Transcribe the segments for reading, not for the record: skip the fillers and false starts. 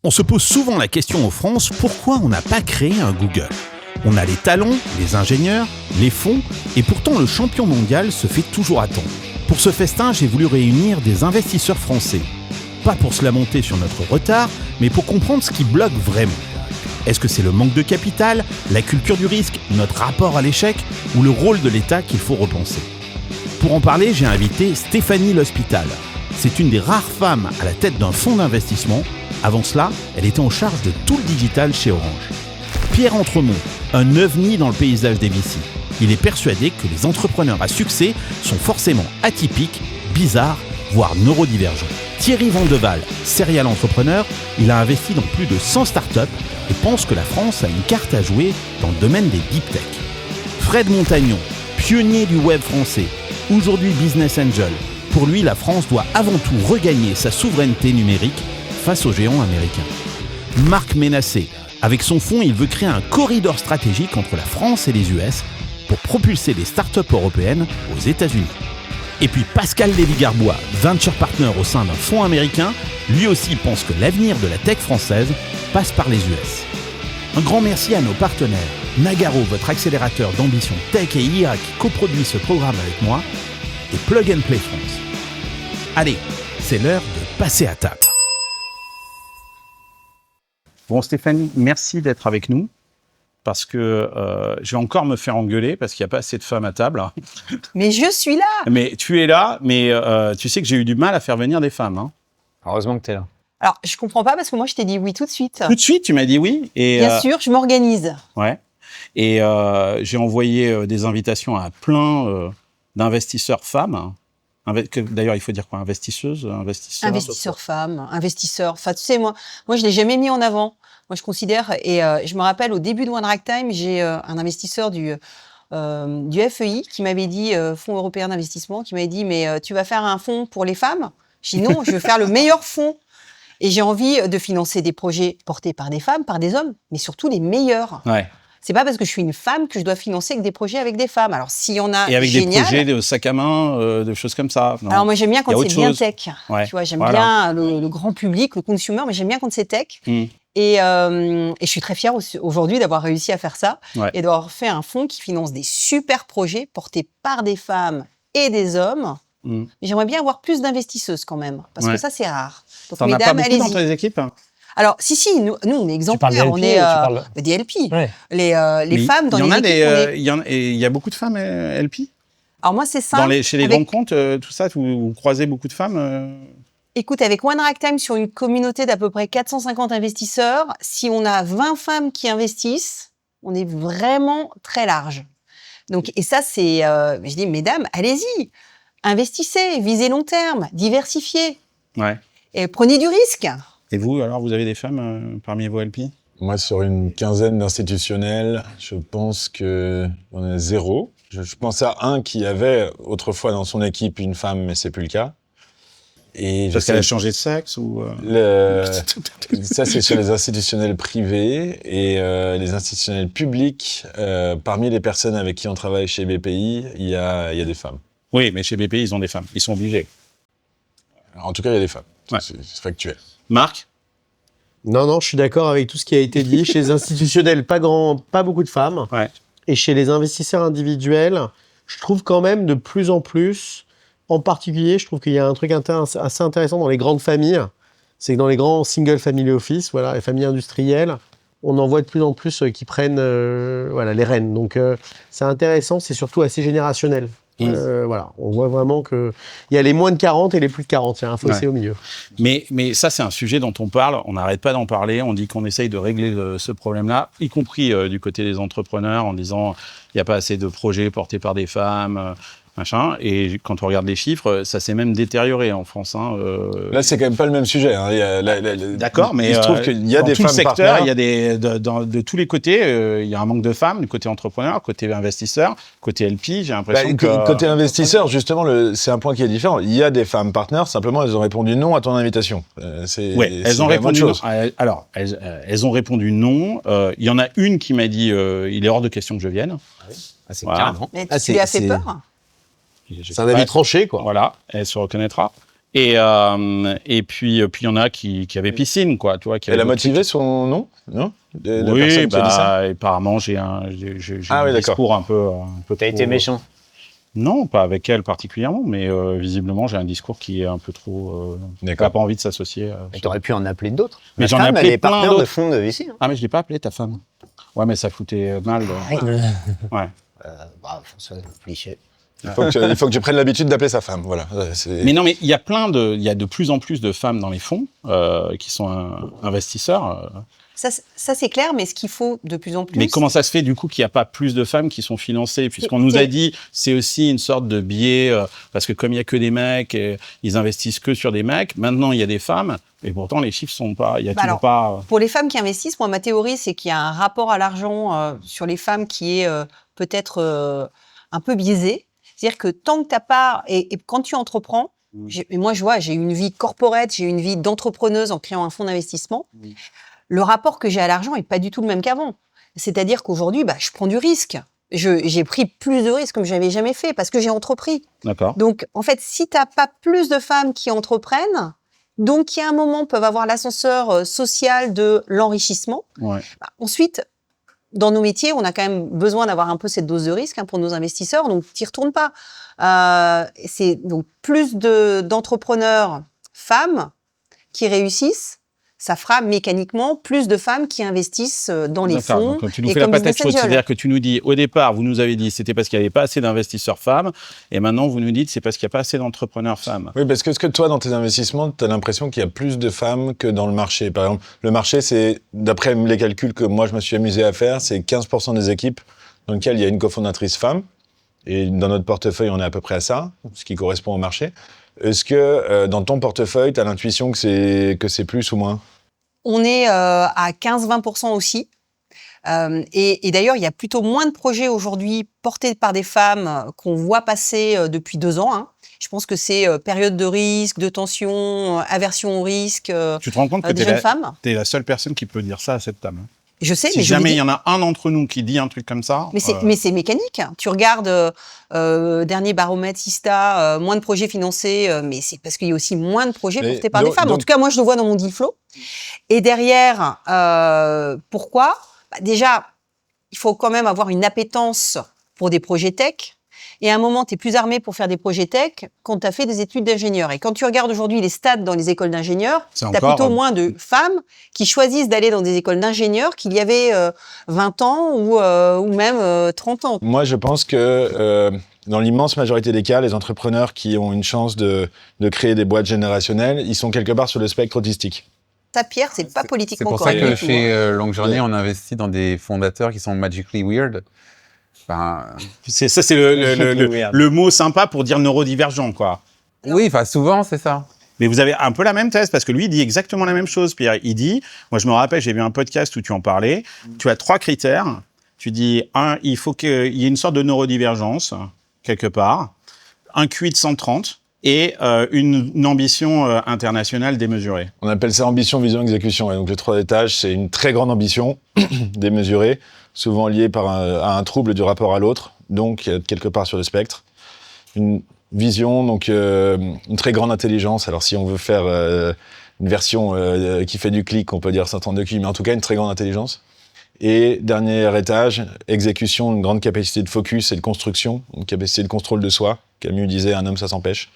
On se pose souvent la question en France, pourquoi on n'a pas créé un Google ? On a les talents, les ingénieurs, les fonds, et pourtant le champion mondial se fait toujours attendre. Pour ce festin, j'ai voulu réunir des investisseurs français. Pas pour se lamenter sur notre retard, mais pour comprendre ce qui bloque vraiment. Est-ce que c'est le manque de capital, la culture du risque, notre rapport à l'échec, ou le rôle de l'État qu'il faut repenser ? Pour en parler, j'ai invité Stéphanie L'Hospital. C'est une des rares femmes à la tête d'un fonds d'investissement. Avant cela, elle était en charge de tout le digital chez Orange. Pierre Entremont, un ovni dans le paysage des VC. Il est persuadé que les entrepreneurs à succès sont forcément atypiques, bizarres, voire neurodivergents. Thierry Vandeval, serial entrepreneur, il a investi dans plus de 100 startups et pense que la France a une carte à jouer dans le domaine des deep tech. Fred Montagnon, pionnier du web français, aujourd'hui business angel. Pour lui, la France doit avant tout regagner sa souveraineté numérique face aux géants américains. Marc Ménassé, avec son fonds, il veut créer un corridor stratégique entre la France et les US pour propulser les startups européennes aux États-Unis. Et puis Pascal Lévy-Garbois, venture partner au sein d'un fonds américain, lui aussi pense que l'avenir de la tech française passe par les US. Un grand merci à nos partenaires, Nagarro, votre accélérateur d'ambition tech et IA qui coproduit ce programme avec moi, et Plug and Play France. Allez, c'est l'heure de passer à table. Bon Stéphanie, merci d'être avec nous, parce que je vais encore me faire engueuler, parce qu'il n'y a pas assez de femmes à table. Mais je suis là. Mais tu es là, mais tu sais que j'ai eu du mal à faire venir des femmes. Hein. Heureusement que tu es là. Alors, je comprends pas, parce que moi, je t'ai dit oui tout de suite. Tout de suite, tu m'as dit oui. Et, Bien sûr, je m'organise. Ouais. Et j'ai envoyé des invitations à plein d'investisseurs femmes. D'ailleurs, il faut dire quoi ? Investisseuses, investisseurs. Investisseurs femmes, investisseurs. Enfin, tu sais, moi, je l'ai jamais mis en avant. Moi, je considère, et je me rappelle au début de One Rack Time, j'ai un investisseur du FEI qui m'avait dit, Fonds européen d'investissement, qui m'avait dit, mais tu vas faire un fonds pour les femmes ? J'ai dit non, je veux faire le meilleur fonds. Et j'ai envie de financer des projets portés par des femmes, par des hommes, mais surtout les meilleurs. Ouais. C'est pas parce que je suis une femme que je dois financer avec des projets avec des femmes. Alors, s'il y en a, et avec génial. des projets de sac à main, de choses comme ça. Non. Alors, moi, j'aime bien quand c'est bien tech. Ouais. Tu vois, j'aime Voilà. bien le grand public, le consumer, mais j'aime bien quand c'est tech. Mm. Et je suis très fière aujourd'hui d'avoir réussi à faire ça et d'avoir fait un fonds qui finance des super projets portés par des femmes et des hommes. Mm. Mais j'aimerais bien avoir plus d'investisseuses quand même, parce que ça, c'est rare. Donc, t'en as pas beaucoup allez-y. dans tes équipes ? Alors, si, nous, on est exemplaires. On est des LP. Ouais. Les femmes dans les équipes. Il y a beaucoup de femmes LP ? Alors, moi, c'est simple. Chez les grands comptes, tout ça, vous croisez beaucoup de femmes Écoute, avec One Rack Time, sur une communauté d'à peu près 450 investisseurs, si on a 20 femmes qui investissent, on est vraiment très large. Donc, et ça, c'est... je dis, mesdames, allez-y, investissez, visez long terme, diversifiez. Ouais. Et prenez du risque. Et vous, alors, vous avez des femmes parmi vos LP ? Moi, sur une quinzaine d'institutionnels, je pense qu'on est 0. Je pense à un qui avait autrefois dans son équipe une femme, mais c'est plus le cas. Et parce qu'elle a changé de sexe ou Ça, c'est sur les institutionnels privés et les institutionnels publics. Parmi les personnes avec qui on travaille chez BPI, il y a des femmes. Oui, mais chez BPI, ils ont des femmes. Ils sont obligés. En tout cas, il y a des femmes. Ouais. C'est factuel. Marc ? Non, je suis d'accord avec tout ce qui a été dit. Chez les institutionnels, pas beaucoup de femmes. Ouais. Et chez les investisseurs individuels, je trouve quand même de plus en plus, en particulier, je trouve qu'il y a un truc assez intéressant dans les grandes familles. C'est que dans les grands single family office, voilà, les familles industrielles, on en voit de plus en plus qui prennent les rênes. Donc, c'est intéressant, c'est surtout assez générationnel. Voilà, on voit vraiment qu'il y a les moins de 40 et les plus de 40. Il y a un fossé au milieu. Mais ça, c'est un sujet dont on parle. On n'arrête pas d'en parler. On dit qu'on essaye de régler ce problème-là, y compris du côté des entrepreneurs, en disant il n'y a pas assez de projets portés par des femmes, machin. Et quand on regarde les chiffres, ça s'est même détérioré en France. Hein, Là, c'est quand même pas le même sujet. Hein. D'accord, mais il se trouve qu'il y a dans des tout femmes le secteur, partenaires. il y a de tous les côtés, il y a un manque de femmes, du côté entrepreneur, côté investisseur, côté LP. J'ai l'impression que côté investisseur, justement, c'est un point qui est différent. Il y a des femmes partenaires, simplement, elles ont répondu non à ton invitation. Oui, elles ont répondu non. Alors, elles ont répondu non. Il y en a une qui m'a dit il est hors de question que je vienne. Ah, c'est Voilà. carrément. Mais tu lui as fait peur ? C'est un avis tranché, quoi. Voilà, elle se reconnaîtra. Et puis il y en a qui avaient piscine, quoi. Tu vois, qui Elle avaient a d'autres motivé son nom, non? La Oui, personne qui a dit ça. apparemment j'ai un Ah oui, d'accord. discours un peu T'as été méchant. Non, pas avec elle particulièrement, mais visiblement j'ai un discours qui est un peu trop. Elle n'a D'accord. pas envie de s'associer. Mais t'aurais pu en appeler d'autres. Mais Ma j'en ai femme, appelé elle est plein partenaire de d'autres. fonds de VC. Hein. Ah mais je l'ai pas appelé ta femme. Ouais, mais ça foutait mal. Ouais. François, cliché. Il faut que je prenne l'habitude d'appeler sa femme. Voilà. Mais non, mais il y a de plus en plus de femmes dans les fonds qui sont investisseurs. Ça, c'est clair, mais ce qu'il faut de plus en plus... Mais comment ça se fait du coup qu'il n'y a pas plus de femmes qui sont financées? Puisqu'on nous a dit c'est aussi une sorte de biais, parce que comme il n'y a que des mecs, ils investissent que sur des mecs. Maintenant, il y a des femmes, et pourtant les chiffres sont pas... Il y a toujours pas... Pour les femmes qui investissent, moi, ma théorie, c'est qu'il y a un rapport à l'argent sur les femmes qui est peut-être un peu biaisé. C'est-à-dire que tant que tu n'as pas... Et quand tu entreprends, et moi, je vois, j'ai une vie corporate, j'ai une vie d'entrepreneuse en créant un fonds d'investissement. Le rapport que j'ai à l'argent est pas du tout le même qu'avant. C'est-à-dire qu'aujourd'hui, je prends du risque. J'ai pris plus de risques comme je n'avais jamais fait parce que j'ai entrepris. D'accord. Donc, en fait, si tu n'as pas plus de femmes qui entreprennent, donc qui à un moment peuvent avoir l'ascenseur social de l'enrichissement, Ouais. Ensuite, dans nos métiers, on a quand même besoin d'avoir un peu cette dose de risque pour nos investisseurs, donc t'y retournes pas. C'est donc plus d'entrepreneurs femmes qui réussissent. Ça fera mécaniquement plus de femmes qui investissent dans les fonds. Donc, tu nous et fais la comme patate business chaude, angel. c'est-à-dire que tu nous dis, au départ, vous nous avez dit c'était parce qu'il n'y avait pas assez d'investisseurs femmes, et maintenant vous nous dites c'est parce qu'il n'y a pas assez d'entrepreneurs femmes. Oui, parce que toi, dans tes investissements, tu as l'impression qu'il y a plus de femmes que dans le marché. Par exemple, le marché, c'est, d'après les calculs que moi je me suis amusé à faire, c'est 15% des équipes dans lesquelles il y a une cofondatrice femme. Et dans notre portefeuille, on est à peu près à ça, ce qui correspond au marché. Est-ce que dans ton portefeuille, tu as l'intuition que c'est plus ou moins? On est à 15-20% aussi. Et d'ailleurs, il y a plutôt moins de projets aujourd'hui portés par des femmes qu'on voit passer depuis 2 ans. Hein. Je pense que c'est période de risque, de tension, aversion au risque Tu te rends compte que des jeunes femmes. t'es la seule personne qui peut dire ça à cette table. Je sais, Si mais jamais il y en a un d'entre nous qui dit un truc comme ça... Mais c'est mécanique. Tu regardes dernier baromètre Sista, moins de projets financés, mais c'est parce qu'il y a aussi moins de projets portés par des femmes. En tout cas, moi, je le vois dans mon deal flow. Et derrière, pourquoi ? Déjà, il faut quand même avoir une appétence pour des projets tech. Et à un moment, tu es plus armé pour faire des projets tech quand tu as fait des études d'ingénieur. Et quand tu regardes aujourd'hui les stades dans les écoles d'ingénieurs, tu as plutôt moins de femmes qui choisissent d'aller dans des écoles d'ingénieurs qu'il y avait 20 ans ou même 30 ans. Moi, je pense que dans l'immense majorité des cas, les entrepreneurs qui ont une chance de créer des boîtes générationnelles, ils sont quelque part sur le spectre autistique. Ça, Pierre, c'est pas politiquement correct. C'est pour ça correct. que chez Longue Journée, on investit dans des fondateurs qui sont magically weird. C'est le mot sympa pour dire neurodivergent, quoi. Oui, enfin souvent c'est ça. Mais vous avez un peu la même thèse, parce que lui, il dit exactement la même chose, Pierre. Il dit, moi je me rappelle, j'ai vu un podcast où tu en parlais, tu as 3 critères. Tu dis, il faut qu'il y ait une sorte de neurodivergence, quelque part, un QI de 130 et une ambition internationale démesurée. On appelle ça ambition, vision, exécution. Et donc les 3 étages, c'est une très grande ambition démesurée, souvent liée à un trouble du rapport à l'autre, donc quelque part sur le spectre. Une vision, donc une très grande intelligence. Alors si on veut faire une version qui fait du clic, on peut dire 132 QI, mais en tout cas une très grande intelligence. Et dernier étage, exécution, une grande capacité de focus et de construction, une capacité de contrôle de soi. Camus disait « un homme, ça s'empêche ».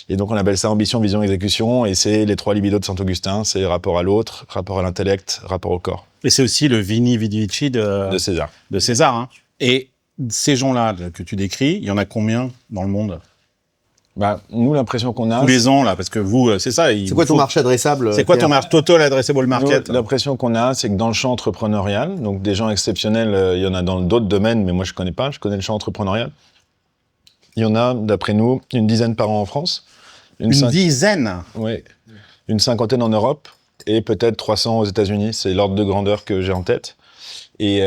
Et donc on appelle ça ambition, vision, exécution, et c'est les 3 libidos de Saint-Augustin, c'est rapport à l'autre, rapport à l'intellect, rapport au corps. Et c'est aussi le Vini Vidi Vici de César. De César, hein. Et ces gens-là que tu décris, il y en a combien dans le monde ? Nous, l'impression qu'on a... Tous les ans, là, parce que vous, c'est ça. C'est quoi ton marché adressable? C'est quoi ton marché Total Addressable Market? L'impression qu'on a, c'est que dans le champ entrepreneurial, donc des gens exceptionnels, il y en a dans d'autres domaines, mais moi je connais pas, je connais le champ entrepreneurial. Il y en a, d'après nous, une dizaine par an en France. Une dizaine? Oui. Une cinquantaine en Europe et peut-être 300 aux États-Unis. C'est l'ordre de grandeur que j'ai en tête. Et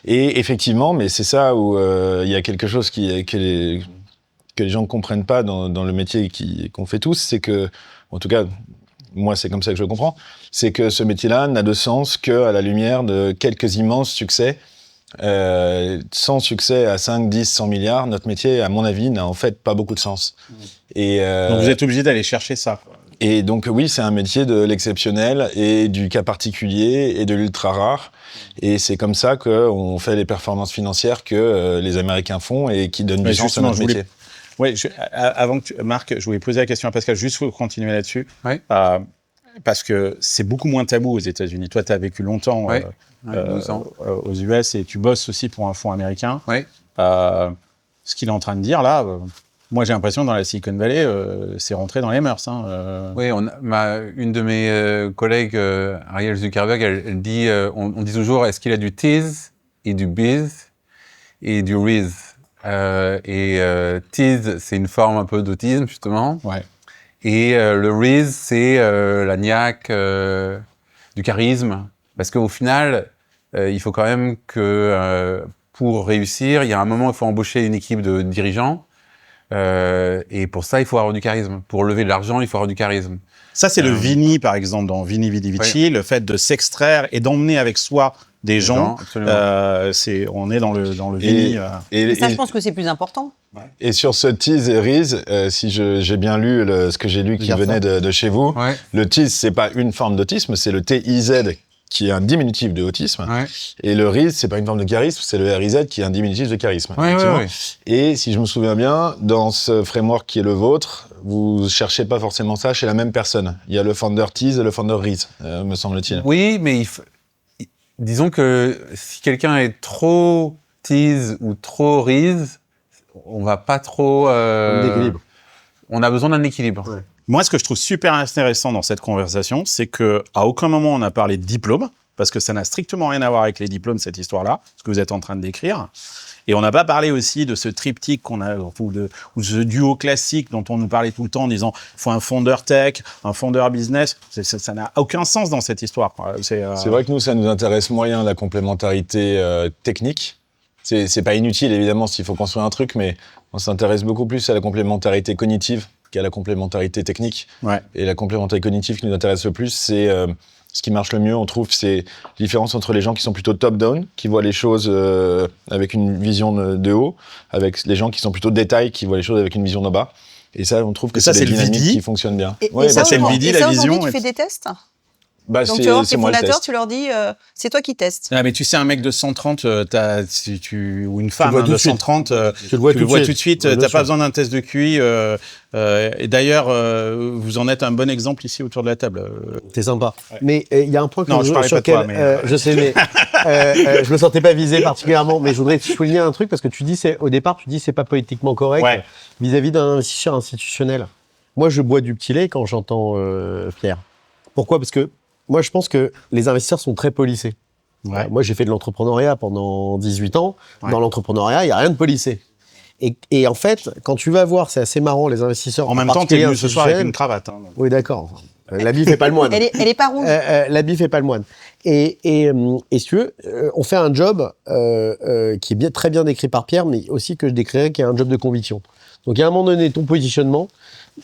effectivement, mais c'est ça où il y a quelque chose que les gens ne comprennent pas dans le métier qu'on fait tous, c'est que, en tout cas, moi c'est comme ça que je le comprends, c'est que ce métier-là n'a de sens qu'à la lumière de quelques immenses succès sans succès à 5, 10, 100 milliards, notre métier, à mon avis, n'a en fait pas beaucoup de sens. Et, Donc vous êtes obligé d'aller chercher ça. et donc oui, c'est un métier de l'exceptionnel et du cas particulier et de l'ultra rare. Et c'est comme ça qu'on fait les performances financières que les Américains font et qui donnent du sens à justement, notre métier. Ouais, avant que Marc, je voulais poser la question à Pascal, juste pour continuer là-dessus. Ouais. Parce que c'est beaucoup moins tabou aux États-Unis. Toi, tu as vécu longtemps 12 ans. aux US et tu bosses aussi pour un fonds américain. Ouais. Ce qu'il est en train de dire là, moi j'ai l'impression dans la Silicon Valley, c'est rentré dans les mœurs. Oui, une de mes collègues, Ariel Zuckerberg, elle dit, on dit toujours, est-ce qu'il a du tease et du biz et du riz tease, c'est une forme un peu d'autisme, justement. Ouais. Et le riz, c'est la niaque, du charisme. Parce qu'au final, il faut quand même que, pour réussir, il y a un moment où il faut embaucher une équipe de dirigeants. Et pour ça, il faut avoir du charisme. Pour lever de l'argent, il faut avoir du charisme. Ça, c'est le Vini, par exemple, dans Vini Vidi Vici, le fait de s'extraire et d'emmener avec soi des gens. On est dans le Vini. Mais ça, je pense que c'est plus important. Et sur ce tease et Riz, si j'ai bien lu ce que j'ai lu qui venait de chez vous, le tease, c'est pas une forme d'autisme, c'est le TIZ qui est un diminutif de autisme. Et le Riz, c'est pas une forme de charisme, c'est le RIZ qui est un diminutif de charisme. Et si je me souviens bien, dans ce framework qui est le vôtre, vous cherchez pas forcément ça chez la même personne. Il y a le founder tease et le founder Riz, me semble-t-il. Oui, mais disons que si quelqu'un est trop tease ou trop Riz, on va pas trop... on a besoin d'un équilibre. Ouais. Moi, ce que je trouve super intéressant dans cette conversation, c'est que à aucun moment on a parlé de diplôme, parce que ça n'a strictement rien à voir avec les diplômes, cette histoire-là, ce que vous êtes en train de décrire. Et on n'a pas parlé aussi de ce triptyque qu'on a, ou ce duo classique dont on nous parlait tout le temps en disant il faut un fondeur tech, un fondeur business. Ça n'a aucun sens dans cette histoire. C'est vrai que nous, ça nous intéresse moyen la complémentarité technique. C'est pas inutile, évidemment, s'il faut construire un truc, mais on s'intéresse beaucoup plus à la complémentarité cognitive qu'à la complémentarité technique. Et la complémentarité cognitive qui nous intéresse le plus, c'est ce qui marche le mieux, on trouve, c'est la différence entre les gens qui sont plutôt top-down, qui voient les choses avec une vision de haut, avec les gens qui sont plutôt détail, qui voient les choses avec une vision d'en bas. Et ça, on trouve que c'est des dynamiques qui fonctionnent bien. Et ça, c'est le VD, la vision. Tu fais des tests. Bah, donc tu vas voir tes moi le fondateurs, test. tu leur dis, c'est toi qui testes. Ah, mais tu sais, un mec de 130, ou une femme vois tout de de suite. 130, Tu le vois tout de tout de suite. Ouais, bien T'as sûr. pas besoin d'un test de QI. Et d'ailleurs, vous en êtes un bon exemple ici autour de la table. C'est sympa. Mais il y a un point que Non, je parlais sur pas de toi, lequel, mais, je sais, mais je me sentais pas visé particulièrement. Mais je voudrais souligner un truc parce que tu dis, au départ, tu dis c'est pas politiquement correct Ouais. vis-à-vis d'un investisseur institutionnel. Moi, je bois du petit lait quand j'entends Pierre. Pourquoi ? Parce que moi, je pense que les investisseurs sont très policés. Ouais. Moi, j'ai fait de l'entrepreneuriat pendant 18 ans. Ouais. Dans l'entrepreneuriat, il n'y a rien de policé. Et en fait, quand tu vas voir, c'est assez marrant, les investisseurs. En même temps, t'es venu ce soir avec une cravate. Hein. Oui, d'accord. L'habit fait pas le moine. Elle est pas rouge. L'habit fait pas le moine. Et si tu veux, on fait un job qui est très bien décrit par Pierre, mais aussi que je décrirais qui est un job de conviction. Donc, à un moment donné, ton positionnement,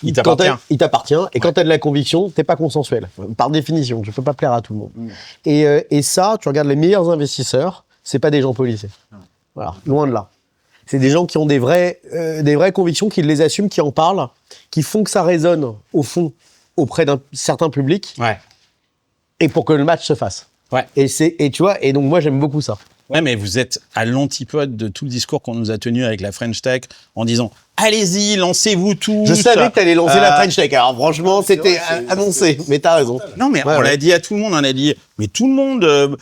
Il t'appartient. Il t'appartient. Et quand tu as de la conviction, t'es pas consensuel. Par définition, tu peux pas plaire à tout le monde. Et ça, tu regardes les meilleurs investisseurs, c'est pas des gens policés. Voilà, loin de là. C'est des gens qui ont des vraies convictions, qui les assument, qui en parlent, qui font que ça résonne, au fond, auprès d'un certain public, Ouais. et pour que le match se fasse. Ouais. Et tu vois, et donc moi, j'aime beaucoup ça. Ouais, mais vous êtes à l'antipode de tout le discours qu'on nous a tenu avec la French Tech en disant allez-y, lancez-vous tous. Je savais que tu allais lancer la French Tech. Alors franchement, c'était annoncé, mais t'as raison. Non, mais on l'a dit à tout le monde. On a dit, mais tout le monde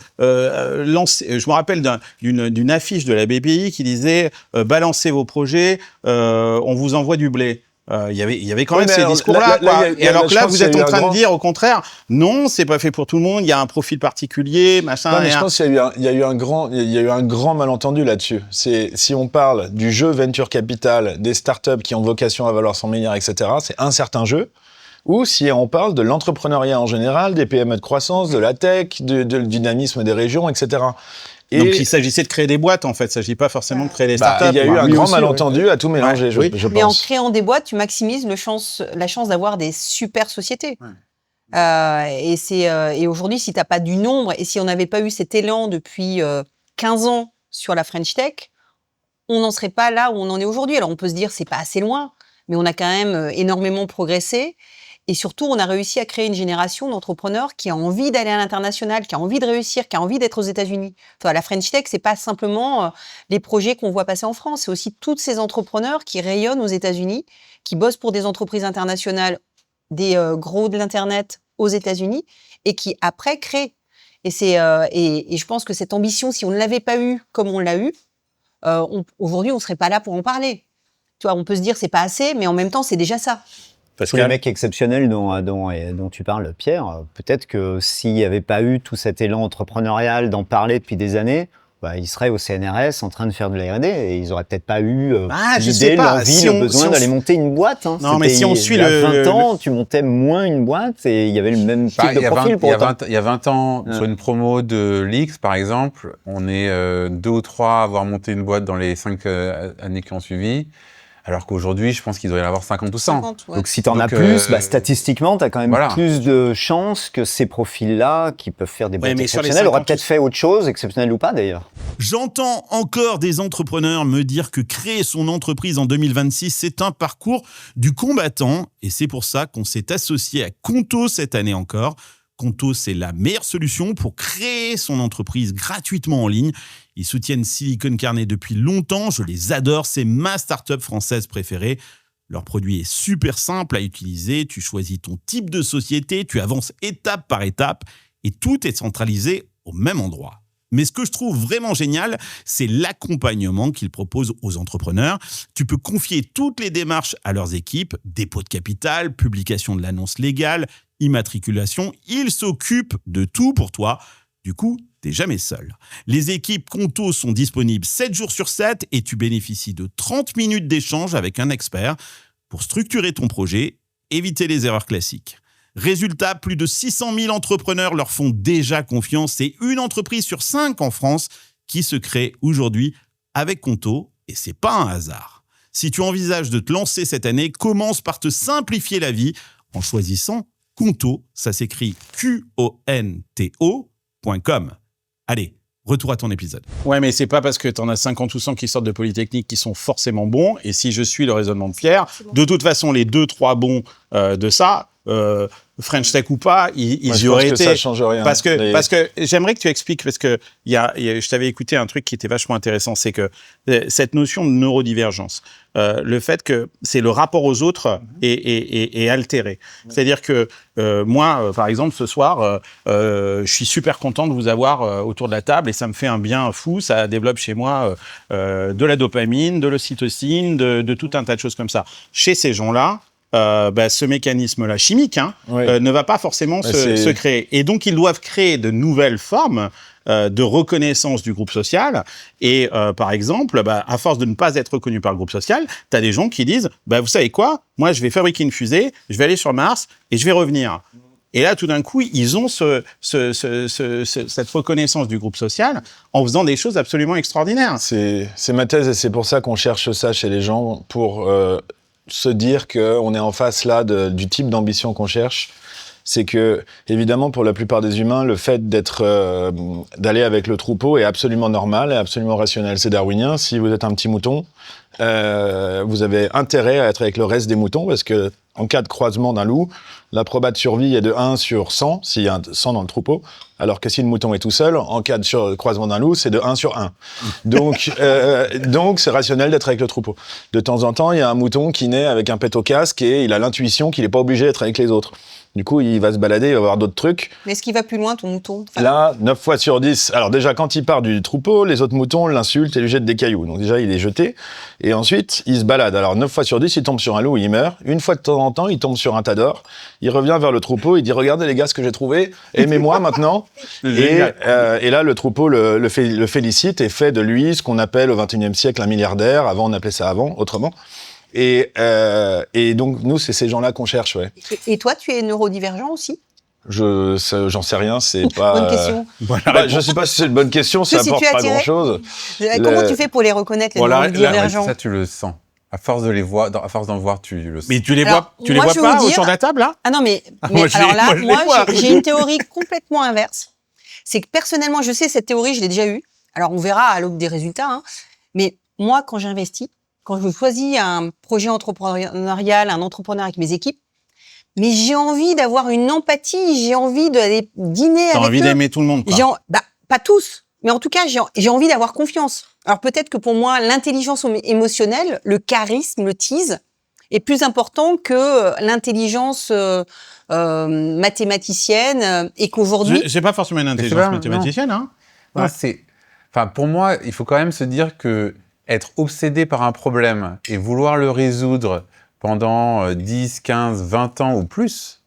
lance. Je me rappelle d'une affiche de la BPI qui disait balancez vos projets, on vous envoie du blé. Il y avait quand même ces discours-là. Et alors que là, vous êtes en train de dire au contraire, non, c'est pas fait pour tout le monde. Il y a un profil particulier, machin. Non, mais je pense qu'il y a eu un grand malentendu là-dessus. C'est si on parle du jeu venture capital, des startups qui ont vocation à valoir 100 milliards, etc. C'est un certain jeu. Ou si on parle de l'entrepreneuriat en général, des PME de croissance, de la tech, du dynamisme des régions, etc. Et Donc il s'agissait de créer des boîtes en fait. Il s'agit pas forcément de créer des startups. il y a eu un grand malentendu à tout mélanger, je Mais en pense. créant des boîtes, tu maximises la chance d'avoir des super sociétés. Et aujourd'hui, si tu n'as pas du nombre, et si on n'avait pas eu cet élan depuis 15 ans sur la French Tech, on n'en serait pas là où on en est aujourd'hui. Alors on peut se dire c'est pas assez loin, mais on a quand même énormément progressé. Et surtout, on a réussi à créer une génération d'entrepreneurs qui a envie d'aller à l'international, qui a envie de réussir, qui a envie d'être aux États-Unis. Enfin, la French Tech, c'est pas simplement les projets qu'on voit passer en France, c'est aussi tous ces entrepreneurs qui rayonnent aux États-Unis, qui bossent pour des entreprises internationales, des gros de l'internet aux États-Unis, et qui après créent. Et et je pense que cette ambition, si on ne l'avait pas eue comme on l'a eue, aujourd'hui, on serait pas là pour en parler. Tu vois, on peut se dire c'est pas assez, mais en même temps, c'est déjà ça. Tous les mecs exceptionnels dont tu parles, Pierre, peut-être que s'il n'y avait pas eu tout cet élan entrepreneurial d'en parler depuis des années, ils seraient au CNRS en train de faire de la R&D et ils n'auraient peut-être pas eu l'idée, l'envie, le besoin d'aller monter une boîte. Hein. Non, mais si on suit il y a 20 ans, tu montais moins une boîte et il y avait le même type de profil pour autant. Il y a 20 ans, sur une promo de l'X, par exemple, on est 2 ou 3 à avoir monté une boîte dans les 5 années qui ont suivi. Alors qu'aujourd'hui, je pense qu'il doit y en avoir 50 ou 100. 50, ouais. Donc si tu en as plus, statistiquement, tu as quand même plus de chances que ces profils-là, qui peuvent faire des boîtes exceptionnelles, auraient peut-être fait autre chose, exceptionnelle ou pas d'ailleurs. J'entends encore des entrepreneurs me dire que créer son entreprise en 2026, c'est un parcours du combattant. Et c'est pour ça qu'on s'est associé à Conto cette année encore. Conto, c'est la meilleure solution pour créer son entreprise gratuitement en ligne. Ils soutiennent Silicon Carnet depuis longtemps. Je les adore. C'est ma startup française préférée. Leur produit est super simple à utiliser. Tu choisis ton type de société, tu avances étape par étape et tout est centralisé au même endroit. Mais ce que je trouve vraiment génial, c'est l'accompagnement qu'ils proposent aux entrepreneurs. Tu peux confier toutes les démarches à leurs équipes, dépôt de capital, publication de l'annonce légale, immatriculation. Ils s'occupent de tout pour toi. Du coup, t'es jamais seul. Les équipes Conto sont disponibles 7 jours sur 7 et tu bénéficies de 30 minutes d'échange avec un expert pour structurer ton projet, éviter les erreurs classiques. Résultat, plus de 600 000 entrepreneurs leur font déjà confiance. C'est une entreprise sur 5 en France qui se crée aujourd'hui avec Conto et c'est pas un hasard. Si tu envisages de te lancer cette année, commence par te simplifier la vie en choisissant Conto, ça s'écrit QONTO.com. Allez, retour à ton épisode. Ouais, mais c'est pas parce que t'en as 50 ou 100 qui sortent de Polytechnique qui sont forcément bons. Et si je suis le raisonnement de Pierre, de toute façon, les 2-3 bons de ça, French Tech ou pas, ils y auraient été. Ça change rien. Parce que j'aimerais que tu expliques, parce que je t'avais écouté un truc qui était vachement intéressant, c'est que cette notion de neurodivergence, le fait que c'est le rapport aux autres est altéré. C'est-à-dire que moi, par exemple, ce soir, je suis super content de vous avoir autour de la table et ça me fait un bien fou. Ça développe chez moi de la dopamine, de l'ocytocine, de tout un tas de choses comme ça. Chez ces gens-là, ce mécanisme-là chimique ne va pas forcément se créer. Et donc, ils doivent créer de nouvelles formes de reconnaissance du groupe social. Et par exemple, à force de ne pas être reconnu par le groupe social, tu as des gens qui disent vous savez quoi, moi, je vais fabriquer une fusée, je vais aller sur Mars et je vais revenir. Et là, tout d'un coup, ils ont cette reconnaissance du groupe social en faisant des choses absolument extraordinaires. C'est ma thèse et c'est pour ça qu'on cherche ça chez les gens, pour se dire qu'on est en face là du type d'ambition qu'on cherche. C'est que, évidemment, pour la plupart des humains, le fait d'aller avec le troupeau est absolument normal et absolument rationnel. C'est darwinien. Si vous êtes un petit mouton, vous avez intérêt à être avec le reste des moutons parce que, en cas de croisement d'un loup, la proba de survie est de 1 sur 100, s'il y a 100 dans le troupeau, alors que si le mouton est tout seul, en cas de croisement d'un loup, c'est de 1 sur 1. Donc, c'est rationnel d'être avec le troupeau. De temps en temps, il y a un mouton qui naît avec un pet au casque et il a l'intuition qu'il n'est pas obligé d'être avec les autres. Du coup, il va se balader, il va voir d'autres trucs. Mais est-ce qu'il va plus loin, ton mouton ? Là, 9 fois sur 10. Alors déjà, quand il part du troupeau, les autres moutons l'insultent et lui jettent des cailloux. Donc déjà, il est jeté. Et ensuite, il se balade. Alors 9 fois sur 10, il tombe sur un loup, il meurt. Une fois de temps en temps, il tombe sur un tas d'or. Il revient vers le troupeau, il dit « Regardez les gars, ce que j'ai trouvé. Aimez-moi maintenant. » Et là, le troupeau le félicite et fait de lui ce qu'on appelle au XXIe siècle un milliardaire. Avant, on appelait ça autrement. Et donc, nous, c'est ces gens-là qu'on cherche, ouais. Et toi, tu es neurodivergent aussi ? J'en sais rien, c'est pas... Bonne question. Je sais pas si c'est une bonne question, ça apporte pas grand-chose. Comment tu fais pour les reconnaître, les neurodivergents ? Ça, tu le sens. À force de les voir, à force d'en voir, tu le sens. Mais tu les vois pas autour de la table, là ? Ah non, mais moi, j'ai une théorie complètement inverse. C'est que personnellement, je sais, cette théorie, je l'ai déjà eue. Alors, on verra à l'aube des résultats, hein. Mais moi, quand j'investis, quand je choisis un projet entrepreneurial, un entrepreneur avec mes équipes, mais j'ai envie d'avoir une empathie, j'ai envie d'aller dîner T'as avec envie eux. d'aimer tout le monde, quoi. Pas tous, mais en tout cas, j'ai envie d'avoir confiance. Alors peut-être que pour moi, l'intelligence émotionnelle, le charisme, le tease, est plus important que l'intelligence mathématicienne et qu'aujourd'hui... C'est pas forcément une intelligence mathématicienne, hein. Non, pour moi, il faut quand même se dire que être obsédé par un problème et vouloir le résoudre pendant 10, 15, 20 ans ou plus,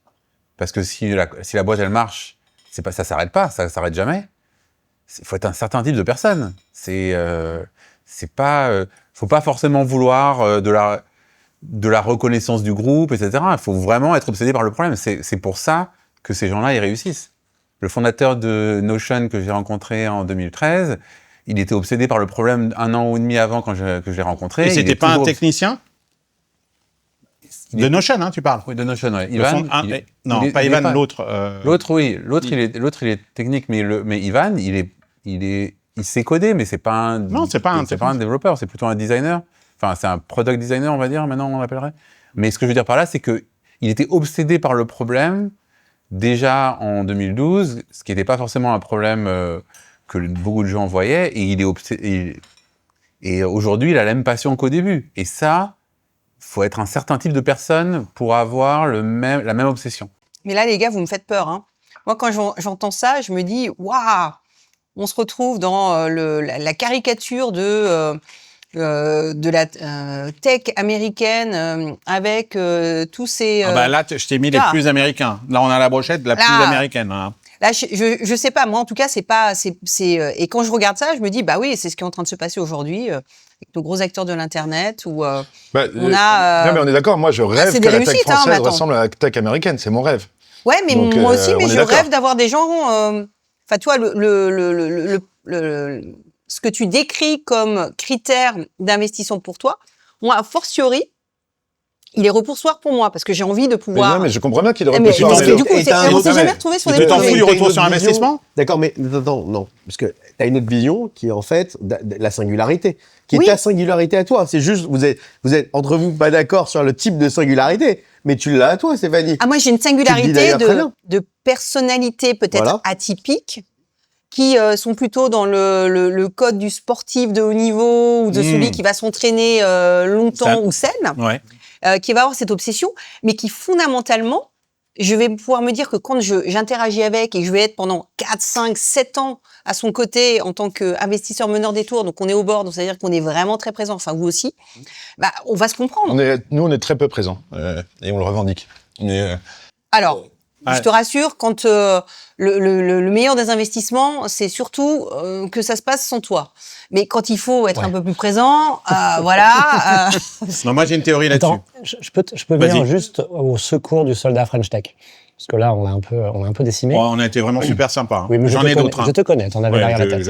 parce que si la boîte, elle marche, ça s'arrête pas, ça s'arrête jamais. Il faut être un certain type de personne. Faut pas forcément vouloir de la reconnaissance du groupe, etc. Il faut vraiment être obsédé par le problème. C'est pour ça que ces gens-là, ils réussissent. Le fondateur de Notion que j'ai rencontré en 2013, il était obsédé par le problème 1 an ou demi avant que je l'ai rencontré. Et c'était pas un technicien de Notion, hein, tu parles. Oui, de Notion, oui. Ivan, pas Ivan, l'autre. L'autre, oui. L'autre, il est technique, mais Ivan, il sait coder, mais c'est pas un développeur, c'est plutôt un designer. Enfin, c'est un product designer, on va dire, maintenant on l'appellerait. Mais ce que je veux dire par là, c'est que il était obsédé par le problème déjà en 2012, ce qui n'était pas forcément un problème que beaucoup de gens voyaient, et et aujourd'hui, il a la même passion qu'au début. Et ça, faut être un certain type de personne pour avoir la même obsession. Mais là, les gars, vous me faites peur, hein. Moi, quand j'entends ça, je me dis, waouh, on se retrouve dans la caricature de la tech américaine avec tous ces... là, je t'ai mis les plus américains. Là, on a la brochette de la plus américaine. Hein. Là, je sais pas. Moi, en tout cas, c'est pas... et quand je regarde ça, je me dis, bah oui, c'est ce qui est en train de se passer aujourd'hui avec nos gros acteurs de l'Internet où on a... Non, mais on est d'accord. Moi, je rêve que la tech française hein, ressemble à la tech américaine. C'est mon rêve. Ouais, mais donc, moi aussi, mais je rêve d'avoir des gens... Enfin, toi, ce que tu décris comme critère d'investissement pour toi, moi, a fortiori, il est repoussoir pour moi, parce que j'ai envie de pouvoir... Mais je comprends bien qu'il est repoussoir. Parce que du coup, on ne s'est jamais retrouvé sur des projets. Tu t'en fous du retour sur investissement ? D'accord, mais attends, non. Parce que tu as une autre vision qui est en fait la singularité, qui est ta singularité à toi. C'est juste, vous êtes entre vous pas d'accord sur le type de singularité, mais tu l'as à toi, Stéphanie. Ah, moi, j'ai une singularité de personnalité peut-être atypique, qui sont plutôt dans le code du sportif de haut niveau ou de celui qui va s'entraîner longtemps ou saine, qui va avoir cette obsession, mais qui fondamentalement, je vais pouvoir me dire que quand j'interagis avec et que je vais être pendant 4, 5, 7 ans à son côté en tant qu'investisseur meneur des tours, donc on est au bord, donc ça veut dire qu'on est vraiment très présent, enfin vous aussi, bah, on va se comprendre. Nous, on est très peu présents et on le revendique. Alors, je te rassure, quand le meilleur des investissements, c'est surtout que ça se passe sans toi. Mais quand il faut être un peu plus présent, voilà. Non, moi j'ai une théorie là-dessus. Attends, je peux venir juste au secours du soldat French Tech, parce que là on a un peu décimé. On a été vraiment super sympa. Hein. Oui, mais j'en ai d'autres. Hein. Je te connais, t'en avais derrière la tête.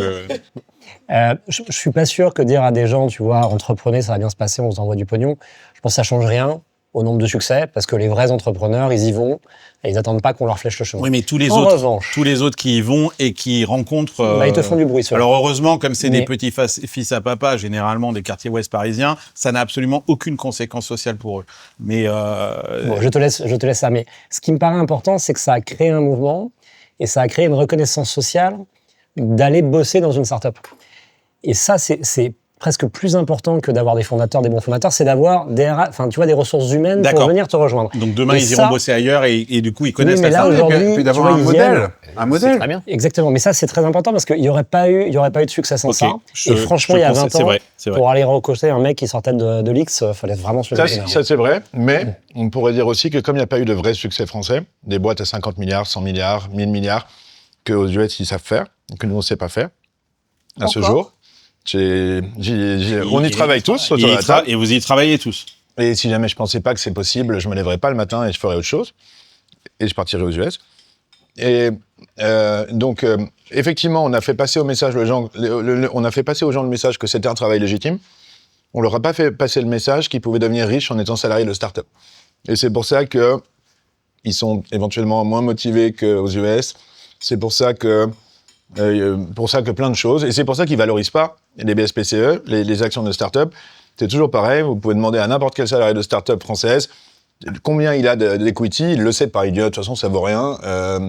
Je suis pas sûr que dire à des gens, tu vois, entreprenez, ça va bien se passer, on vous envoie du pognon. Je pense que ça change rien au nombre de succès, parce que les vrais entrepreneurs, ils y vont, et ils n'attendent pas qu'on leur flèche le chemin. Oui, mais tous les autres qui y vont et qui rencontrent... ils te font du bruit, ceux-là. Alors heureusement, comme c'est des petits fils à papa, généralement des quartiers ouest parisiens, ça n'a absolument aucune conséquence sociale pour eux. Mais... Bon, je te laisse ça. Mais ce qui me paraît important, c'est que ça a créé un mouvement, et ça a créé une reconnaissance sociale d'aller bosser dans une start-up. Et ça, c'est presque plus important que d'avoir des fondateurs, des bons fondateurs, c'est d'avoir des ressources humaines pour venir te rejoindre. Donc demain, ils iront bosser ailleurs et du coup, ils connaissent la startup. Et puis d'avoir un modèle. Un modèle. Très bien. Exactement. Mais ça, c'est très important parce qu'il n'y aurait pas eu de succès sans ça. Et franchement, il y a 20 ans, pour aller recruter un mec qui sortait de l'X, il fallait vraiment se faire. Ça, c'est vrai. Mais on pourrait dire aussi que comme il n'y a pas eu de vrai succès français, des boîtes à 50 milliards, 100 milliards, 1000 milliards, qu'aux US, ils savent faire, que nous, on ne sait pas faire à ce jour. On y travaille tous. Et vous y travaillez tous. Et si jamais je pensais pas que c'est possible, je me lèverais pas le matin et je ferais autre chose. Et je partirais aux US. Et donc, effectivement, on a fait passer aux gens le message que c'était un travail légitime. On leur a pas fait passer le message qu'ils pouvaient devenir riches en étant salariés de start-up. Et c'est pour ça que ils sont éventuellement moins motivés qu'aux US. C'est pour ça que Pour ça que plein de choses. Et c'est pour ça qu'ils valorisent pas les BSPCE, les actions de start-up. C'est toujours pareil. Vous pouvez demander à n'importe quel salarié de start-up française combien il a d'equity. Il le sait par idiot. De toute façon, ça vaut rien.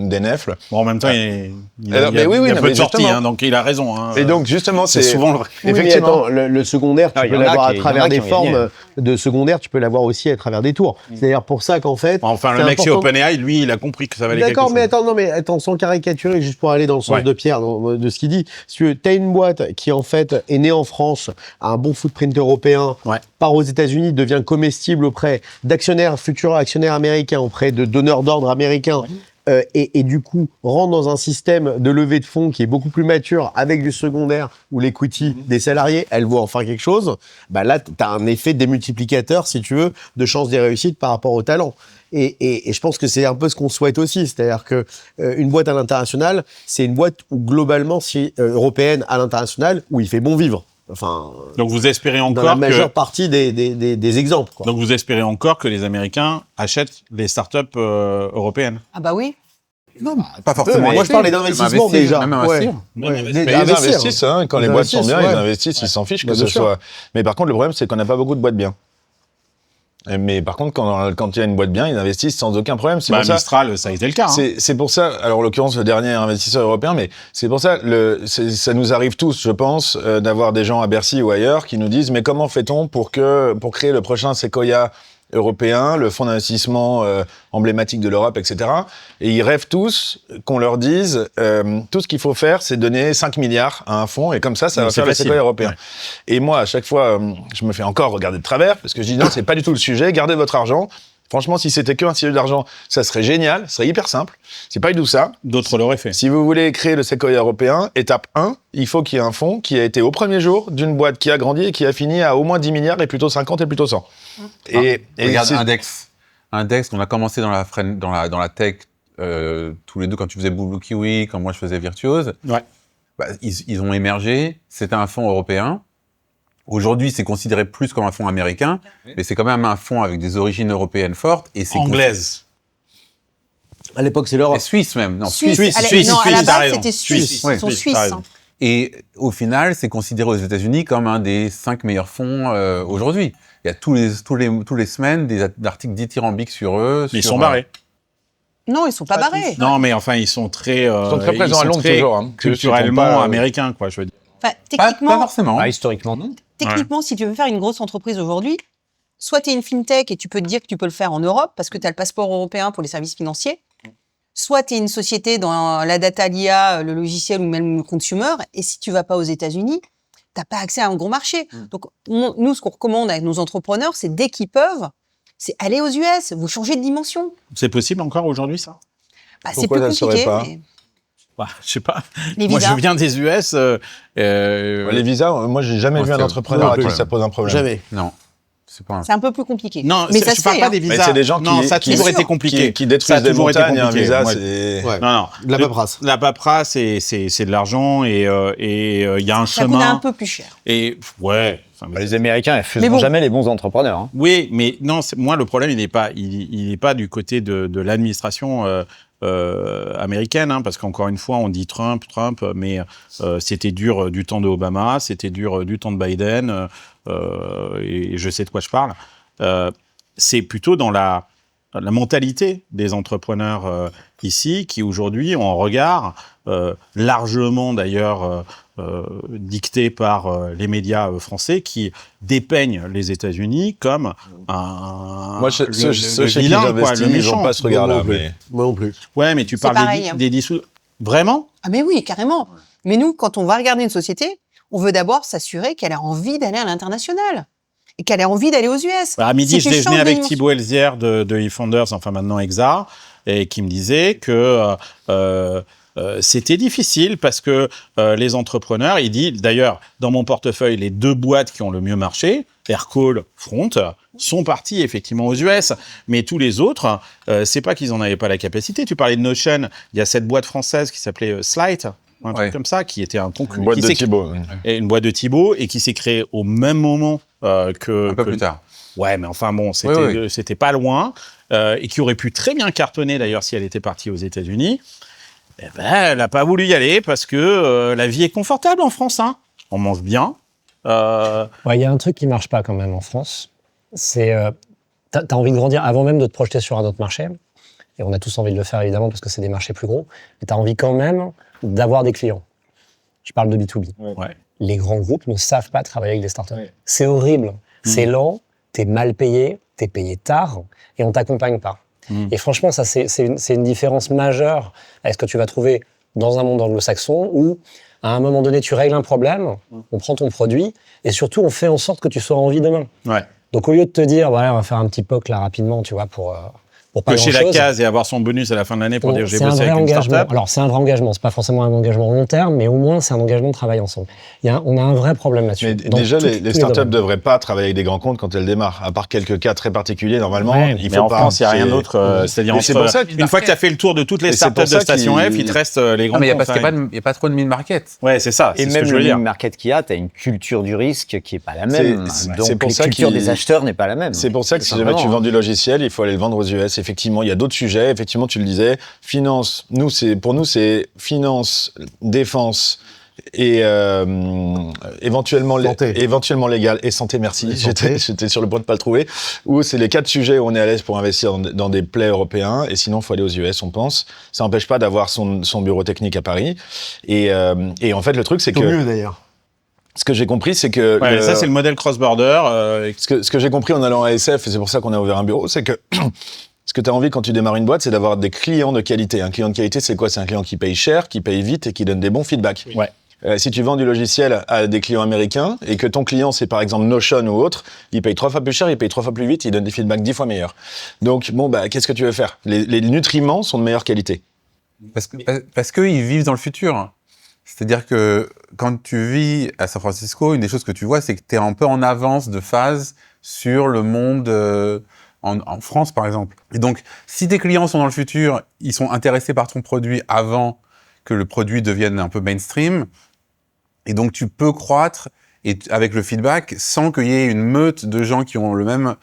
Des nefles. Bon, en même temps, il y a peu de sorties, hein, donc il a raison. Hein. Et donc, justement, c'est souvent le vrai. Oui, mais attends, le secondaire, tu peux l'avoir à travers des formes de secondaire, tu peux l'avoir aussi à travers des tours. C'est d'ailleurs pour ça qu'en fait. Enfin, le mec chez OpenAI, lui, il a compris que ça valait quelque chose. D'accord, mais attends, sans caricaturer, juste pour aller dans le sens de Pierre, de ce qu'il dit. Si tu as une boîte qui, en fait, est née en France, a un bon footprint européen, part aux États-Unis, devient comestible auprès d'actionnaires, futurs actionnaires américains, auprès de donneurs d'ordre américains, et du coup rentre dans un système de levée de fonds qui est beaucoup plus mature avec du secondaire où l'equity des salariés, elle vaut enfin quelque chose, bah là, tu as un effet démultiplicateur, si tu veux, de chance des réussites par rapport au talent. Et je pense que c'est un peu ce qu'on souhaite aussi, c'est-à-dire que une boîte à l'international, c'est une boîte où globalement, européenne à l'international, où il fait bon vivre. Enfin, donc vous espérez encore dans la majeure partie des exemples. Quoi. Donc vous espérez encore que les Américains achètent les startups européennes. Ah bah oui. Non, pas forcément. Moi, je parlais d'investissement déjà. Même investir. Mais ils investissent, hein, quand les boîtes sont bien, ils investissent, ils s'en fichent que ce soit. Mais par contre, le problème, c'est qu'on n'a pas beaucoup de boîtes bien. Mais par contre, quand il y a une boîte bien, ils investissent sans aucun problème. C'est pour ça. Mistral, ça a été le cas. C'est pour ça, alors en l'occurrence, le dernier investisseur européen, mais c'est pour ça, ça nous arrive tous, je pense, d'avoir des gens à Bercy ou ailleurs qui nous disent, mais comment fait-on pour créer le prochain Sequoia européen, le fonds d'investissement emblématique de l'Europe, etc. Et ils rêvent tous qu'on leur dise tout ce qu'il faut faire, c'est donner 5 milliards à un fonds et comme ça va faire le Sequoia européen. Ouais. Et moi, à chaque fois, je me fais encore regarder de travers parce que je dis non, c'est pas du tout le sujet, gardez votre argent. Franchement, si c'était qu'un sujet d'argent, ça serait génial, ça serait hyper simple. C'est pas du tout ça. D'autres l'auraient fait. Si vous voulez créer le Sequoia européen, étape 1, il faut qu'il y ait un fonds qui a été au premier jour d'une boîte qui a grandi et qui a fini à au moins 10 milliards et plutôt 50 et plutôt 100. Et regarde Index, on a commencé dans la tech tous les deux quand tu faisais Blue Kiwi, quand moi je faisais Virtuose. Ouais. Bah, ils ont émergé, c'était un fonds européen. Aujourd'hui, c'est considéré plus comme un fonds américain, mais c'est quand même un fonds avec des origines européennes fortes. Et c'est anglaise. À l'époque, c'est l'Europe. Suisse même. Non, Suisse. Non, à la base, c'était Suisse. Ils sont suisses. Et au final, c'est considéré aux États-Unis comme un des 5 meilleurs fonds aujourd'hui. Il y a tous les semaines des articles dithyrambiques sur eux. Mais ils sont barrés. Non, ils sont pas barrés. Non, mais enfin, ils sont très présents à Londres toujours. Hein. Culturellement américains, quoi, je veux dire. Enfin, techniquement, pas forcément. Ah, historiquement, non. Techniquement, si tu veux faire une grosse entreprise aujourd'hui, soit tu es une fintech et tu peux te dire que tu peux le faire en Europe parce que tu as le passeport européen pour les services financiers, soit tu es une société dans la data, l'IA, le logiciel ou même le consumer, et si tu vas pas aux États-Unis, tu n'as pas accès à un gros marché. Donc, nous, ce qu'on recommande avec nos entrepreneurs, c'est dès qu'ils peuvent, c'est aller aux US, vous changez de dimension. C'est possible encore aujourd'hui, ça? C'est plus compliqué. Mais... Bah, je sais pas. Les moi, visas. je viens des US. Les visas, moi, j'ai jamais vu un entrepreneur à qui ça pose un problème. Jamais. Non. C'est un peu plus compliqué. Non, mais ça je parle pas des visas. Mais c'est des gens ça a toujours été compliqué. Qui détruisent des montagnes, un visa, c'est... Non. La paperasse. La paperasse, c'est de l'argent et il y a un chemin. Ça coûte un peu plus cher. Et ouais. Les Américains, ils font jamais les bons entrepreneurs. Hein. Oui, mais non, moi, le problème, il n'est pas du côté de l'administration américaine, hein, parce qu'encore une fois, on dit Trump, mais c'était dur du temps de Obama, c'était dur du temps de Biden, et je sais de quoi je parle. C'est plutôt dans la mentalité des entrepreneurs ici, qui aujourd'hui ont un regard largement d'ailleurs dicté par les médias français, qui dépeignent les États-Unis comme un... Moi, ceux chez qui j'investis, ils n'ont pas ce regard-là. Moi non plus. Ouais, mais tu parles des dissous... Vraiment? Ah mais oui, carrément. Mais nous, quand on va regarder une société, on veut d'abord s'assurer qu'elle a envie d'aller à l'international. Et qu'elle a envie d'aller aux US. À midi, je déjeunais avec Thibaut Elzière de eFounders, enfin maintenant Exa, et qui me disait que c'était difficile parce que les entrepreneurs, il dit, d'ailleurs, dans mon portefeuille, les 2 boîtes qui ont le mieux marché, Aircall, Front, sont partis effectivement aux US, mais tous les autres, c'est pas qu'ils en avaient pas la capacité. Tu parlais de Notion, il y a cette boîte française qui s'appelait Slide, un truc comme ça, qui était un concurrent. Une boîte de Thibaut. Une boîte de Thibaut, et qui s'est créée au même moment que... Un peu plus tard. Ouais, mais enfin bon, c'était pas loin, et qui aurait pu très bien cartonner d'ailleurs si elle était partie aux États-Unis. Eh ben, elle n'a pas voulu y aller parce que la vie est confortable en France. Hein. On mange bien. Il y a un truc qui marche pas quand même en France. C'est t'as envie de grandir avant même de te projeter sur un autre marché. Et on a tous envie de le faire évidemment parce que c'est des marchés plus gros. Mais t'as envie quand même d'avoir des clients. Je parle de B2B. Ouais. Les grands groupes ne savent pas travailler avec des startups. C'est horrible. C'est lent. T'es mal payé. T'es payé tard. Et on t'accompagne pas. Et franchement, ça c'est une différence majeure avec ce que tu vas trouver dans un monde anglo-saxon où à un moment donné, tu règles un problème, on prend ton produit, et surtout, on fait en sorte que tu sois en vie demain. Ouais. Donc, au lieu de te dire, voilà, on va faire un petit POC là rapidement, tu vois, pour pas Cocher la grand-chose, case et avoir son bonus à la fin de l'année pour dire j'ai c'est un bossé vrai avec une engagement. startup. Alors, c'est un vrai engagement. C'est pas forcément un engagement long terme, mais au moins, c'est un engagement de travail ensemble. On a un vrai problème là-dessus. Mais Dans déjà, tous les startups ne devraient pas travailler avec des grands comptes quand elles démarrent. À part quelques cas très particuliers, normalement, Ouais, il Mais faut en pas. France, il n'y a rien C'est- d'autre. C'est-à-dire, Mais c'est pour ça que- une fois que tu as fait le tour de toutes les Et c'est startups pour de ça Station qu'il- F, il te reste les grands Non, mais comptes. parce qu'il n'y a pas trop de mid-market. Ouais, c'est ça. Et C'est ce même que je veux le dire. market qu'il y a, tu as une culture du risque qui n'est pas la même. C'est Donc, pour la ça culture qu'il- des acheteurs n'est pas la même. C'est pour ça que si jamais Simplement, tu hein. vends du logiciel, il faut aller le vendre aux US. Effectivement, il y a d'autres sujets. Effectivement, tu le disais, finance. Pour nous, c'est finance, défense et éventuellement légal et santé. Merci. J'étais sur le point de pas le trouver. Où c'est les 4 sujets où on est à l'aise pour investir dans des plays européens. Et sinon, il faut aller aux US, on pense. Ça n'empêche pas d'avoir son bureau technique à Paris. Et en fait, le truc, c'est Tant que mieux d'ailleurs. ce que j'ai compris, c'est que Ouais, ça, c'est le modèle cross-border. ce que j'ai compris en allant à SF, et c'est pour ça qu'on a ouvert un bureau, c'est que ce que tu as envie quand tu démarres une boîte, c'est d'avoir des clients de qualité. Un client de qualité, c'est quoi? C'est un client qui paye cher, qui paye vite et qui donne des bons feedbacks. Ouais. Si tu vends du logiciel à des clients américains et que ton client, c'est par exemple Notion ou autre, il paye 3 fois plus cher, il paye 3 fois plus vite, il donne des feedbacks 10 fois meilleurs. Donc, qu'est-ce que tu veux faire? Les nutriments sont de meilleure qualité. Parce qu'ils vivent dans le futur. C'est-à-dire que quand tu vis à San Francisco, une des choses que tu vois, c'est que tu es un peu en avance de phase sur le monde en France, par exemple. Et donc, si tes clients sont dans le futur, ils sont intéressés par ton produit avant que le produit devienne un peu mainstream, et donc tu peux croître avec le feedback sans qu'il y ait une meute de gens qui ont le même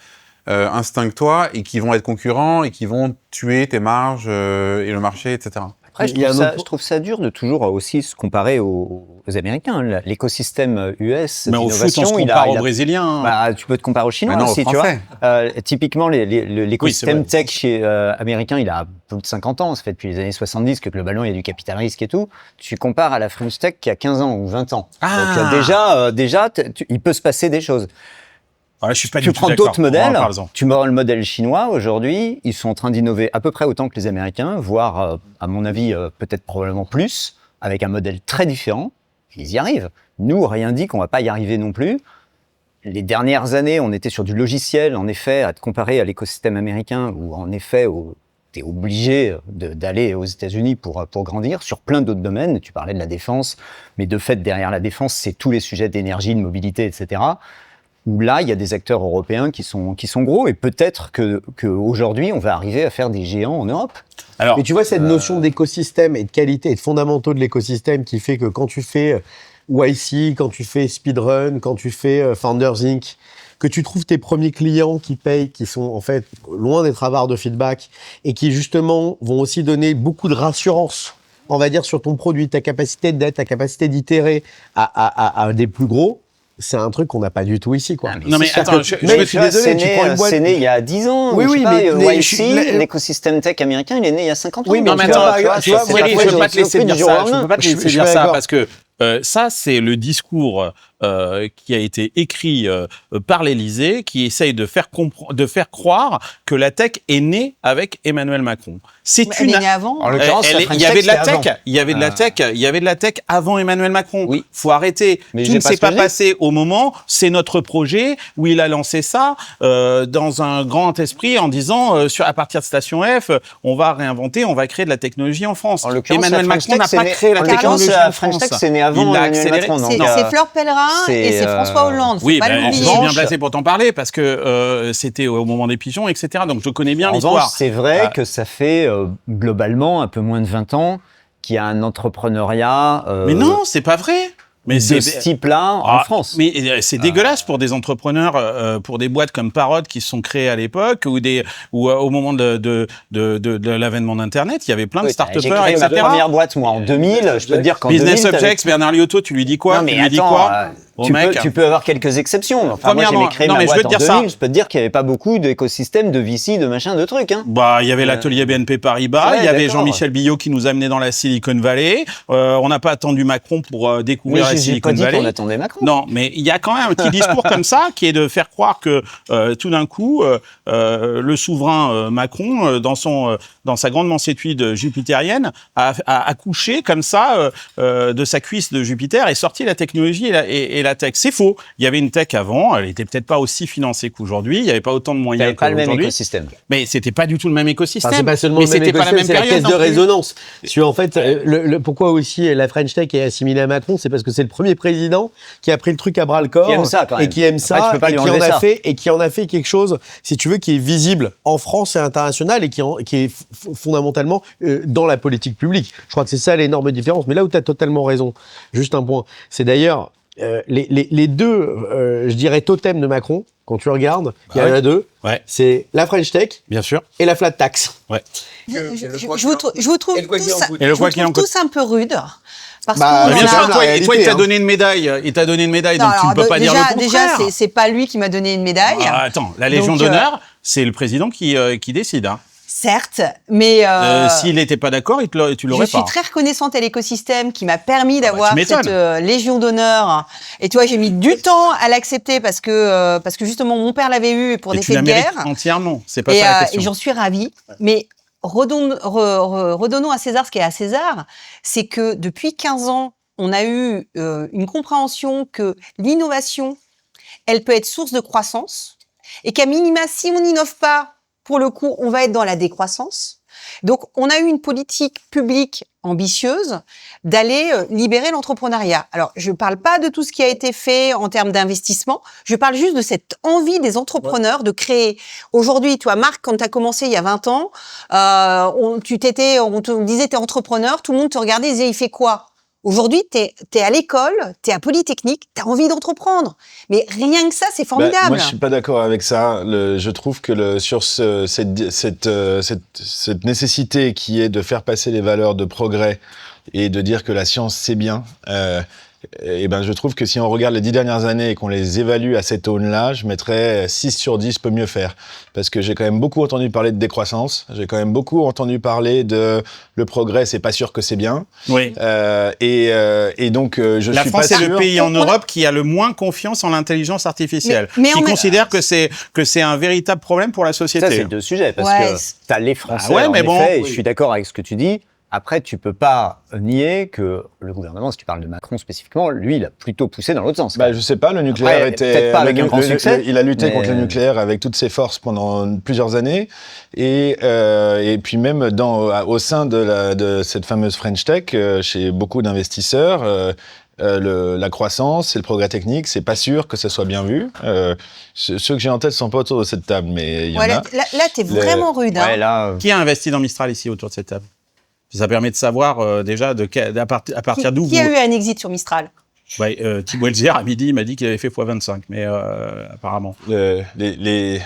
instinct que toi et qui vont être concurrents et qui vont tuer tes marges et le marché, etc. Après, Il y a un autre- je trouve ça dur de toujours aussi se comparer aux Américains. L'écosystème US Mais au foot, d'innovation, on se il a- compare il aux a- Brésiliens. Hein. Bah, tu peux te comparer aux Chinois Mais non, aux aussi, tu vois. Français. Typiquement, l'écosystème Oui, c'est tech chez américain, il a plus de 50 ans. Ça fait depuis les années 70 que globalement, il y a du capital risque et tout. Tu compares à la French Tech qui a 15 ans ou 20 ans. Ah. Donc déjà, il peut se passer des choses. Voilà, je suis pas Tu du tout prends d'accord. d'autres modèles, Parle-en. tu prends le modèle chinois aujourd'hui, ils sont en train d'innover à peu près autant que les Américains, voire, à mon avis, peut-être probablement plus, avec un modèle très différent. Ils y arrivent. Nous, rien dit qu'on va pas y arriver non plus. Les dernières années, on était sur du logiciel, en effet, à te comparer à l'écosystème américain, où en effet, tu es obligé d'aller aux États-Unis pour grandir sur plein d'autres domaines. Tu parlais de la défense, mais de fait, derrière la défense, c'est tous les sujets d'énergie, de mobilité, etc. Où là, il y a des acteurs européens qui sont gros, et peut-être qu'aujourd'hui, on va arriver à faire des géants en Europe. Alors, Mais tu vois, cette notion d'écosystème et de qualité et de fondamentaux de l'écosystème qui fait que quand tu fais YC, quand tu fais Speedrun, quand tu fais Founders Inc., que tu trouves tes premiers clients qui payent, qui sont en fait loin d'être avares de feedback et qui justement vont aussi donner beaucoup de rassurance, on va dire, sur ton produit, ta capacité d'être, ta capacité d'itérer à des plus gros. C'est un truc qu'on n'a pas du tout ici, quoi. Non, mais C'est-à-dire attends, que- je mais suis désolé, tu prends une boîte. C'est né il y a 10 ans. Oui, je sais oui, pas, mais YC, je suis- l'écosystème tech américain, il est né il y a 50 ans. Oui, mais Non, mais Donc, attends, tu vois, c'est moi, Thierry, pas je peux pas te développé laisser du dire jour ça. au Je peux lendemain. pas te Je laisser suis dire ça d'accord. parce que ça, c'est le discours qui a été écrit par l'Élysée, qui essaye de faire croire que la tech est née avec Emmanuel Macron. C'est Elle une. est née avant. En l'occurrence, la French Il y avait Tech, de la c'était tech. avant. Il y avait de la tech. Il y avait de la tech avant Emmanuel Macron. Oui. Faut arrêter. Mais Tout j'ai ne pas s'est ce pas que je dis. passé au moment. C'est notre projet où il a lancé ça dans un grand esprit en disant à partir de Station F, on va réinventer, on va créer de la technologie en France. En l'occurrence, Emmanuel la French Macron n'a Tech, pas c'est créé la né- en l'occurrence, technologie la en French France. Tech, c'est né avant Il l'a Emmanuel accéléré. Macron. donc, C'est Fleur Pellerin et c'est François Hollande. Faut Oui, pas ben, je l'oublier. suis bien revanche- placé pour t'en parler parce que c'était au moment des pigeons, etc. Donc je connais bien En l'histoire. revanche, c'est vrai Ah. que ça fait globalement un peu moins de 20 ans qu'il y a un entrepreneuriat. Mais non, c'est pas vrai. de ce type-là en France. Mais c'est dégueulasse pour des entrepreneurs, pour des boîtes comme Parrot qui se sont créées à l'époque, ou au moment de l'avènement d'Internet, il y avait plein de start-upers, J'ai créé etc. ma première boîte, moi, en 2000. Je peux te dire qu'en 2000... Business Subjects, Bernard Liotto, tu lui dis quoi? Non, mais tu lui dis attends, quoi tu peux avoir quelques exceptions. Enfin, moi, j'ai créé ma boîte en 2000. Je peux te dire qu'il n'y avait pas beaucoup d'écosystèmes de VC, de machin, de trucs. Hein. Il y avait l'atelier BNP Paribas, il y avait Jean-Michel Billot qui nous amenait dans la Silicon Valley. On n'a pas attendu Macron pour découvrir la Silicon Valley. J'ai pas dit qu'on attendait Macron. Non, mais il y a quand même un petit discours comme ça qui est de faire croire que tout d'un coup, le souverain Macron, dans sa grande mansuétude jupitérienne, a accouché comme ça de sa cuisse de Jupiter et sorti la technologie et la tech. C'est faux. Il y avait une tech avant, elle était peut-être pas aussi financée qu'aujourd'hui, il n'y avait pas autant de moyens qu'aujourd'hui. Pas le même écosystème. Mais c'était pas du tout le même écosystème. C'est pas seulement le même écosystème, c'est la caisse de résonance. En fait, pourquoi aussi la French Tech est assimilée à Macron, c'est parce que c'est le premier président qui a pris le truc à bras le corps qui aime ça, quand même. Et qui aime ça, et qui en a fait quelque chose, si tu veux, qui est visible en France et international et qui est fondamentalement dans la politique publique. Je crois que c'est ça l'énorme différence. Mais là où tu as totalement raison, juste un point, c'est d'ailleurs les deux, je dirais, totems de Macron, quand tu regardes, il y en a deux. Ouais. C'est la French Tech, bien sûr, et la flat tax. Ouais. Je vous trouve tous un peu rudes. Parce que bien sûr, toi, il t'a donné une médaille. Il t'a donné une médaille, donc tu ne peux pas dire le contraire. Déjà, c'est pas lui qui m'a donné une médaille. Attends, la Légion d'honneur, c'est le président qui décide. Hein. Certes, mais s'il n'était pas d'accord, tu l'aurais pas. Je suis très reconnaissante à l'écosystème qui m'a permis d'avoir cette Légion d'honneur. Et tu vois, j'ai mis du temps à l'accepter parce que justement mon père l'avait eu pour des faits de guerre. Entièrement, c'est pas ça la question. Et j'en suis ravie. Mais redonnons à César ce qui est à César, c'est que depuis 15 ans, on a eu une compréhension que l'innovation, elle peut être source de croissance et qu'à minima, si on n'innove pas, pour le coup, on va être dans la décroissance. Donc, on a eu une politique publique ambitieuse d'aller libérer l'entrepreneuriat. Alors, je ne parle pas de tout ce qui a été fait en termes d'investissement, je parle juste de cette envie des entrepreneurs de créer. Aujourd'hui, toi, Marc, quand tu as commencé il y a 20 ans, on te disait t'es entrepreneur, tout le monde te regardait et disait il fait quoi ? Aujourd'hui, t'es à l'école, t'es à Polytechnique, t'as envie d'entreprendre. Mais rien que ça, c'est formidable. Moi, je suis pas d'accord avec ça. Je trouve que sur cette nécessité qui est de faire passer les valeurs de progrès et de dire que la science, c'est bien, je trouve que si on regarde les 10 dernières années et qu'on les évalue à cette aune-là, je mettrais 6 sur 10 peut mieux faire. Parce que j'ai quand même beaucoup entendu parler de décroissance, j'ai quand même beaucoup entendu parler de le progrès, c'est pas sûr que c'est bien. Oui. Et donc, je suis pas sûr... La France est le pays en Europe qui a le moins confiance en l'intelligence artificielle, qui considère que c'est un véritable problème pour la société. Ça, c'est deux sujets, parce que t'as les Français, et je suis d'accord avec ce que tu dis. Après, tu peux pas nier que le gouvernement, si tu parles de Macron spécifiquement, lui, il a plutôt poussé dans l'autre sens. Je sais pas, le nucléaire était... Peut-être pas avec un grand succès. Il a lutté contre le nucléaire avec toutes ses forces pendant plusieurs années. Et puis même au sein de cette fameuse French Tech, chez beaucoup d'investisseurs... la croissance et le progrès technique, c'est pas sûr que ça soit bien vu. Ceux que j'ai en tête sont pas autour de cette table, mais il y en a. Là, t'es vraiment rude. Hein. Qui a investi dans Mistral ici autour de cette table? Ça permet de savoir déjà à partir d'où Qui a eu un exit sur Mistral? Thibault Elzière, à midi, il m'a dit qu'il avait fait x25, mais apparemment. Il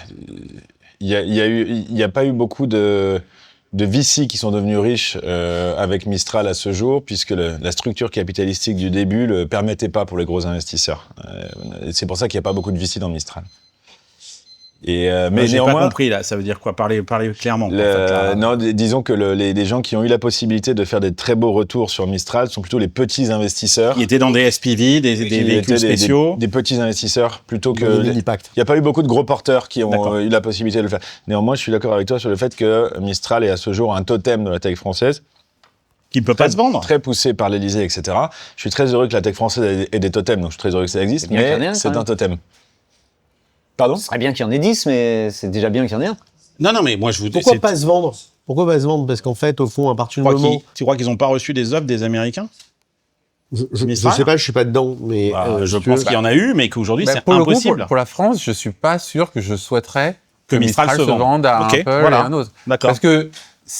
y a pas eu beaucoup de VC qui sont devenus riches avec Mistral à ce jour, puisque la structure capitalistique du début ne le permettait pas pour les gros investisseurs. C'est pour ça qu'il n'y a pas beaucoup de VC dans Mistral. Mais j'ai pas compris là, ça veut dire quoi? Parler clairement. Non, disons que les gens qui ont eu la possibilité de faire des très beaux retours sur Mistral sont plutôt les petits investisseurs. Qui étaient dans des SPV, des véhicules spéciaux. Des petits investisseurs plutôt que... Il n'y a pas eu beaucoup de gros porteurs qui ont eu la possibilité de le faire. Néanmoins, je suis d'accord avec toi sur le fait que Mistral est à ce jour un totem de la tech française. Qui ne peut pas se vendre. Très poussé par l'Élysée, etc. Je suis très heureux que la tech française ait des totems, donc je suis très heureux que ça existe, mais c'est un totem. Pardon ? Ce serait bien qu'il y en ait 10, mais c'est déjà bien qu'il y en ait un. Non, mais moi je vous dis... Pourquoi pas se vendre ? Parce qu'en fait, au fond, à partir du moment... Tu crois qu'ils n'ont pas reçu des offres des Américains ? Je sais pas, je suis pas dedans, mais... je pense qu'il y en a eu, mais qu'aujourd'hui c'est impossible. Pour la France, je suis pas sûr que je souhaiterais que Mistral se vende à Apple et à un autre. D'accord. Parce que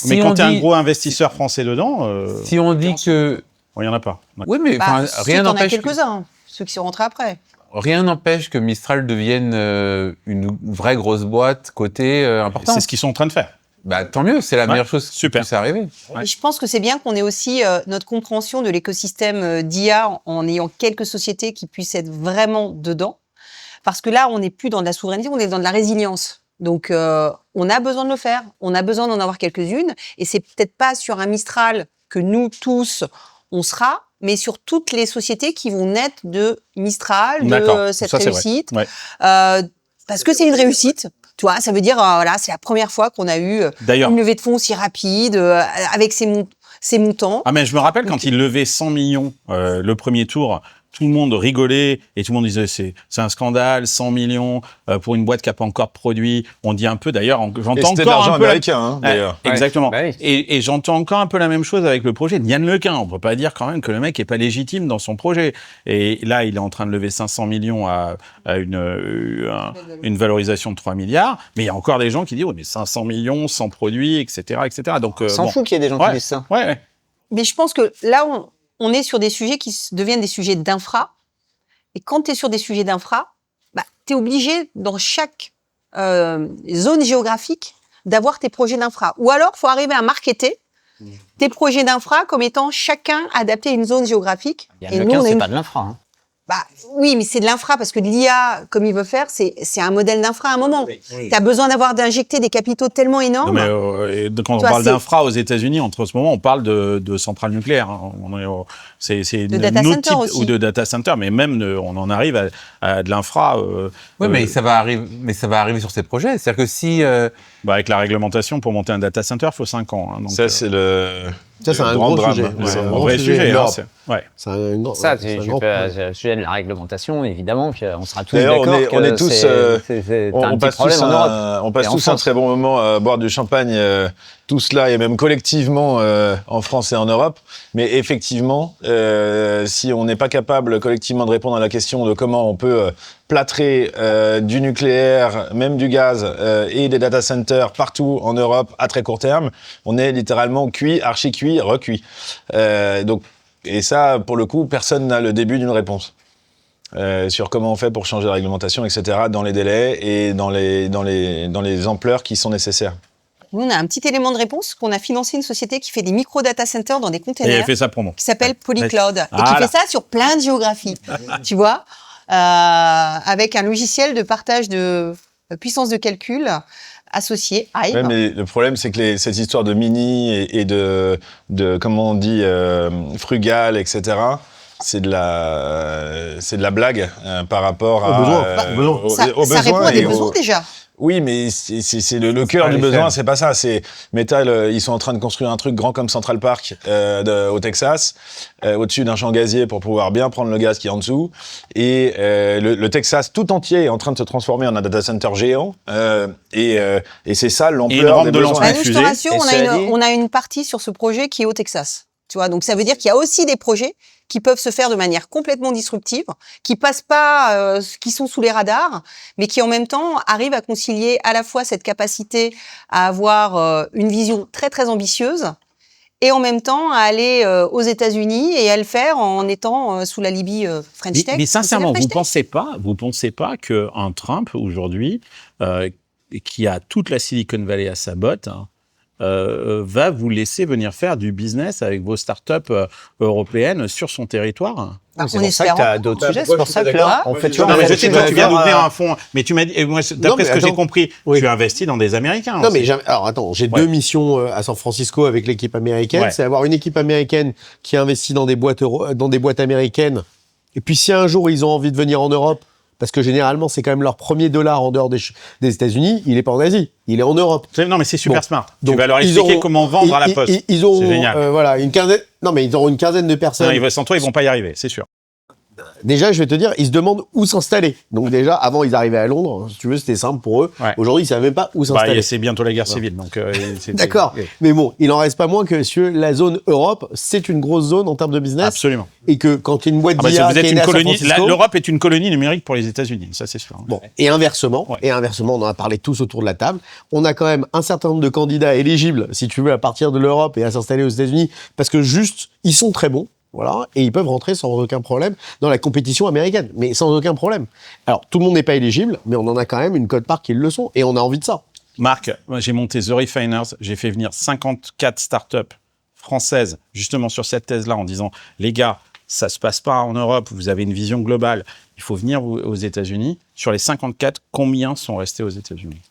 mais quand tu es un gros investisseur français dedans... Si on dit que Il n'y en a pas. Oui, mais Bah, rien t'en as n'empêche. quelques-uns, ceux qui sont rentrés après. Rien n'empêche que Mistral devienne une vraie grosse boîte cotée importante. C'est ce qu'ils sont en train de faire. Bah, tant mieux, c'est la meilleure chose qui super. puisse arriver. Et je pense que c'est bien qu'on ait aussi notre compréhension de l'écosystème d'IA en ayant quelques sociétés qui puissent être vraiment dedans. Parce que là, on n'est plus dans de la souveraineté, on est dans de la résilience. Donc, on a besoin de le faire, on a besoin d'en avoir quelques-unes. Et c'est peut-être pas sur un Mistral que nous tous, on sera, mais sur toutes les sociétés qui vont naître de Mistral, de cette Ça, c'est vrai. réussite. Ouais. Parce que c'est une réussite. Tu vois, ça veut dire, voilà, c'est la première fois qu'on a eu D'ailleurs. une levée de fonds aussi rapide, avec ces montants. Ah, mais je me rappelle quand ils levaient 100 millions le premier tour, tout le monde rigolait et tout le monde disait c'est un scandale, 100 millions pour une boîte qui n'a pas encore produit. On dit un peu d'ailleurs, Et j'entends c'était de encore l'argent un peu américain, hein, d'ailleurs. Exactement. Bah oui. Et j'entends encore un peu la même chose avec le projet de Yann Lequin. On peut pas dire quand même que le mec est pas légitime dans son projet. Et là, il est en train de lever 500 millions à une valorisation de 3 milliards. Mais il y a encore des gens qui disent oui, mais 500 millions sans produit, etc., etc. Donc S'en bon. fout qu'il y ait des gens qui disent ça. Ouais. Mais je pense que là, on est sur des sujets qui deviennent des sujets d'infra. Et quand tu es sur des sujets d'infra, bah, tu es obligé, dans chaque zone géographique, d'avoir tes projets d'infra. Ou alors, il faut arriver à marketer tes projets d'infra comme étant chacun adapté à une zone géographique. Et le c'est pas de l'infra. Hein. Bah, oui, mais c'est de l'infra, parce que de l'IA, comme il veut faire, c'est un modèle d'infra à un moment. Tu as besoin d'injecter des capitaux tellement énormes. Non, mais quand on parle d'infra aux États-Unis, entre ce moment, on parle de centrales nucléaires. Hein. C'est de data center aussi. Ou de data center, mais même on en arrive à de l'infra. Oui, mais ça va arriver sur ces projets. C'est-à-dire que si avec la réglementation pour monter un data center, il faut 5 ans. Hein, donc, Ça, c'est le. Ça, c'est un grand gros drame. sujet. c'est un grand vrai sujet. Hein, l'Europe. ouais. C'est un grand Ça, c'est un tu grand peux, problème. le sujet de la réglementation, évidemment, qu'on sera tous D'ailleurs, d'accord on est tous, c'est un on petit passe problème tous en Europe. on passe Et en tous un France. très bon moment à boire du champagne, tous là et même collectivement en France et en Europe. Mais effectivement, si on n'est pas capable collectivement de répondre à la question de comment on peut plâtrer du nucléaire, même du gaz et des data centers partout en Europe à très court terme, on est littéralement cuit, archi cuit, recuit. Et ça, pour le coup, personne n'a le début d'une réponse. Sur comment on fait pour changer la réglementation, etc., dans les délais et dans les ampleurs qui sont nécessaires. Nous, on a un petit élément de réponse qu'on a financé une société qui fait des micro-data centers dans des Et containers. elle fait sa promo. Qui s'appelle Polycloud. Et Voilà. qui fait ça sur plein de géographies. Tu vois, avec un logiciel de partage de puissance de calcul associé, Hive. Ouais, mais le problème, c'est que cette histoire de mini et de comment on dit, frugal, etc., c'est de la blague par rapport aux Ça répond besoins à des et besoins déjà. Oui, mais c'est le cœur du besoin, c'est pas ça. C'est Metal, ils sont en train de construire un truc grand comme Central Park au Texas, au-dessus d'un champ gazier pour pouvoir bien prendre le gaz qui est en dessous. Et le Texas tout entier est en train de se transformer en un data center géant. Et c'est ça l'ampleur des besoins. Bah, nous, je te rassure, Et on a une partie sur ce projet qui est au Texas. Tu vois, donc ça veut dire qu'il y a aussi des projets qui peuvent se faire de manière complètement disruptive, qui passent pas, qui sont sous les radars, mais qui en même temps arrivent à concilier à la fois cette capacité à avoir une vision très très ambitieuse et en même temps à aller aux États-Unis et à le faire en étant sous la Libye French Tech. Mais sincèrement, French vous pensez pas qu'un Trump aujourd'hui, qui a toute la Silicon Valley à sa botte, hein, va vous laisser venir faire du business avec vos startups européennes sur son territoire? C'est pour ça que tu as d'autres sujets. C'est pour ça que là, on fait toujours. Non, mais je sais que tu viens d'ouvrir un fonds, mais tu m'as dit, et moi, d'après ce que j'ai compris, Oui. tu investis dans des Américains. Non, aussi. mais alors attends, j'ai deux missions à San Francisco avec l'équipe américaine. Ouais. C'est avoir une équipe américaine qui investit dans des boîtes américaines. Et puis si un jour ils ont envie de venir en Europe, parce que généralement c'est quand même leur premier dollar en dehors des États-Unis, il est pas en Asie, il est en Europe. Non, mais c'est super Bon. smart. Donc, tu vas leur ils expliquer auront- comment vendre à la poste. Ils auront C'est génial. voilà, une quinzaine. Non, mais ils auront une quinzaine de personnes. Non, sans toi, ils vont pas y arriver, c'est sûr. Déjà, je vais te dire, ils se demandent où s'installer. Donc déjà, avant, ils arrivaient à Londres. Si tu veux, c'était simple pour eux. Ouais. Aujourd'hui, ils savent même pas où Bah, s'installer. c'est bientôt la guerre civile, donc. D'accord. Oui. Mais bon, il en reste pas moins que la zone Europe, c'est une grosse zone en termes de business. Absolument. Et que quand il y a une boîte Ah bah, d'IA vous qui êtes est une née à San colonie. Francisco- L'Europe est une colonie numérique pour les États-Unis, ça c'est sûr. Bon, et inversement, Ouais. on en a parlé tous autour de la table, on a quand même un certain nombre de candidats éligibles, si tu veux, à partir de l'Europe et à s'installer aux États-Unis, parce que juste, ils sont très bons. Voilà, et ils peuvent rentrer sans aucun problème dans la compétition américaine, mais sans aucun problème. Alors, tout le monde n'est pas éligible, mais on en a quand même une quote-part qui le sont, et on a envie de ça. Marc, moi, j'ai monté The Refiners, j'ai fait venir 54 startups françaises justement sur cette thèse-là en disant les gars, ça se passe pas en Europe, vous avez une vision globale, il faut venir aux États-Unis. Sur les 54, combien sont restés aux États-Unis?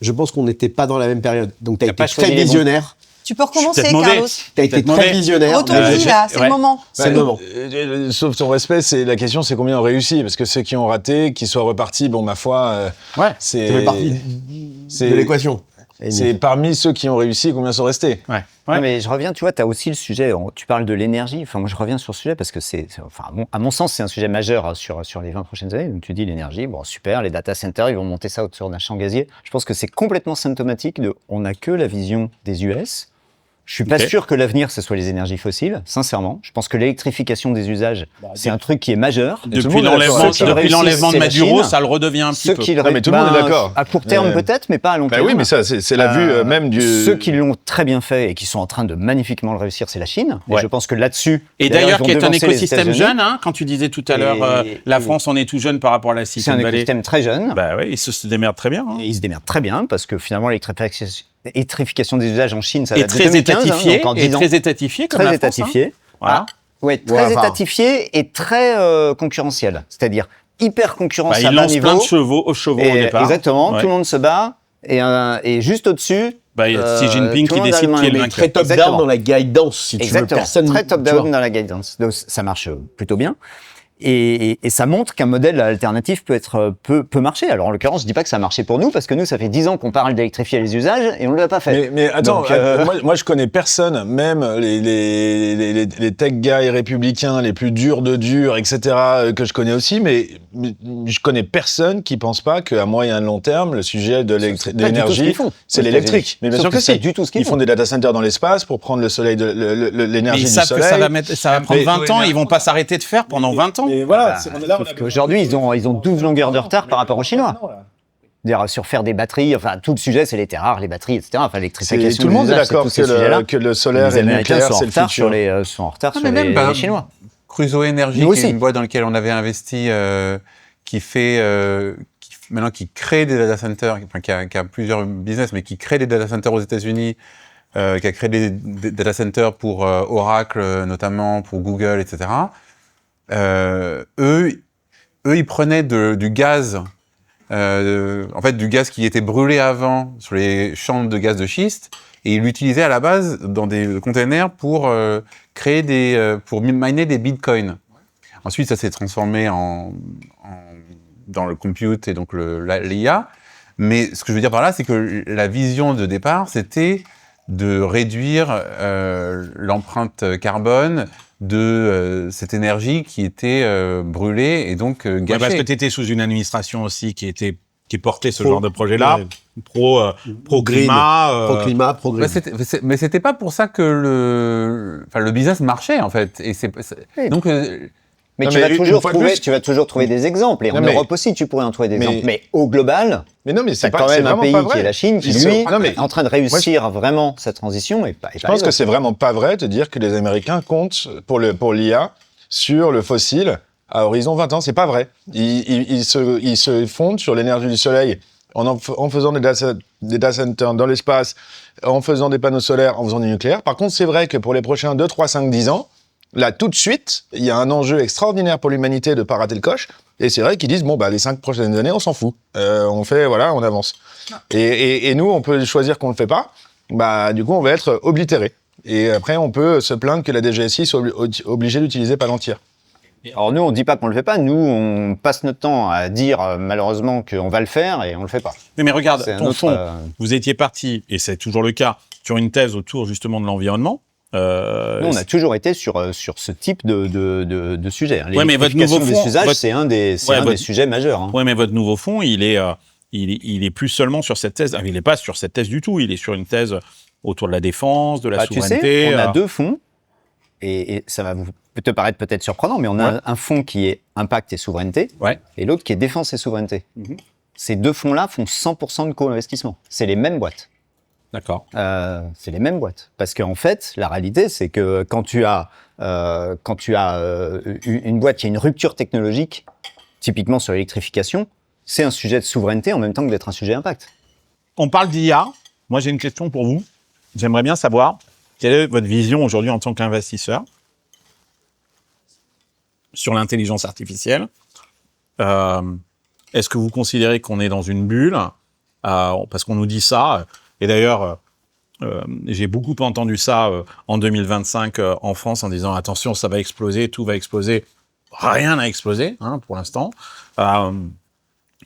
Je pense qu'on n'était pas dans la même période, donc tu as T'as pas été très choisi les bons. visionnaire. Tu peux recommencer, peut-être mauvais. Carlos. Tu as été Peut-être très mauvais. visionnaire. Retourne-y là, c'est ouais. le moment. C'est le moment. Sauf ton respect, la question, c'est combien ont réussi. Parce que ceux qui ont raté, qui soient repartis, bon, ma foi, Ouais. c'est. Ça fait partie c'est- de l'équation. C'est parmi ceux qui ont réussi, combien sont restés. Ouais. Non, mais je reviens, tu vois, tu as aussi le sujet, tu parles de l'énergie, enfin moi je reviens sur ce sujet parce que à mon sens, c'est un sujet majeur sur les 20 prochaines années. Donc tu dis l'énergie, bon super, les data centers, ils vont monter ça autour d'un champ gazier. Je pense que c'est complètement symptomatique on n'a que la vision des US. Je suis pas Ok. sûr que l'avenir, ce soit les énergies fossiles, sincèrement. Je pense que l'électrification des usages, c'est un truc qui est majeur. tout le Depuis monde est l'enlèvement d'accord. Ceux qui réussissent, de c'est la Maduro, Chine. ça le redevient un petit Ceux peu. qui Non, mais tout le monde est d'accord. À court terme peut-être, mais pas à long Bah terme. oui, mais ça, c'est la vue même du. Ceux qui l'ont très bien fait et qui sont en train de magnifiquement le réussir, c'est la Chine. Ouais. Et je pense que là-dessus. Et d'ailleurs, ils vont qui est un devancer les écosystème États-Unis. jeune, hein, quand tu disais tout à l'heure, la France, on est tout jeune par rapport à la C'est Silicon un Valley. écosystème très jeune. Bah oui, ils se démerdent très bien. Hein. Et ils se démerdent très bien parce que finalement, l'électrification des usages en Chine, ça Et date de très 2015, étatifié, donc en et 10 ans. très étatifié comme Très la France. Hein. étatifié. Voilà. Ouais, très Ouais, enfin. étatifié et très concurrentiel. C'est-à-dire hyper concurrence Bah, à ils bas lancent niveau. plein de chevaux au Et départ. exactement, Ouais. tout le monde se bat. Et juste au-dessus, Bah, il y a Xi Jinping tout qui le monde a décide la main qui est le levée. vainqueur. Très top-down Exactement. dans la guidance, si tu veux. exactement, Personne, très tu top-down vois. dans la guidance. Donc ça marche plutôt bien. Et ça montre qu'un modèle alternatif peut marcher. Alors en l'occurrence, je dis pas que ça a marché pour nous parce que nous, ça fait 10 ans qu'on parle d'électrifier les usages et on ne l'a pas fait. Mais attends, Donc, moi je connais personne, même les tech guys républicains les plus durs de durs, etc., que je connais aussi, mais je connais personne qui pense pas qu'à moyen et long terme, le sujet de pas du tout ce l'énergie, qu'ils font. c'est aux l'électrique. États-Unis. Mais bien Sauf sûr que c'est si. pas du tout ce qu'ils Ils font font. des data centers dans l'espace pour prendre le soleil, Mais l'énergie ils du savent que soleil. ça va prendre 20 ans, ils vont pas s'arrêter de faire pendant 20 ans. Mais voilà, Bah, on est là, sauf qu'aujourd'hui, ils ont 12 longueurs de retard par rapport aux Chinois. C'est-à-dire sur faire des batteries, enfin tout le sujet, c'est les terres rares, les batteries, etc. Enfin l'électrification. Tout le monde des est usages, c'est d'accord tous ces sujets-là. que le solaire Les et le Américains nucléaire, sont en c'est le retard futur. sont en retard Ah, sur mais même, les Chinois. Crusoe Energy, Nous qui est aussi. une boîte dans laquelle on avait investi, maintenant qui crée des data centers, enfin qui a plusieurs business, mais qui crée des data centers aux États-Unis, qui a créé des data centers pour Oracle notamment, pour Google, etc. Eux, ils prenaient du gaz, en fait du gaz qui était brûlé avant sur les champs de gaz de schiste, et ils l'utilisaient à la base dans des containers pour créer pour miner des bitcoins. Ensuite, ça s'est transformé dans le compute et donc l'IA. Mais ce que je veux dire par là, c'est que la vision de départ, c'était de réduire l'empreinte carbone de cette énergie qui était brûlée et donc Ouais, gâchée. parce que tu étais sous une administration aussi qui portait ce genre de projet-là, pro climat. Pro-climat, pro-green. Mais c'était pas pour ça que le business marchait en fait. Et Oui. donc Mais Non, tu mais vas toujours trouver des exemples. Et Non, en mais- Europe aussi, tu pourrais en trouver des mais- exemples. Mais au global, Mais non, mais c'est c'est quand même un vraiment pays pas qui vrai. est la Chine, qui Ils sont- lui non, mais est en train de réussir vraiment cette transition. Et pas, je pense que c'est vraiment pas vrai de dire que les Américains comptent pour l'IA sur le fossile à horizon 20 ans. C'est pas vrai. Ils se fondent sur l'énergie du soleil en faisant des data centers dans l'espace, en faisant des panneaux solaires, en faisant du nucléaire. Par contre, c'est vrai que pour les prochains 2, 3, 5, 10 ans, là, tout de suite, il y a un enjeu extraordinaire pour l'humanité de ne pas rater le coche. Et c'est vrai qu'ils disent, bon, bah, les 5 prochaines années, on s'en fout. On avance. Et nous, on peut choisir qu'on ne le fait pas. Bah, du coup, on va être oblitéré. Et après, on peut se plaindre que la DGSI soit obligée d'utiliser Palantir. Alors nous, on ne dit pas qu'on le fait pas. Nous, on passe notre temps à dire malheureusement qu'on va le faire et on le fait pas. Mais regarde, C'est un ton autre, fond, vous étiez parti, et c'est toujours le cas, sur une thèse autour justement de l'environnement. Nous, on a toujours été sur ce type de sujet. Ouais, mais votre nouveau L'électrification fonds, des usages, votre- c'est un des votre- sujets majeurs. Hein. Ouais, mais votre nouveau fonds, il est plus seulement sur cette thèse. Il n'est pas sur cette thèse du tout. Il est sur une thèse autour de la défense, de la Bah, tu souveraineté. sais, on a deux fonds, et ça va vous te paraître peut-être surprenant, mais on a un fonds qui est impact et souveraineté, Ouais. et l'autre qui est défense et souveraineté. Mhm. Ces deux fonds-là font 100% de co-investissement. C'est les mêmes boîtes. D'accord. C'est les mêmes boîtes. Parce qu'en fait, la réalité, c'est que quand tu as une boîte qui a une rupture technologique, typiquement sur l'électrification, c'est un sujet de souveraineté en même temps que d'être un sujet impact. On parle d'IA. Moi, j'ai une question pour vous. J'aimerais bien savoir quelle est votre vision aujourd'hui en tant qu'investisseur sur l'intelligence artificielle. Est-ce que vous considérez qu'on est dans une bulle parce qu'on nous dit ça. Et d'ailleurs, j'ai beaucoup entendu ça en 2025 en France en disant attention, ça va exploser, tout va exploser. Rien n'a explosé pour l'instant. Comment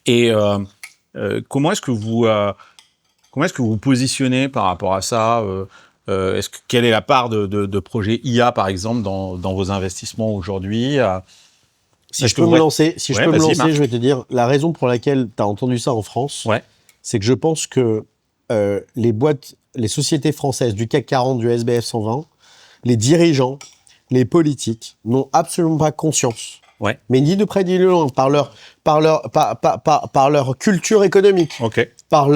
est-ce que vous positionnez par rapport à ça quelle est la part de projets IA par exemple dans vos investissements aujourd'hui Si je peux me lancer, je vais te dire la raison pour laquelle tu as entendu ça en France. Ouais. C'est que je pense que les sociétés françaises du CAC 40, du SBF 120, les dirigeants, les politiques n'ont absolument pas conscience, mais ni de près ni de loin, par leur culture économique, par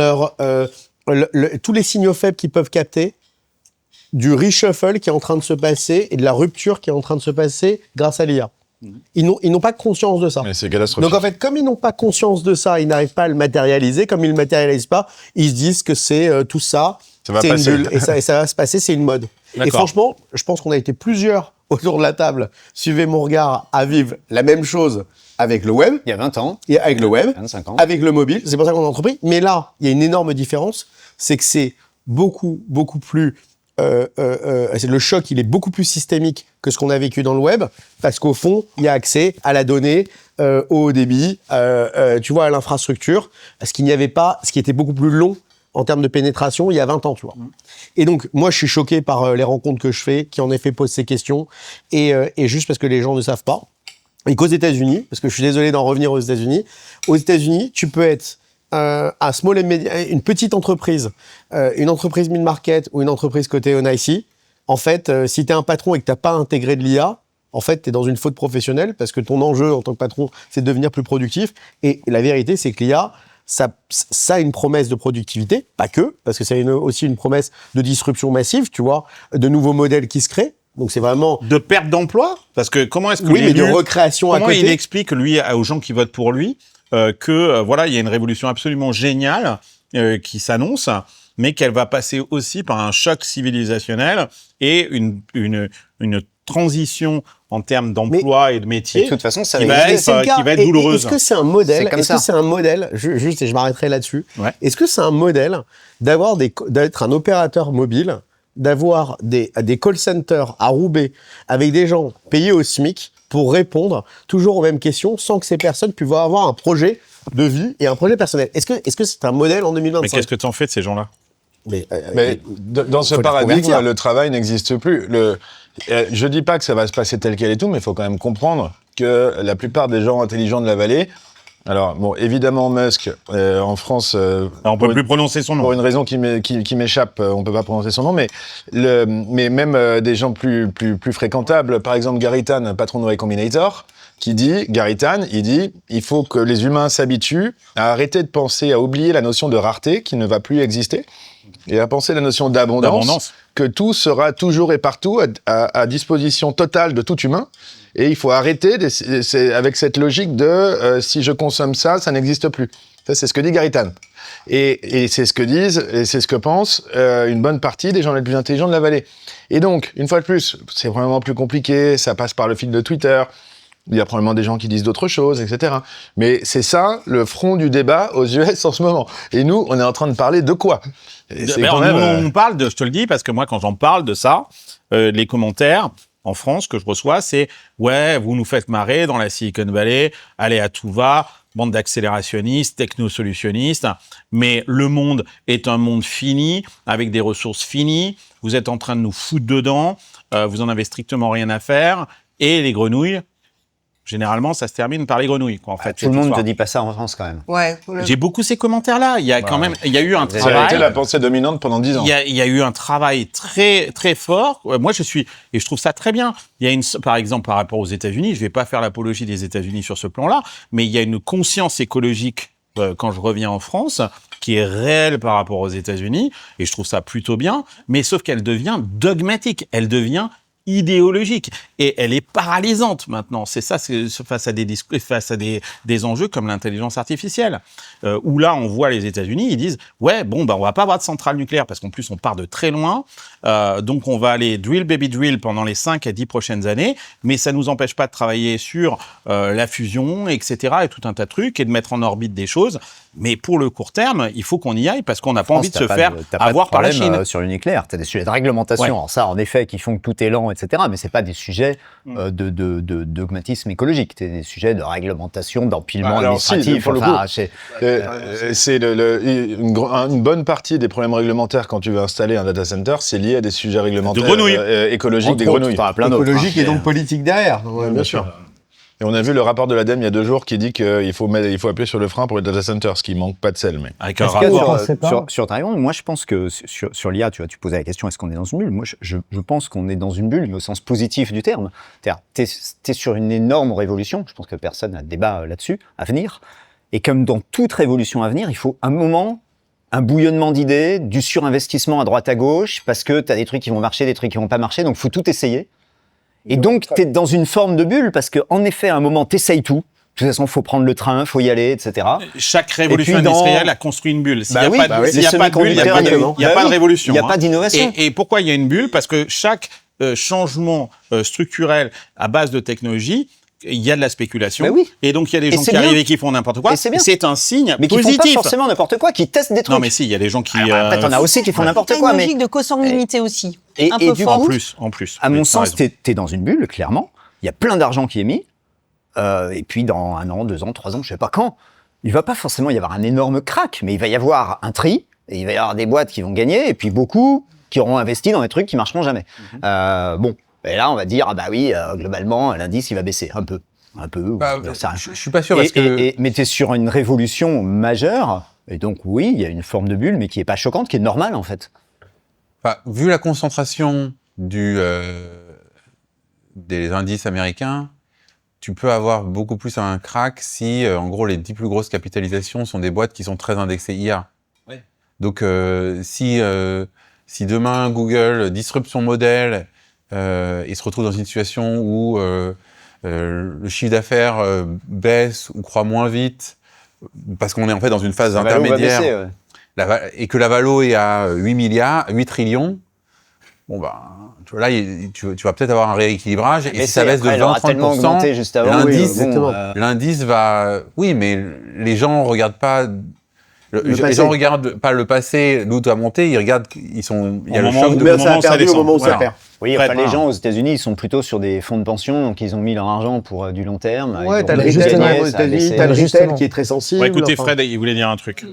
tous les signaux faibles qu'ils peuvent capter, du reshuffle qui est en train de se passer et de la rupture qui est en train de se passer grâce à l'IA. Ils n'ont pas conscience de ça. Mais c'est catastrophique. Donc en fait, comme ils n'ont pas conscience de ça, ils n'arrivent pas à le matérialiser. Comme ils le matérialisent pas, ils se disent que c'est tout ça, c'est une bulle, et ça va se passer, c'est une mode. Et franchement, je pense qu'on a été plusieurs autour de la table, suivez mon regard, à vivre la même chose avec le web. Il y a 20 ans. Et avec le web, 25 ans. avec le mobile. C'est pour ça qu'on a entrepris. Mais là, il y a une énorme différence, c'est que c'est beaucoup plus c'est le choc, il est beaucoup plus systémique que ce qu'on a vécu dans le web, parce qu'au fond, il y a accès à la donnée, au haut débit, tu vois, à l'infrastructure, ce qui n'y avait pas, ce qui était beaucoup plus long en termes de pénétration il y a 20 ans, tu vois. Et donc, moi, je suis choqué par les rencontres que je fais, qui en effet posent ces questions, et juste parce que les gens ne savent pas, et qu'aux États-Unis, parce que je suis désolé d'en revenir aux États-Unis, tu peux être un small and medium, une petite entreprise, une entreprise mid-market ou une entreprise cotée au NYSE, en fait, si tu es un patron et que tu n'as pas intégré de l'IA, en fait, tu es dans une faute professionnelle parce que ton enjeu en tant que patron, c'est de devenir plus productif. Et la vérité, c'est que l'IA, ça a une promesse de productivité, pas que, parce que ça a aussi une promesse de disruption massive, tu vois, de nouveaux modèles qui se créent. Donc c'est vraiment de perte d'emploi, parce que comment est-ce que mais de recréation à côté. Comment il explique lui aux gens qui votent pour lui que voilà, il y a une révolution absolument géniale qui s'annonce, mais qu'elle va passer aussi par un choc civilisationnel et une transition en termes d'emploi et de métier. Et de toute façon, ça qui va être douloureuse. Est-ce que c'est un modèle juste, et je m'arrêterai là-dessus. Est-ce que c'est un modèle d'être un opérateur mobile, d'avoir des call centers à Roubaix avec des gens payés au SMIC pour répondre toujours aux mêmes questions sans que ces personnes puissent avoir un projet de vie et un projet personnel. Est-ce que c'est un modèle en 2025 ? Mais qu'est-ce que tu en fais de ces gens-là ? Mais dans ce paradigme, le travail n'existe plus. Je dis pas que ça va se passer tel quel et tout, mais il faut quand même comprendre que la plupart des gens intelligents de la vallée, alors bon, évidemment Musk en France, on peut plus prononcer son nom pour une raison qui m'échappe, on peut pas prononcer son nom, mais même des gens plus fréquentables, par exemple Gary Tan, patron de Y Combinator, Gary Tan, il dit, il faut que les humains s'habituent à arrêter de penser, à oublier la notion de rareté qui ne va plus exister, et à penser la notion d'abondance, que tout sera toujours et partout à disposition totale de tout humain. Et il faut arrêter avec cette logique de si je consomme ça, ça n'existe plus. Ça, c'est ce que dit Gary Tan. Et c'est ce que disent, et c'est ce que pensent une bonne partie des gens les plus intelligents de la vallée. Et donc, une fois de plus, c'est vraiment plus compliqué, ça passe par le fil de Twitter, il y a probablement des gens qui disent d'autres choses, etc. Mais c'est ça, le front du débat aux US en ce moment. Et nous, on est en train de parler de quoi ? On parle de, je te le dis, parce que moi, quand j'en parle de ça, les commentaires en France que je reçois, c'est « Ouais, vous nous faites marrer dans la Silicon Valley, allez à tout va, bande d'accélérationnistes, technosolutionnistes, mais le monde est un monde fini, avec des ressources finies, vous êtes en train de nous foutre dedans, vous en avez strictement rien à faire, et les grenouilles, généralement, ça se termine par les grenouilles, quoi, en fait. Tout le monde ne te dit pas ça en France, quand même. Ouais. J'ai beaucoup ces commentaires-là. Il y a quand même, il y a eu un travail. Ça a été la pensée dominante pendant 10 ans. Il y a eu un travail très, très fort. Moi, et je trouve ça très bien. Il y a par exemple, par rapport aux États-Unis, je vais pas faire l'apologie des États-Unis sur ce plan-là, mais il y a une conscience écologique quand je reviens en France, qui est réelle par rapport aux États-Unis, et je trouve ça plutôt bien, mais sauf qu'elle devient dogmatique, elle devient idéologique et elle est paralysante maintenant. C'est ça, c'est face à des enjeux comme l'intelligence artificielle, où là on voit les États-Unis, ils disent ouais bon on va pas avoir de centrale nucléaire parce qu'en plus on part de très loin, donc on va aller drill baby drill pendant les 5 à 10 prochaines années, mais ça nous empêche pas de travailler sur la fusion, etc. et tout un tas de trucs et de mettre en orbite des choses. Mais pour le court terme, il faut qu'on y aille parce qu'on n'a pas envie de se faire avoir par la Chine. Sur le nucléaire, tu as des sujets de réglementation. Ouais. Alors ça, en effet, qui font que tout est lent, etc. Mais c'est pas des sujets de dogmatisme écologique. C'est des sujets de réglementation, d'empilement administratif. Pour le coup, c'est une bonne partie des problèmes réglementaires quand tu veux installer un data center, c'est lié à des sujets réglementaires écologiques des grenouilles. Écologique et donc politique derrière. Ouais, bien sûr. Et on a vu le rapport de l'ADEME il y a 2 jours qui dit qu'il faut appuyer sur le frein pour les data centers, ce qui manque pas de sel. Mais Avec un rapport. Sur Taïwan, moi je pense que sur l'IA, tu posais la question, est-ce qu'on est dans une bulle? Moi je pense qu'on est dans une bulle, mais au sens positif du terme. T'es sur une énorme révolution, je pense que personne n'a de débat là-dessus, à venir. Et comme dans toute révolution à venir, il faut un moment, un bouillonnement d'idées, du surinvestissement à droite à gauche, parce que t'as des trucs qui vont marcher, des trucs qui vont pas marcher, donc faut tout essayer. Et donc, t'es dans une forme de bulle parce que, en effet, à un moment, t'essayes tout. De toute façon, faut prendre le train, faut y aller, etc. Chaque révolution industrielle a construit une bulle. S'il n'y a pas de bulle, il n'y a pas de révolution. Il n'y a pas d'innovation. Et pourquoi il y a une bulle? Parce que chaque changement structurel à base de technologie, il y a de la spéculation. Et donc, il y a des gens qui arrivent et qui font n'importe quoi. C'est un signe mais positif. Mais qui font pas forcément n'importe quoi, qui testent des trucs. Non, mais si, il y a des gens qui... Après, t'en as aussi qui font n'importe quoi. Une logique de consanguinité aussi. Et en plus. À mon sens, t'es dans une bulle, clairement. Il y a plein d'argent qui est mis. Et puis, dans 1 an, 2 ans, 3 ans, je sais pas quand, il va pas forcément y avoir un énorme crack, mais il va y avoir un tri, et il va y avoir des boîtes qui vont gagner, et puis beaucoup qui auront investi dans des trucs qui marcheront jamais. Bon, et là, on va dire, ah bah oui, globalement, l'indice, il va baisser un peu. Je suis pas sûr parce que... mais t'es sur une révolution majeure, et donc oui, il y a une forme de bulle, mais qui est pas choquante, qui est normale, en fait. Vu la concentration des indices américains, tu peux avoir beaucoup plus un crack si, en gros, les 10 plus grosses capitalisations sont des boîtes qui sont très indexées IA. Ouais. Donc, si demain Google disrupte son modèle et se retrouve dans une situation où le chiffre d'affaires baisse ou croît moins vite, parce qu'on est en fait dans une phase intermédiaire, et que la valo est à 8 trillions, bon bah, tu vois, là, tu vas peut-être avoir un rééquilibrage, et si ça baisse de 20-30%, l'indice va... Oui, mais les gens regardent pas... Les gens regardent pas le passé, d'où tu as monté, ils regardent, il y a le choc de moment où ça descend. Oui, enfin, les gens aux États-Unis, ils sont plutôt sur des fonds de pension, donc ils ont mis leur argent pour du long terme. Ouais, t'as le retail aux États-Unis, t'as le retail qui est très sensible. Ouais, écoutez, Fred, il voulait dire un truc.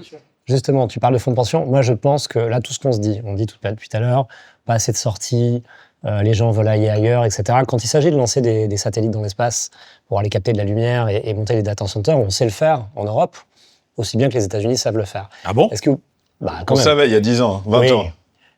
Justement, tu parles de fonds de pension. Moi, je pense que là, tout ce qu'on se dit, on dit depuis tout à l'heure, pas assez de sorties, les gens veulent aller ailleurs, etc. Quand il s'agit de lancer des satellites dans l'espace pour aller capter de la lumière et monter les data centers, on sait le faire en Europe, aussi bien que les États-Unis savent le faire. Ah bon? Est-ce que on savait il y a 10 ans, 20 ans.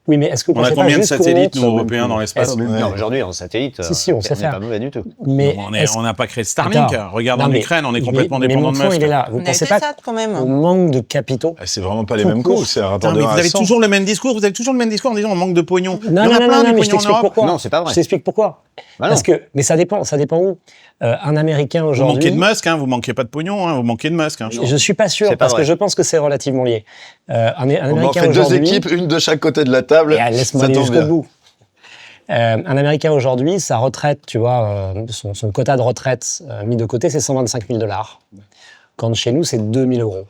Oui, mais est-ce que on a combien de satellites, nous, européens, dans l'espace? Non, aujourd'hui, en satellite, si, on sait faire. pas mauvais du tout. Mais on n'a pas créé Starlink. Regarde en Ukraine, on est complètement dépendant de Musk. Mais il est là. Vous pensez pas quand même au manque de capitaux? C'est vraiment pas les mêmes coûts, c'est un rapport de 1 à 100. Vous avez toujours le même discours, en disant on manque de pognon. Non, mais je t'explique pourquoi. Non, c'est pas vrai. Je t'explique pourquoi. Parce que, mais ça dépend où. Un Américain aujourd'hui... Vous manquez de Musk, vous manquez pas de pognon, vous manquez de Musk. Je suis pas sûr, parce que je pense que c'est relativement lié. Un Américain aujourd'hui... On fait 2 équipes, une de chaque côté de la table, laisse-moi aller jusqu'au bout. Un Américain aujourd'hui, sa retraite, tu vois, son quota de retraite mis de côté, c'est $125 000. Quand chez nous, c'est 2 000 €.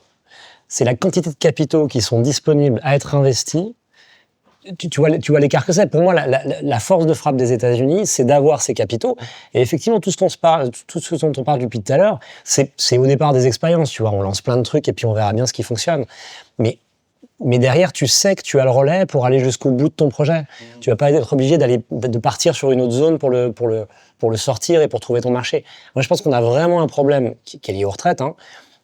C'est la quantité de capitaux qui sont disponibles à être investis. Tu vois l'écart que c'est. Pour moi, la force de frappe des États-Unis, c'est d'avoir ces capitaux. Et effectivement, tout ce dont on parle depuis tout à l'heure, c'est au départ des expériences. Tu vois, on lance plein de trucs et puis on verra bien ce qui fonctionne. Mais derrière, tu sais que tu as le relais pour aller jusqu'au bout de ton projet. Tu vas pas être obligé de partir sur une autre zone pour le sortir et pour trouver ton marché. Moi, je pense qu'on a vraiment un problème qui est lié aux retraites.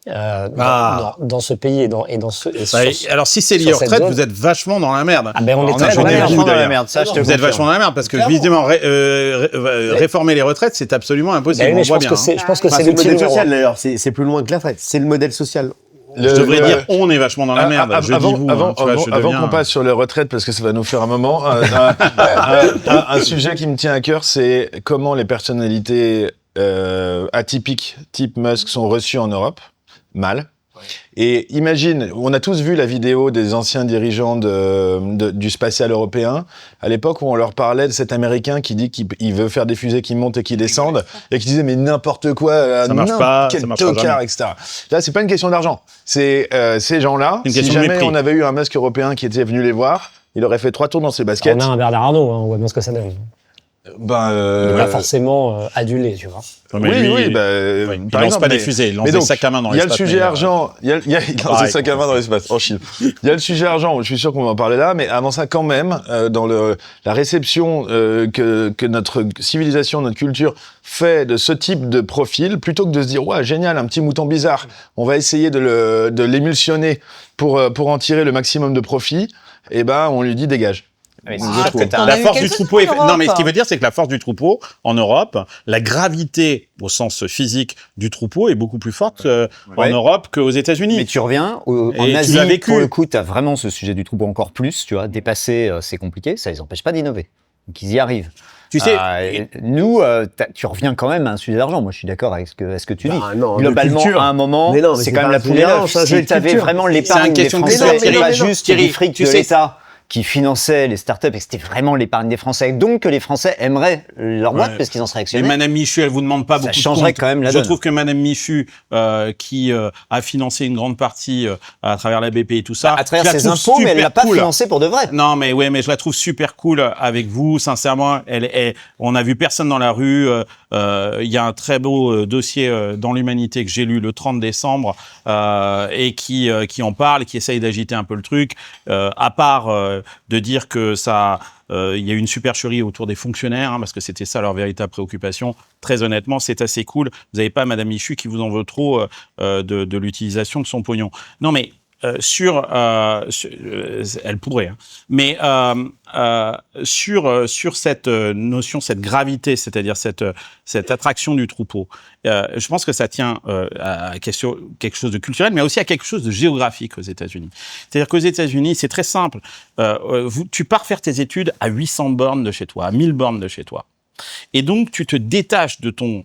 Dans ce pays et dans ce... alors si c'est lié aux retraites, vous êtes vachement dans la merde. Ah ben on est vachement dans la merde. Vous êtes vachement dans la merde parce que évidemment réformer les retraites, c'est absolument impossible. Je pense que c'est le modèle social d'ailleurs. C'est plus loin que la retraite. C'est le modèle social Je devrais dire on est vachement dans la merde. Je dis vous. Avant deviens... qu'on passe sur les retraites, parce que ça va nous faire un moment, un sujet qui me tient à cœur, c'est comment les personnalités atypiques type Musk sont reçues en Europe. Mal. Et imagine, on a tous vu la vidéo des anciens dirigeants du spatial européen, à l'époque où on leur parlait de cet Américain qui dit qu'il veut faire des fusées qui montent et qui descendent, et qui disait mais n'importe quoi, ça marche pas, quel ça marchera tocard, jamais. etc. Là, c'est pas une question d'argent. C'est ces gens-là, Une si question de jamais mépris. on avait eu un Musk européen qui était venu les voir, il aurait fait 3 tours dans ses baskets. On a un Bernard Arnault, hein, on voit bien ce que ça donne. Il n'est pas forcément adulé, tu vois. Ouais, mais lui, il il lance pas des fusées, il lance des sacs à main dans l'espace. l'espace. Il y a le sujet argent, il lance des sacs à main dans l'espace, en Chine. Il y a le sujet argent, je suis sûr qu'on va en parler là, mais avant ça, quand même, dans la réception que notre civilisation, notre culture fait de ce type de profil, plutôt que de se dire, ouais, génial, un petit mouton bizarre, on va essayer de l'émulsionner pour en tirer le maximum de profit, et ben, on lui dit dégage. Mais Ah, c'est sûr que on a La eu force du quelques troupeau est... trucs en Non, mais ce qui Europe. veut dire, c'est que la force du troupeau, en Europe, la gravité, au sens physique, du troupeau est beaucoup plus forte en Ouais. Europe qu'aux États-Unis. Mais tu reviens, en Et tu Asie, l'as vécu. pour le coup, tu as vraiment ce sujet du troupeau encore plus, tu vois, dépasser, c'est compliqué, ça les empêche pas d'innover. Donc ils y arrivent. Tu sais, Nous, tu reviens quand même à un sujet d'argent. Moi, je suis d'accord avec ce que tu dis. Bah, non, de Globalement, culture. à un moment, Mais non, mais c'est c'est quand même pas la un poule et sujet l'œuf. d'argent, c'est un jeu Si de tu avais culture. vraiment C'est l'épargne une des question de Français, culture, et pas Thierry. juste Thierry, du fric tu de sais- l'État qui finançait les startups et que c'était vraiment l'épargne des Français. Donc que les Français aimeraient leur boîte Ouais. parce qu'ils en seraient mais actionnaires. Madame Michu, elle vous demande pas Ça beaucoup de changerait comptes. quand même la Je donne. trouve que Madame Michu, qui a financé une grande partie à travers la BP et tout ça, À travers je la ses trouve impôts, mais elle super l'a pas cool. financé pour de vrai. Non, mais ouais, mais je la trouve super cool avec vous. Sincèrement, on a vu personne dans la rue. Il y a un très beau dossier dans l'Humanité que j'ai lu le 30 décembre et qui en parle, qui essaye d'agiter un peu le truc. À part de dire que ça, il y a eu une supercherie autour des fonctionnaires, hein, parce que c'était ça leur véritable préoccupation. Très honnêtement, c'est assez cool. Vous n'avez pas Madame Michu qui vous en veut trop de l'utilisation de son pognon. Non, mais elle pourrait, hein. Mais sur cette notion, cette gravité, c'est-à-dire cette attraction du troupeau, je pense que ça tient à quelque chose de culturel, mais aussi à quelque chose de géographique aux États-Unis. C'est-à-dire qu'aux États-Unis, c'est très simple. Tu pars faire tes études à 800 bornes de chez toi, à 1000 bornes de chez toi. Et donc, tu te détaches de ton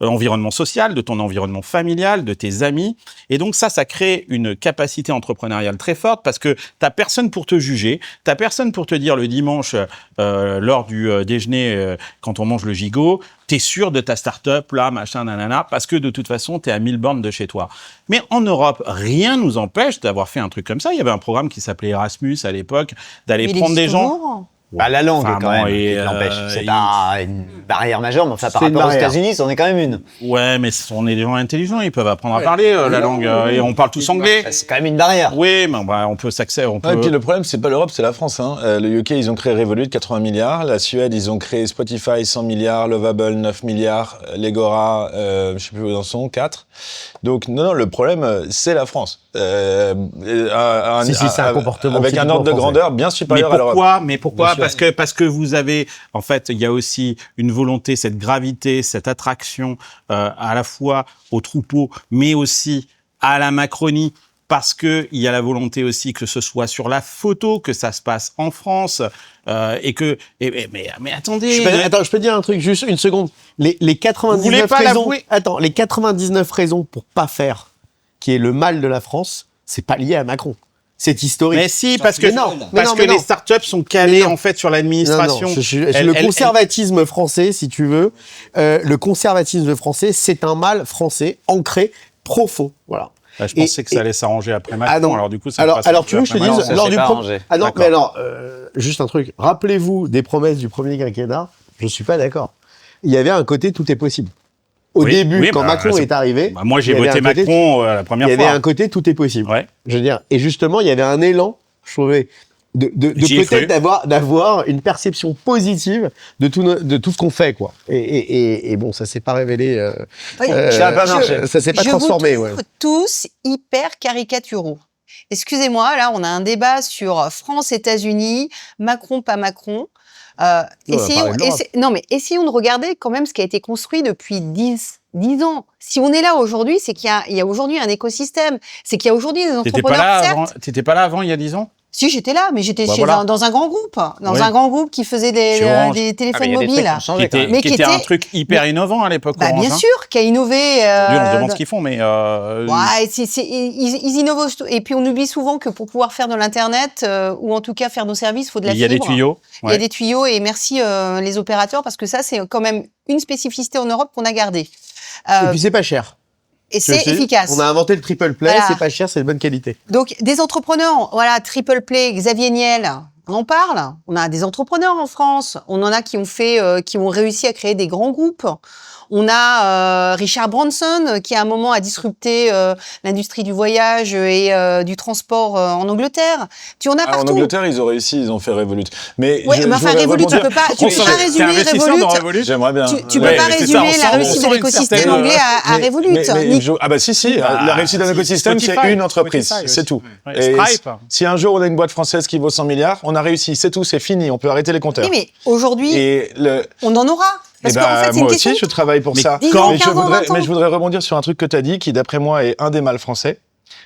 environnement social, de ton environnement familial, de tes amis. Et donc, ça crée une capacité entrepreneuriale très forte parce que t'as personne pour te juger, t'as personne pour te dire le dimanche, lors du déjeuner, quand on mange le gigot, t'es sûr de ta start-up, là, machin, nanana, parce que de toute façon, t'es à 1000 bornes de chez toi. Mais en Europe, rien nous empêche d'avoir fait un truc comme ça. Il y avait un programme qui s'appelait Erasmus à l'époque, d'aller Mais il prendre des existe gens. toujours. Bah, la langue, Enfin, quand bon, même, et, qui l'empêche. C'est il- pas une barrière majeure, mais enfin, par C'est une rapport aux barrière. États-Unis, c'en est quand même une. Ouais, mais on est des gens intelligents, ils peuvent apprendre à parler la langue, et on parle tous anglais. C'est quand même une barrière. Oui, mais on peut s'accéder, on peut... Ouais, et puis le problème, c'est pas l'Europe, c'est la France. Hein. Le UK, ils ont créé Revolut, 80 milliards. La Suède, ils ont créé Spotify, 100 milliards. Lovable, 9 milliards. Legora, je sais plus où ils en sont, 4. Donc, non, le problème, c'est la France. Si, c'est un comportement avec un typiquement ordre de français. grandeur bien supérieur à l'Europe. Mais pourquoi parce que vous avez, en fait, il y a aussi une volonté, cette gravité, cette attraction à la fois au troupeau, mais aussi à la Macronie. Parce que il y a la volonté aussi que ce soit sur la photo, que ça se passe en France, et que mais attendez, Je peux dire un truc, juste une seconde. Les Vous voulez 99 pas raisons. l'avouer Attends, les 99 raisons pour pas faire, qui est le mal de la France, c'est pas lié à Macron. C'est historique. mais si parce que Mais non, mais non, mais les non. startups sont calées Mais non. en fait sur l'administration. Non, le conservatisme français, si tu veux, le conservatisme français, c'est un mal français ancré, profond. Voilà. Je pensais que ça allait s'arranger après Macron. Ah non. Alors du coup, ça Alors, va pas alors tu veux que je te s'arranger après dise, ça Macron. s'est pas arrangé. Ah non, D'accord. mais alors, juste un truc. Rappelez-vous des promesses du premier quinquennat. Je suis pas d'accord. Il y avait un côté tout est possible. Au Oui, début, oui, quand bah, Macron c'est- est arrivé, Bah, moi, j'ai il y avait voté un côté- Macron la première il y avait fois. un côté tout est possible. Ouais. Je veux dire, et justement, il y avait un élan, je trouvais, de J'y ai cru. peut-être d'avoir une perception positive de tout ce qu'on fait, quoi. Et bon, ça s'est pas révélé. Ouais, Ça a pas marché. Ça s'est pas je transformé, vous ouais. trouve tous hyper caricaturaux. Excusez-moi, là, on a un débat sur France, États-Unis, Macron, pas Macron. Essayons de regarder quand même ce qui a été construit depuis 10 ans. Si on est là aujourd'hui, c'est qu'il y a aujourd'hui un écosystème. C'est qu'il y a aujourd'hui des entrepreneurs, T'étais pas là avant, il y a 10 ans? Si, j'étais là, mais j'étais voilà. dans un grand groupe. Oui. Un grand groupe qui faisait des téléphones mobiles. Qui était un truc hyper innovant à l'époque. Bah, bien sûr, qui a innové. Lui, on se demande ce qu'ils font, mais... Ouais, ils innovent. Et puis, on oublie souvent que pour pouvoir faire de l'Internet, ou en tout cas faire nos services, il faut de la fibre. Il y a des tuyaux. Il y a des tuyaux, et merci les opérateurs, parce que ça, c'est quand même une spécificité en Europe qu'on a gardée. Et puis c'est pas cher. Et c'est efficace. On a inventé le triple play, Voilà. c'est pas cher, c'est de bonne qualité. Donc, des entrepreneurs, voilà, triple play, Xavier Niel, on en parle. On a des entrepreneurs en France. On en a qui ont réussi à créer des grands groupes. On a Richard Branson qui à un moment a disrupté l'industrie du voyage et du transport en Angleterre. Tu en as partout. En Angleterre, ils ont réussi, ils ont fait Revolut. Mais enfin Revolut, tu peux pas résumer Revolut. J'aimerais bien. Tu peux pas résumer la réussite de l'écosystème anglais à Revolut. Ah bah si, la réussite d'un écosystème, c'est une entreprise, c'est tout. Et Stripe. si un jour on a une boîte française qui vaut 100 milliards, on a réussi, c'est tout, c'est fini, on peut arrêter les compteurs. Oui, mais aujourd'hui, on en aura. Parce qu'en fait, c'est une moi question. aussi, je travaille pour ça. Mais je voudrais rebondir sur un truc que tu as dit, qui d'après moi est un des mâles français.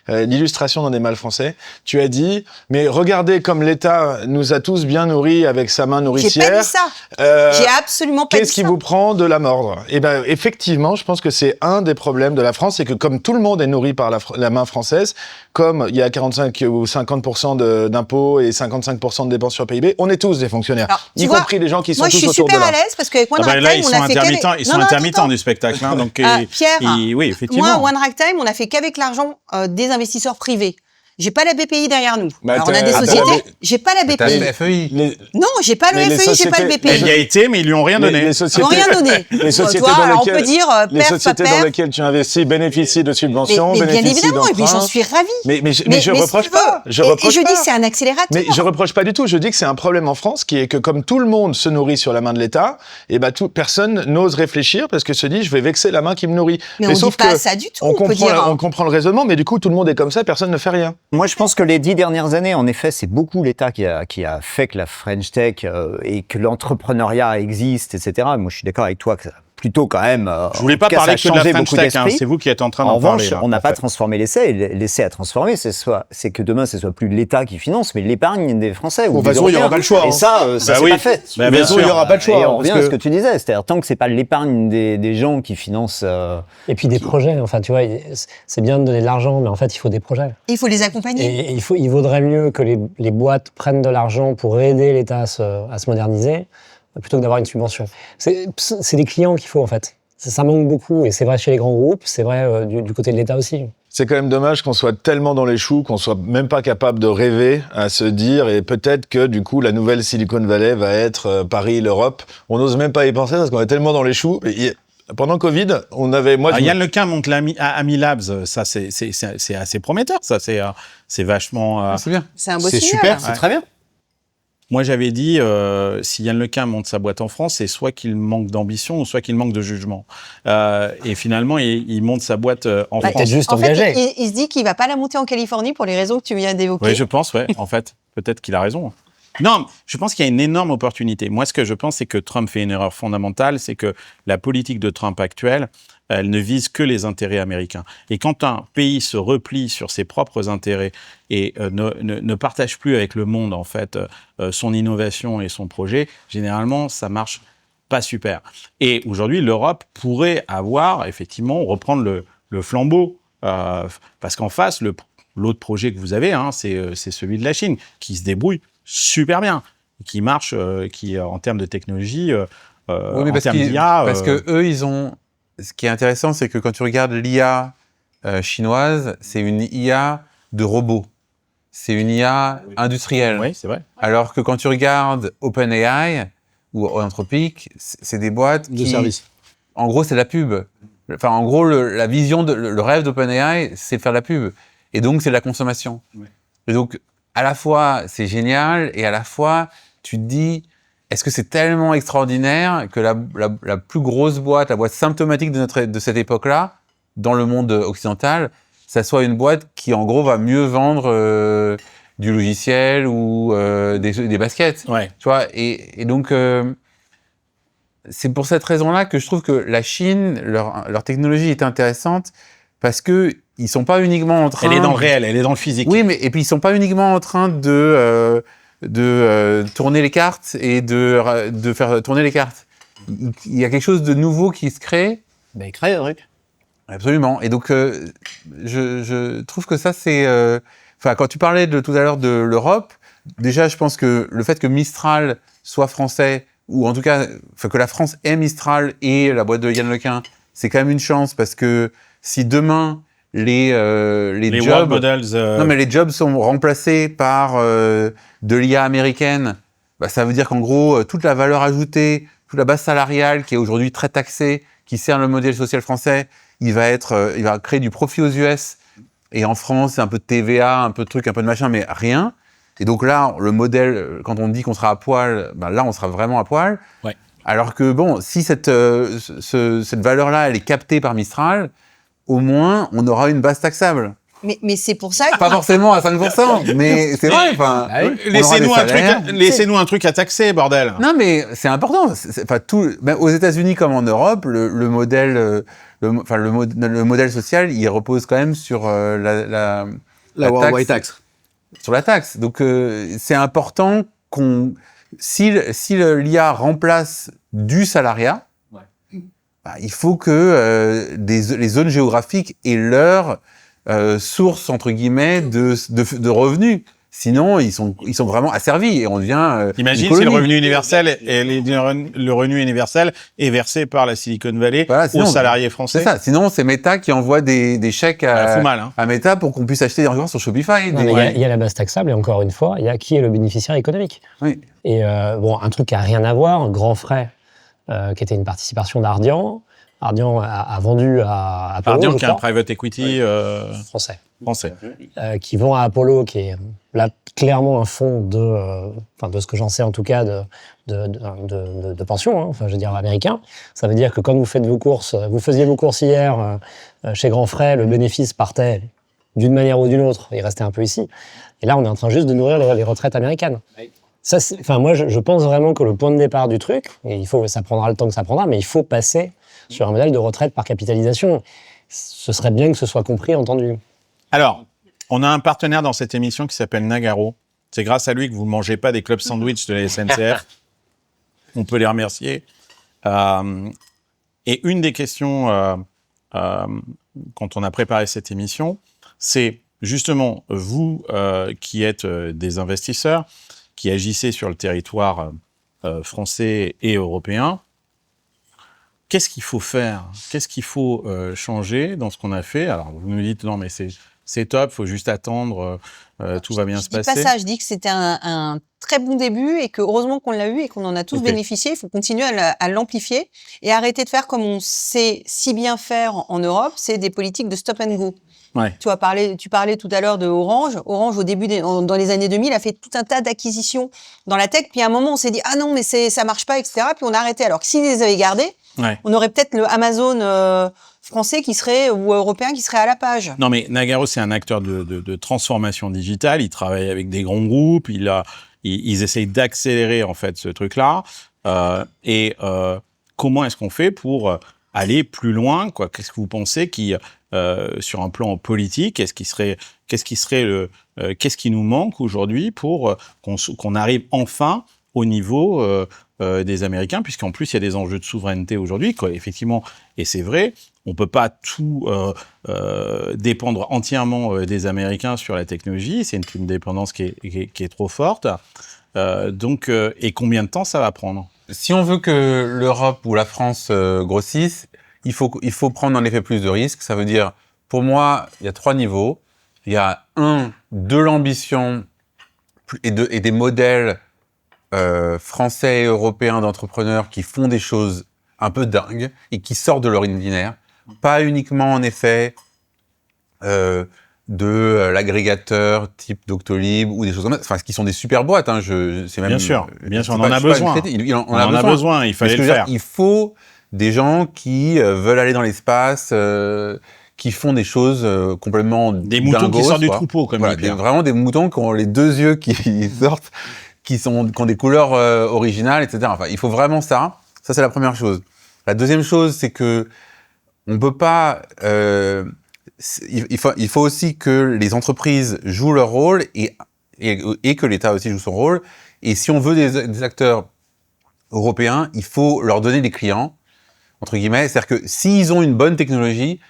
L'illustration d'un des mâles français. Tu as dit, mais regardez comme l'État nous a tous bien nourris avec sa main nourricière. J'ai pas dit ça. J'ai absolument pas dit ça. Qu'est-ce qui vous prend de la mordre? Eh ben, effectivement, je pense que c'est un des problèmes de la France, c'est que comme tout le monde est nourri par la main française, comme il y a 45 ou 50% d'impôts et 55% de dépenses sur PIB, on est tous des fonctionnaires, y compris les gens qui sont tous autour de là. Moi, je suis super à l'aise parce qu'avec One Ragtime, on a fait ils sont intermittents du spectacle. Hein, donc, Pierre, oui, effectivement. moi, One Ragtime, on a fait qu'avec l'argent des investisseurs privés. J'ai pas la BPI derrière nous. Alors, on a des sociétés. J'ai pas la T'as BPI. le FEI. Non, j'ai pas le FEI, j'ai pas le BPI. Elle y a été, mais ils lui ont rien donné. Ils n'ont rien donné. Les sociétés dans lesquelles tu investis bénéficient de subventions, mais bien bénéficient évidemment, et puis j'en suis ravie. Mais je reproche pas. Et je dis que c'est un accélérateur. Mais je reproche pas du tout. Je dis que c'est un problème en France qui est que comme tout le monde se nourrit sur la main de l'État, et ben personne n'ose réfléchir parce que se dit je vais vexer la main qui me nourrit. Mais on dit pas ça du tout. On comprend le raisonnement, mais du coup tout le monde est comme ça, personne ne fait rien. Moi, je pense que les 10 dernières années, en effet, c'est beaucoup l'État qui a fait que la French Tech et que l'entrepreneuriat existe, etc. Moi, je suis d'accord avec toi que ça plutôt quand même. Je voulais pas parler que de la French Tech, hein, c'est vous qui êtes en train d'en parler. En revanche, on n'a pas transformé l'essai. L'essai à transformer, c'est que demain, ce soit plus l'État qui finance, mais l'épargne des Français. De toute façon, il n'y aura pas le choix. Et ça, c'est pas fait. Bien sûr, il n'y aura pas le choix. Et on revient à ce que tu disais, c'est-à-dire tant que c'est pas l'épargne des gens qui financent. Et puis des projets. Enfin, tu vois, c'est bien de donner de l'argent, mais en fait, il faut des projets. Il faut les accompagner. Et il vaudrait mieux que les boîtes prennent de l'argent pour aider l'État à se moderniser, plutôt que d'avoir une subvention. C'est des clients qu'il faut, en fait. Ça manque beaucoup, et c'est vrai chez les grands groupes, c'est vrai du côté de l'État aussi. C'est quand même dommage qu'on soit tellement dans les choux qu'on soit même pas capable de rêver à se dire, et peut-être que du coup la nouvelle Silicon Valley va être Paris, l'Europe. On n'ose même pas y penser parce qu'on est tellement dans les choux. Pendant Covid, on avait... Yann Lequin monte Ami Labs, ça c'est assez prometteur, ça c'est vachement... C'est bien. C'est un beau C'est signal. super, c'est très bien. Moi, j'avais dit, si Yann Lequin monte sa boîte en France, c'est soit qu'il manque d'ambition ou soit qu'il manque de jugement. Et finalement, il monte sa boîte en France. T'es juste En engagé. fait, il se dit qu'il va pas la monter en Californie pour les raisons que tu viens d'évoquer. Oui, je pense, ouais. En fait, peut-être qu'il a raison. Non, je pense qu'il y a une énorme opportunité. Moi, ce que je pense, c'est que Trump fait une erreur fondamentale, c'est que la politique de Trump actuelle, elle ne vise que les intérêts américains. Et quand un pays se replie sur ses propres intérêts et ne partage plus avec le monde, en fait, son innovation et son projet, généralement, ça marche pas super. Et aujourd'hui, l'Europe pourrait effectivement, reprendre le flambeau. Parce qu'en face, l'autre projet que vous avez, hein, c'est celui de la Chine, qui se débrouille super bien, qui marche, qui en termes de technologie, Oui, mais en termes d'IA... parce que eux, ils ont... Ce qui est intéressant, c'est que quand tu regardes l'IA chinoise, c'est une IA de robots. C'est une IA industrielle. Oui, c'est vrai. Alors que quand tu regardes OpenAI ou Anthropic, c'est des boîtes De service. En gros, c'est de la pub. Enfin, en gros, la vision, le rêve d'OpenAI, c'est de faire de la pub. Et donc, c'est de la consommation. Oui. Et donc, à la fois, c'est génial, et à la fois, tu te dis... Est-ce que c'est tellement extraordinaire que la plus grosse boîte, la boîte symptomatique de cette époque-là, dans le monde occidental, ça soit une boîte qui, en gros, va mieux vendre du logiciel ou des baskets. Ouais. Tu vois, et donc, c'est pour cette raison-là que je trouve que la Chine, leur technologie est intéressante parce que ils sont pas uniquement en train... Elle est dans le réel, elle est dans le physique. Oui, mais et puis ils sont pas uniquement en train de tourner les cartes et de faire tourner les cartes. Il y a quelque chose de nouveau qui se crée. Ben, il crée un truc. Absolument. Et donc, je trouve que ça, c'est... Enfin, quand tu parlais tout à l'heure de l'Europe, déjà, je pense que le fait que Mistral soit français, ou en tout cas, que la France ait Mistral et la boîte de Yann Lequin, c'est quand même une chance, parce que si demain, les Les jobs... world models. Non, mais les jobs sont remplacés par de l'IA américaine, bah, ça veut dire qu'en gros, toute la valeur ajoutée, toute la base salariale qui est aujourd'hui très taxée, qui sert le modèle social français, il va créer du profit aux US. Et en France, c'est un peu de TVA, un peu de trucs, un peu de machin, mais rien. Et donc là, le modèle, quand on dit qu'on sera à poil, bah là, on sera vraiment à poil. Ouais. Alors que bon, si cette valeur-là, elle est captée par Mistral, au moins, on aura une base taxable. Mais c'est pour ça que... Pas forcément à 5%, mais c'est vrai. Enfin, Laissez-nous un truc à taxer, bordel. Non, mais c'est important. Aux États-Unis comme en Europe, le modèle social, il repose quand même sur la Worldwide Tax. Sur la taxe. Donc, c'est important si l'IA remplace du salariat, bah, il faut que les zones géographiques aient leur source, entre guillemets, de revenus. Sinon, ils sont vraiment asservis et on devient. Imagine si le revenu universel est versé par la Silicon Valley aux salariés français. C'est ça. Sinon, c'est Meta qui envoie des chèques à Meta pour qu'on puisse acheter des records sur Shopify. Il y a la base taxable et encore une fois, il y a qui est le bénéficiaire économique. Oui. Et un truc qui a rien à voir, Grand Frais, qui était une participation d'Ardian. Ardian a vendu à Apollo. Ardian, qui est un private equity français. Français. Qui vend à Apollo, qui est là clairement un fonds de ce que j'en sais en tout cas, de pension, hein, je veux dire américain. Ça veut dire que quand vous faites vos courses, vous faisiez vos courses hier chez Grand Frais, le bénéfice partait d'une manière ou d'une autre, il restait un peu ici. Et là, on est en train juste de nourrir les retraites américaines. Ça, moi, je pense vraiment que le point de départ du truc, et ça prendra le temps que ça prendra, mais il faut passer sur un modèle de retraite par capitalisation. Ce serait bien que ce soit compris, entendu. Alors, on a un partenaire dans cette émission qui s'appelle Nagarro. C'est grâce à lui que vous ne mangez pas des clubs sandwich de la SNCF. On peut les remercier. Et une des questions, quand on a préparé cette émission, c'est justement vous qui êtes des investisseurs, qui agissez sur le territoire français et européen. Qu'est-ce qu'il faut faire? Qu'est-ce qu'il faut changer dans ce qu'on a fait? Alors, vous nous dites, non, mais c'est top, il faut juste attendre, tout va bien se passer. Je dis pas ça, je dis que c'était un très bon début et que heureusement qu'on l'a eu et qu'on en a tous bénéficié. Il faut continuer à l'amplifier et arrêter de faire comme on sait si bien faire en Europe, c'est des politiques de stop and go. Ouais. Tu parlais tout à l'heure de Orange. Orange, au début, dans les années 2000, a fait tout un tas d'acquisitions dans la tech. Puis à un moment, on s'est dit, ah non, mais ça marche pas, etc. Puis on a arrêté. Alors que s'ils les avaient gardés, on aurait peut-être le Amazon français ou européen qui serait à la page. Non, mais Nagarro, c'est un acteur de transformation digitale. Il travaille avec des grands groupes. Ils essayent d'accélérer, en fait, ce truc-là. Comment est-ce qu'on fait pour aller plus loin, quoi? Qu'est-ce que vous pensez sur un plan politique, qu'est-ce qui nous manque aujourd'hui pour qu'on arrive enfin au niveau des Américains, puisqu'en plus il y a des enjeux de souveraineté aujourd'hui, quoi. Effectivement, et c'est vrai, on peut pas tout dépendre entièrement des Américains sur la technologie, c'est une dépendance qui est trop forte. Et combien de temps ça va prendre? Si on veut que l'Europe ou la France grossisse, il faut prendre en effet plus de risques. Ça veut dire, pour moi, il y a 3 niveaux. Il y a de l'ambition et des modèles français et européens d'entrepreneurs qui font des choses un peu dingues et qui sortent de leur ordinaire. Pas uniquement, en effet, de l'agrégateur type Doctolib ou des choses comme ça, qui sont des super boîtes. Hein, bien sûr, on en a besoin. On en a besoin, il fallait le faire. Il faut des gens qui veulent aller dans l'espace, qui font des choses complètement Des moutons qui dingos, sortent du quoi. troupeau, comme Voilà, dit Pierre. vraiment des moutons qui ont les deux yeux qui sortent, qui ont des couleurs originales, etc. Enfin, il faut vraiment ça. Ça, c'est la première chose. La deuxième chose, c'est que on peut pas. Il faut aussi que les entreprises jouent leur rôle et que l'État aussi joue son rôle. Et si on veut des acteurs européens, il faut leur donner des clients, entre guillemets. C'est-à-dire que s'ils ont une bonne technologie,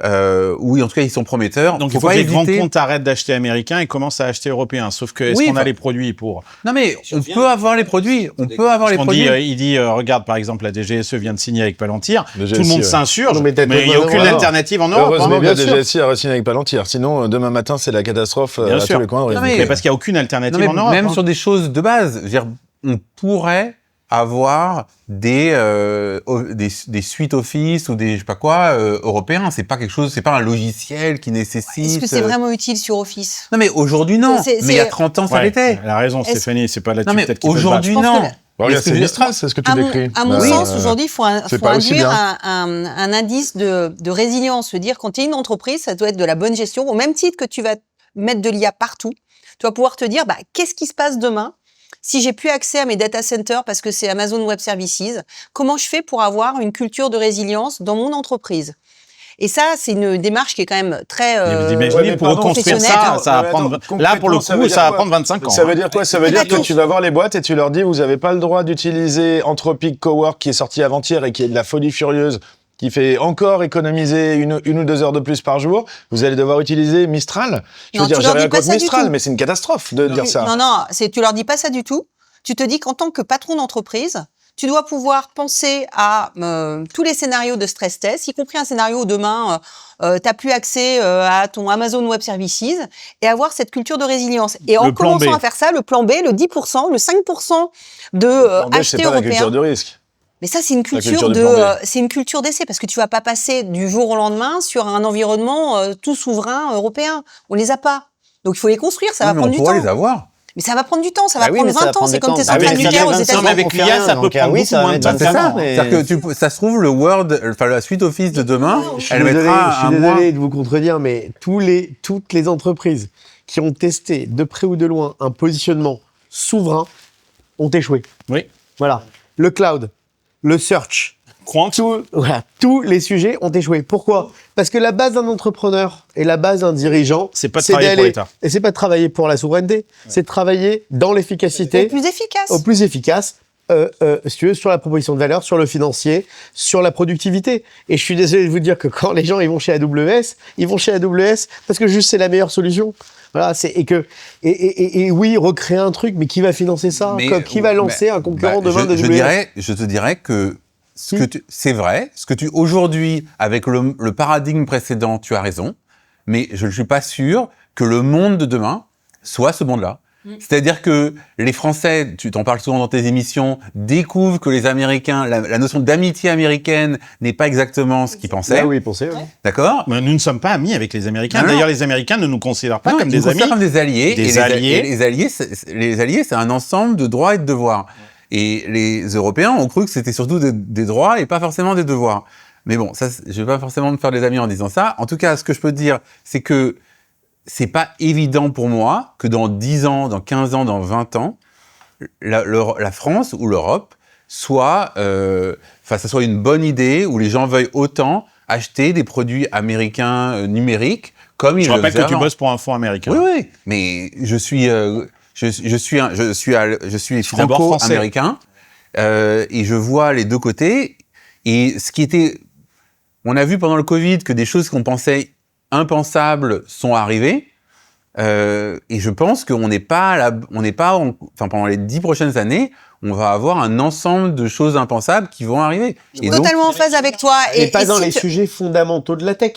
ou en tout cas ils sont prometteurs, Donc il faut que les grands comptes arrêtent d'acheter américains et commencent à acheter européens. Sauf que est-ce qu'on a les produits pour... Non mais on peut avoir les produits, on peut avoir les produits. Il dit, regarde par exemple la DGSE vient de signer avec Palantir, Le tout le monde GSI, s'insurge, Non, mais mais il n'y a aucune voilà. alternative en Europe. Heureusement hein. que la bien sûr. DGSI a re-signé avec Palantir. Sinon, demain matin, c'est la catastrophe Bien à sûr. tous les coins de rue. Non, mais- Mais parce qu'il n'y a aucune Non, alternative mais en Europe. même hein. sur des choses de base, je veux dire, on pourrait avoir des suites Office ou des je sais pas quoi européens. C'est pas quelque chose, c'est pas un logiciel qui nécessite. Est-ce que c'est vraiment utile sur Office? Non mais aujourd'hui non. C'est- Mais il y a c'est- 30 ans ça Ouais, l'était. elle a raison Est-ce- Stéphanie, c'est pas là-dessus Non mais peut-être qu'il faut se aujourd'hui battre. Je pense non. que Bon, regarde, Est-ce que c'est je- Mistral, c'est ce que tu décris. À mon Bah, sens, aujourd'hui, il faut c'est pas aussi induire bien. un indice de résilience. Se dire, quand tu es une entreprise, ça doit être de la bonne gestion. Au même titre que tu vas mettre de l'IA partout, tu vas pouvoir te dire, bah, qu'est-ce qui se passe demain si j'ai plus accès à mes data centers parce que c'est Amazon Web Services? Comment je fais pour avoir une culture de résilience dans mon entreprise? Et ça, c'est une démarche qui est quand même très Mais vous Ouais, imaginez, mais pour pardon, reconstruire ça, professionnel. ça va Mais prendre... attends, Là, pour le concrètement, ça coup, veut ça dire va quoi prendre 25 ans. Ça veut dire quoi? Ça veut Mais dire pas que tous. tu vas voir les boîtes et tu leur dis, vous n'avez pas le droit d'utiliser Anthropic Cowork qui est sorti avant-hier et qui est de la folie furieuse, qui fait encore économiser une ou 2 heures de plus par jour. Vous allez devoir utiliser Mistral. Je Non, veux dire, tu j'ai leur dis rien pas contre ça du Mistral, tout. mais c'est une catastrophe de dire ça. Non, tu leur dis pas ça du tout. Tu te dis qu'en tant que patron d'entreprise, tu dois pouvoir penser à tous les scénarios de stress test, y compris un scénario où demain, tu n'as plus accès à ton Amazon Web Services, et avoir cette culture de résilience. Et en Le plan commençant B. à faire ça, le plan B, le 10%, le 5% de En fait, acheter c'est pas la européen. culture de risque. Mais ça, c'est une culture culture du de, plan B. c'est une culture d'essai, parce que tu vas pas passer du jour au lendemain sur un environnement tout souverain européen. On les a pas. Donc il faut les construire, ça Oui, va mais prendre on du pourrait temps. les avoir. Mais ça va prendre du temps, ça va Bah oui, prendre mais ça va 20 ans. prendre C'est du comme temps. tes Ça va centrales prendre nucléaires aux 25 ans, États-Unis. mais avec on fait l'IA, rien, ça peut donc, prendre oui, beaucoup ça va moins de mettre temps. C'est 25 ça. ans, mais- C'est-à-dire que ça se trouve le enfin la suite Office de demain, elle Je mettra suis un mois. désolé de vous contredire, mais toutes les entreprises qui ont testé de près ou de loin un positionnement souverain ont échoué. Oui. Voilà. Le cloud, le search, Quant. tous les sujets ont échoué. Pourquoi? Parce que la base d'un entrepreneur et la base d'un dirigeant, C'est pas de travailler pour l'État. Et c'est pas de travailler pour la souveraineté, c'est de travailler dans C'est l'efficacité, plus efficace. au plus efficace, si tu veux, sur la proposition de valeur, sur le financier, sur la productivité. Et je suis désolé de vous dire que quand les gens ils vont chez AWS, ils vont chez AWS parce que juste c'est la meilleure solution. Voilà, et oui, recréer un truc, mais qui va financer ça? Qui va lancer un concurrent demain de AWS? Je te dirais que c'est vrai, aujourd'hui, avec le paradigme précédent, tu as raison, mais je ne suis pas sûr que le monde de demain soit ce monde-là. C'est-à-dire que les Français, tu t'en parles souvent dans tes émissions, découvrent que les Américains, la notion d'amitié américaine n'est pas exactement ce qu'ils pensaient. Ah oui, pensez. Oui. D'accord? Mais nous ne sommes pas amis avec les Américains. Non, non. D'ailleurs, les Américains ne nous considèrent pas Non, comme ils des nous considèrent amis. comme des alliés. Des et alliés. Les alliés, c'est un ensemble de droits et de devoirs. Et les Européens ont cru que c'était surtout des droits et pas forcément des devoirs. Mais bon, ça, je vais pas forcément me faire des amis en disant ça. En tout cas, ce que je peux te dire, c'est que c'est pas évident pour moi que dans 10 ans, dans 15 ans, dans 20 ans, la France ou l'Europe soit, ça soit une bonne idée où les gens veuillent autant acheter des produits américains numériques comme ils Je le rappelle faisaient que tu avant. bosses pour un fonds américain. Oui, mais je suis d'abord franco-américain et je vois les deux côtés. Et on a vu pendant le Covid que des choses qu'on pensait impensables sont arrivées. Et je pense qu'on n'est pas pendant les 10 prochaines années, on va avoir un ensemble de choses impensables qui vont arriver. Je suis totalement en phase avec toi. Et pas dans si les tu- sujets fondamentaux de la tech.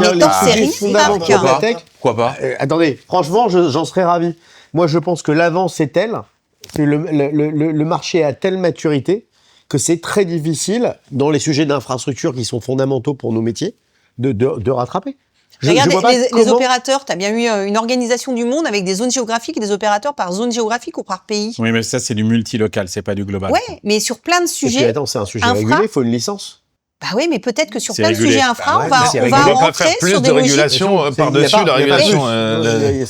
Mais Les top sujets série, fondamentaux Marc. de la tech. Pourquoi pas? Attendez, franchement, j'en serais ravi. Moi, je pense que l'avance est telle, que le marché a telle maturité que c'est très difficile, dans les sujets d'infrastructure qui sont fondamentaux pour nos métiers, de rattraper. Regarde, vois pas les comment- opérateurs, tu as bien eu une organisation du monde avec des zones géographiques et des opérateurs par zone géographique ou par pays. Oui, mais ça, c'est du multilocal, c'est pas du global. Ouais, mais sur plein de Et puis, sujets. attends, c'est un sujet infra. régulé, il faut une licence. Bah oui, mais peut-être que sur C'est plein de régulé. sujets infra, Bah on va c'est on va régulé. Donc, on va rentrer faire plus sur de des logiques. régulation par-dessus la régulation.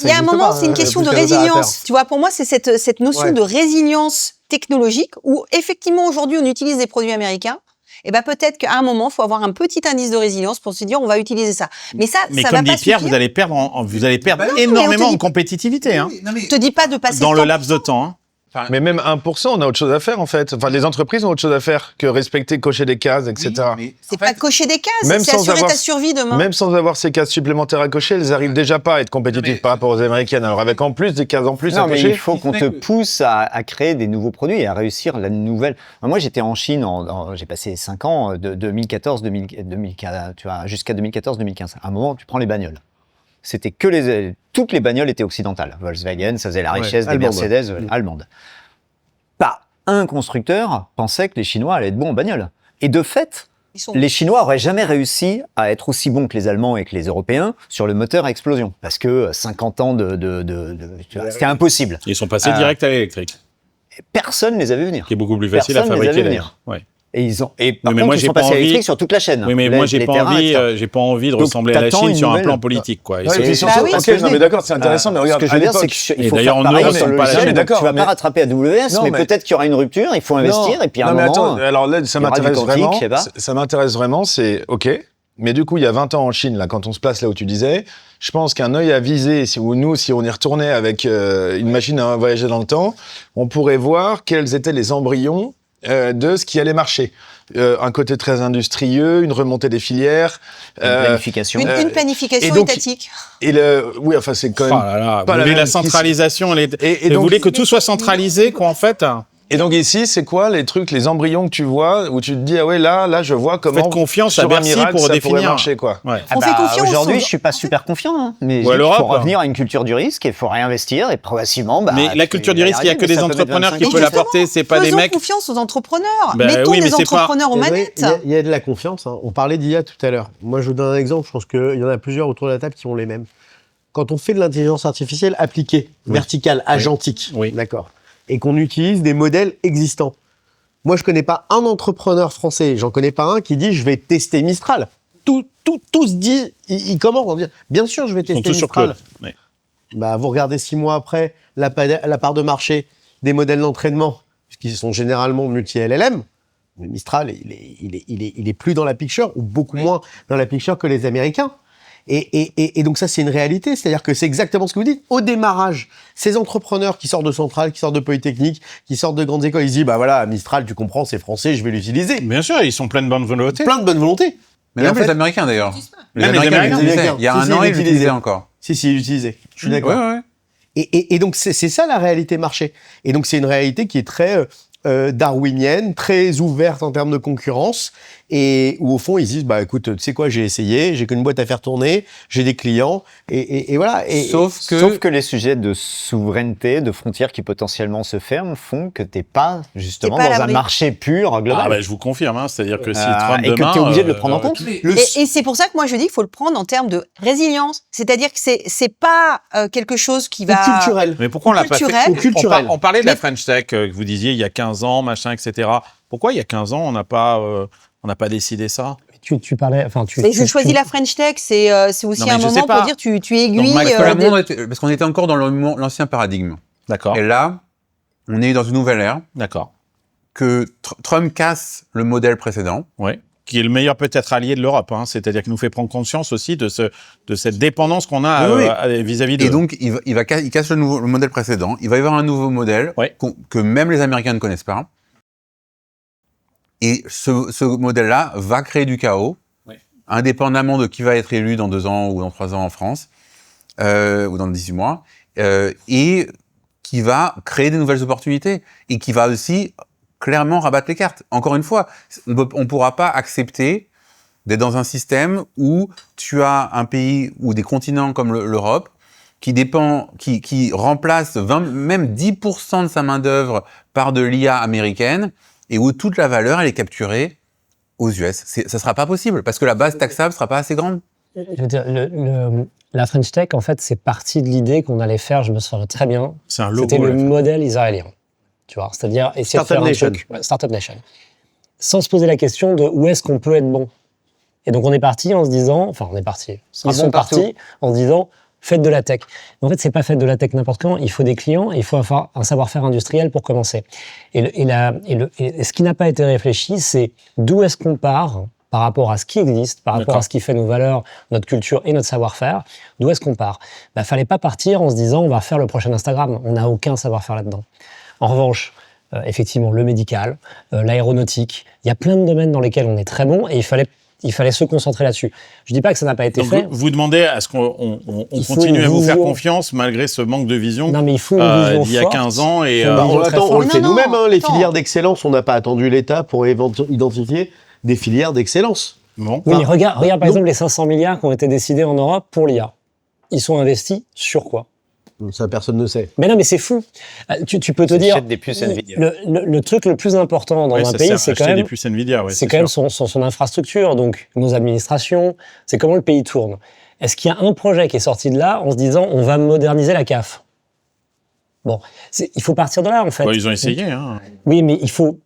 Il y a un moment, c'est une question de résilience. Tu vois, pour moi, c'est cette notion de résilience technologique où, effectivement, aujourd'hui, on utilise des produits américains. Et ben peut-être qu'à un moment, il faut avoir un petit indice de résilience pour se dire, on va utiliser ça. Mais ça Mais va comme pas dit Pierre, suffire. vous allez perdre, mais on énormément te dit- en compétitivité. Hein. Je te dis pas de passer Dans le 100%. laps de temps. Hein. Mais même 1%, on a autre chose à faire en fait. Enfin, les entreprises ont autre chose à faire que respecter, cocher des cases, etc. C'est pas cocher des cases, même c'est sans assurer avoir- ta survie demain. Même sans avoir ces cases supplémentaires à cocher, elles arrivent déjà pas à être compétitives par rapport aux Américaines. Alors avec en plus des cases en plus Non, à mais cocher. il faut qu'on te pousse à créer des nouveaux produits et à réussir la nouvelle. Moi, j'étais en Chine, j'ai passé 5 ans, de 2014, 2015, tu vois, jusqu'à 2014-2015. À un moment, tu prends les bagnoles. C'était que toutes les bagnoles étaient occidentales. Volkswagen, ça faisait la richesse des allemande. Mercedes allemandes. Pas un constructeur pensait que les Chinois allaient être bons en bagnole. Et de fait, Ils sont- les Chinois auraient jamais réussi à être aussi bons que les Allemands et que les Européens sur le moteur à explosion. Parce que 50 ans tu vois, c'était impossible. Ils sont passés direct à l'électrique, Et personne ne les avait vu venir. qui est beaucoup plus facile à Personne les fabriquer avait d'ailleurs. Ouais. Et par mais contre, moi, ils j'ai sont pas passés à envie- l'électrique sur toute la chaîne. Oui, mais moi, j'ai pas terrains, envie, etc. de Donc, ressembler à la t'attends Chine une sur un nouvelle- plan politique, quoi. Et Ouais, c'est- et puis surtout, Bah oui. ok, non mais d'accord, c'est intéressant, mais regarde, Ce que je à veux dire, c'est l'époque, qu'il Et faut d'ailleurs, faire on pareil ne sur ressemble le pas à la chien. chaîne. Donc, D'accord, tu vas mais- pas rattraper AWS, Non, mais mais- peut-être qu'il y aura une rupture, il faut investir, et puis à un non, mais moment... attends, alors là, ça il y aura du m'intéresse quantique, vraiment. je sais pas. Ça m'intéresse vraiment, c'est OK. Mais du coup, il y a 20 ans en Chine, là, quand on se place là où tu disais, je pense qu'un œil à viser, si on y retournait avec une machine à voyager dans le temps, on pourrait voir quels étaient les embryons de ce qui allait marcher. Un côté très industrieux, une remontée des filières. Une planification. Une planification et donc- étatique. Oui, enfin, c'est quand Oh même... là là, pas vous la voulez même la qui- centralisation, Et vous donc- voulez que tout soit centralisé, quoi, en fait. Et donc ici, c'est quoi les trucs, les embryons que tu vois, où tu te dis, ah ouais, là, je vois comment... Faites confiance sur à un Bercy miracle, pour ça pourrait définir. marcher, quoi. Ouais. On fait confiance Aujourd'hui, aux- je suis pas super confiant, hein, mais Ou à il l'Europe. faut revenir à une culture du risque, il faut réinvestir, et progressivement... Mais la culture du risque, il n'y a que les entrepreneurs qui Mais peuvent justement, l'apporter, c'est pas des faisons mecs. confiance aux entrepreneurs. Ben Mettons oui, mais des c'est pas- entrepreneurs aux manettes. Il y a de la confiance. Hein. On parlait d'IA tout à l'heure. Moi, je vous donne un exemple. Je pense qu'il y en a plusieurs autour de la table qui ont les mêmes. Quand on fait de l'intelligence artificielle appliquée, verticale, agentique, Oui. d'accord, et qu'on utilise des modèles existants. Moi, je connais pas un entrepreneur français, j'en connais pas un qui dit je vais tester Mistral. Tous disent, ils commencent à dire bien sûr, je vais Ils sont tester tous sur Mistral. Claude. Ouais. Bah, vous regardez 6 mois après la part de marché des modèles d'entraînement, qui sont généralement multi-LLM. Mais Mistral, il est plus dans la picture, ou beaucoup moins dans la picture que les Américains. Et donc ça, c'est une réalité. C'est-à-dire que c'est exactement ce que vous dites. Au démarrage, ces entrepreneurs qui sortent de Centrale, qui sortent de Polytechnique, qui sortent de grandes écoles, ils se disent, bah voilà, Mistral, tu comprends, c'est français, je vais l'utiliser. Bien sûr, ils sont plein de bonne volonté. Plein de bonne volonté. Mais Et même en fait- les Américains d'ailleurs. Même les Américains. l'utilisaient. Il y a Si, un si, an, ils ils l'utilisaient l'utilisaient. encore. Si, il utilisait. Je suis d'accord. Ouais, ouais. Et donc, c'est ça la réalité marché. Et donc, c'est une réalité qui est très darwinienne, très ouverte en termes de concurrence, et où au fond, ils se disent, bah écoute, tu sais quoi, j'ai essayé, j'ai qu'une boîte à faire tourner, j'ai des clients, et voilà. Sauf que les sujets de souveraineté, de frontières qui potentiellement se ferment, font que t'es pas justement T'es pas à dans un l'abri. marché pur global. Ah bah, je vous confirme, hein, c'est-à-dire que si Trump et que demain, tu es obligé de le prendre en compte. Et c'est pour ça que moi je dis qu'il faut le prendre en termes de résilience. C'est-à-dire que c'est pas quelque chose qui va... culturel. Mais pourquoi on l'a pas fait Culturel. Ou culturel. On parlait de la Mais- French Tech que vous disiez il y a 15 ans, machin, etc. Pourquoi il y a 15 ans on n'a pas décidé ça? Tu parlais, enfin, Mais je choisis la French Tech, c'est aussi Non, mais un je sais moment pas. pour dire tu aiguilles... Mike, Parce que le des- monde parce qu'on était encore dans l'ancien paradigme. D'accord. Et là, on est dans une nouvelle ère D'accord. que Trump casse le modèle précédent. Ouais. Qui est le meilleur peut-être allié de l'Europe, hein. C'est-à-dire qu'il nous fait prendre conscience aussi de cette dépendance qu'on a Oui. vis-à-vis de. Et donc, il casse le modèle précédent. Il va y avoir un nouveau modèle Ouais. que même les Américains ne connaissent pas. Et ce modèle-là va créer du chaos, Ouais. indépendamment de qui va être élu dans 2 ans ou dans 3 ans en France, ou dans 18 mois, et qui va créer des nouvelles opportunités, et qui va aussi clairement rabattre les cartes. Encore une fois, on pourra pas accepter d'être dans un système où tu as un pays ou des continents comme l'Europe qui remplace même 10% de sa main-d'œuvre par de l'IA américaine, et où toute la valeur, elle est capturée aux US. Ça sera pas possible, parce que la base taxable sera pas assez grande. Je veux dire, la French Tech, en fait, c'est parti de l'idée qu'on allait faire, je me souviens très bien, c'est un logo. c'était le là. modèle israélien. Tu vois, c'est-à-dire essayer de Startup faire un Nation. truc. Ouais, Startup Nation. sans se poser la question de où est-ce qu'on peut être bon. Et donc on est parti en se disant, ils sont partis en se disant, faites de la tech. Mais en fait, c'est pas faites de la tech n'importe comment, il faut des clients, et il faut avoir un savoir-faire industriel pour commencer. Et ce qui n'a pas été réfléchi, c'est d'où est-ce qu'on part par rapport à ce qui existe, par rapport à ce qui fait nos valeurs, notre culture et notre savoir-faire, d'où est-ce qu'on part ? Fallait pas partir en se disant, on va faire le prochain Instagram. On n'a aucun savoir-faire là-dedans. En revanche, effectivement, le médical, l'aéronautique, il y a plein de domaines dans lesquels on est très bon, et il fallait se concentrer là-dessus. Je dis pas que ça n'a pas été Donc fait. vous demandez à ce qu'on continue à vous faire confiance malgré ce manque de vision. Non, mais il faut une vision d'il y a forte. 15 ans. Et, on le fait Non, nous-mêmes, les attends. filières d'excellence. On n'a pas attendu l'État pour identifier des filières d'excellence. bon. Oui, mais regarde par exemple les 500 milliards qui ont été décidés en Europe pour l'IA. Ils sont investis sur quoi ? Ça, personne ne sait. Mais non, mais c'est fou. Tu peux te Ils dire, achètent des puces Nvidia. le truc le plus important dans Oui, un ça pays, sert à c'est acheter quand même des puces Nvidia. Ouais, c'est quand même son infrastructure, donc nos administrations, c'est comment le pays tourne. Est-ce qu'il y a un projet qui est sorti de là en se disant on va moderniser la CAF ? Bon, il faut partir de là en fait. Ouais, ils ont essayé. Hein. Oui, mais il faut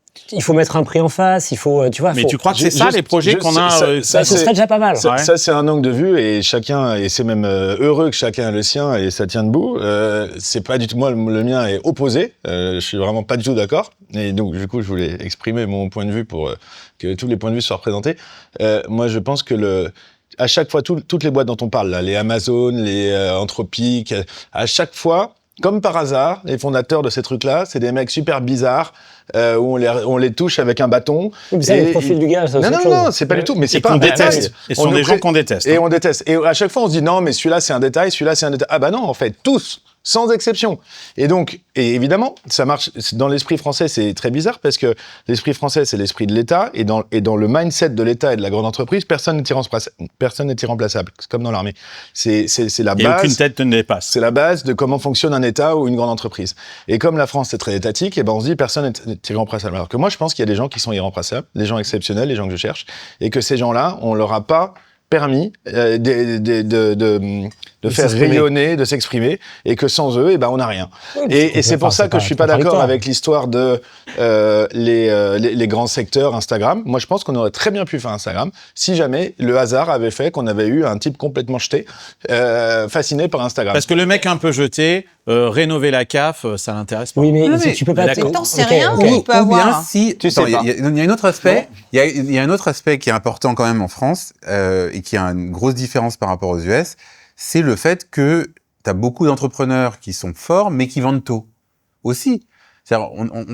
mettre un prix en face, il faut, tu vois. Mais tu crois que c'est ça les projets qu'on a Ce serait déjà pas mal. Ça, c'est un angle de vue et c'est même heureux que chacun ait le sien et ça tient debout. C'est pas du tout, moi, le mien est opposé. Je suis vraiment pas du tout d'accord. Et donc, du coup, je voulais exprimer mon point de vue pour que tous les points de vue soient représentés. Moi, je pense que à chaque fois, toutes les boîtes dont on parle, là, les Amazon, les Anthropic, à chaque fois, comme par hasard, les fondateurs de ces trucs-là, c'est des mecs super bizarres où on les touche avec un bâton. Oui, mais ça, le profil du gars, ça, Non, c'est pas du tout. Mais c'est Et pas qu'on un détail. déteste. Et ce sont des gens qu'on déteste. Et on déteste. Et à chaque fois, on se dit non, mais celui-là, c'est un détail, celui-là, c'est un détail. Ah bah non, en fait, tous, sans exception. Et donc, et évidemment, ça marche. Dans l'esprit français, c'est très bizarre parce que l'esprit français, c'est l'esprit de l'État. Et dans le mindset de l'État et de la grande entreprise, personne n'est irremplaçable. C'est comme dans l'armée. C'est la Et base. aucune tête ne dépasse. C'est la base de comment fonctionne un État ou une grande entreprise. Et comme la France est très étatique, et ben on se dit personne n'est irremplaçable. Alors que moi, je pense qu'il y a des gens qui sont irremplaçables, des gens exceptionnels, les gens que je cherche, et que ces gens-là, on leur a pas permis de faire rayonner, de s'exprimer, et que sans eux, on n'a rien. Oui, Et c'est pour ça que je suis pas d'accord avec l'histoire de les grands secteurs Instagram. Moi, je pense qu'on aurait très bien pu faire Instagram si jamais le hasard avait fait qu'on avait eu un type complètement jeté, fasciné par Instagram. Parce que le mec un peu jeté, rénover la CAF, ça l'intéresse pas. Oui, mais tu peux pas... d'accord. T'en sais rien, mais il peut Ou bien avoir. si Tu sais attends, pas. il y a un autre aspect. Il y a un autre aspect qui est important quand même en France et qui a une grosse différence par rapport aux US, c'est le fait que tu as beaucoup d'entrepreneurs qui sont forts mais qui vendent tôt aussi. C'est-à-dire,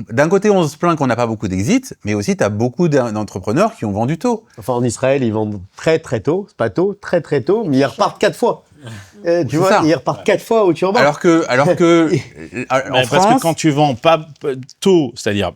d'un côté, on se plaint qu'on n'a pas beaucoup d'exits, mais aussi tu as beaucoup d'entrepreneurs qui ont vendu tôt. Enfin, en Israël, ils vendent très très tôt. C'est pas tôt, très très tôt, mais ils repartent 4 fois. Tu vois, ça. ils repartent 4 fois au turban. Alors que en Parce France, que quand tu vends pas tôt, c'est-à-dire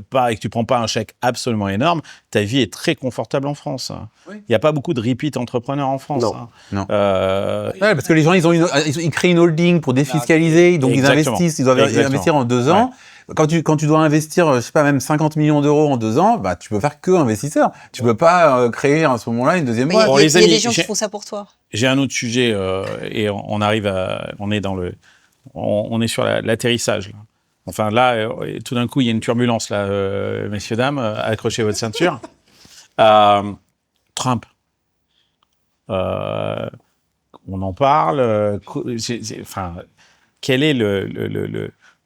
pas et que tu prends pas un chèque absolument énorme, ta vie est très confortable en France. Il n'y a pas beaucoup de repeat entrepreneurs en France. Non. Non. Ouais, parce que les gens, ils créent une holding pour défiscaliser, donc ils Exactement. investissent, ils doivent investir en 2 ans. Quand tu dois investir, je sais pas, même 50 millions d'euros en 2 ans, bah, tu peux faire que investisseur. Tu peux pas créer à ce moment-là une deuxième Mais il y a- boîte. Bon, il y a les amis, des gens qui j'ai- font ça pour toi. J'ai un autre sujet et on est sur l'atterrissage. Là. Enfin là, tout d'un coup, il y a une turbulence là, messieurs dames, accrochez votre ceinture. Trump. On en parle. Enfin, quel est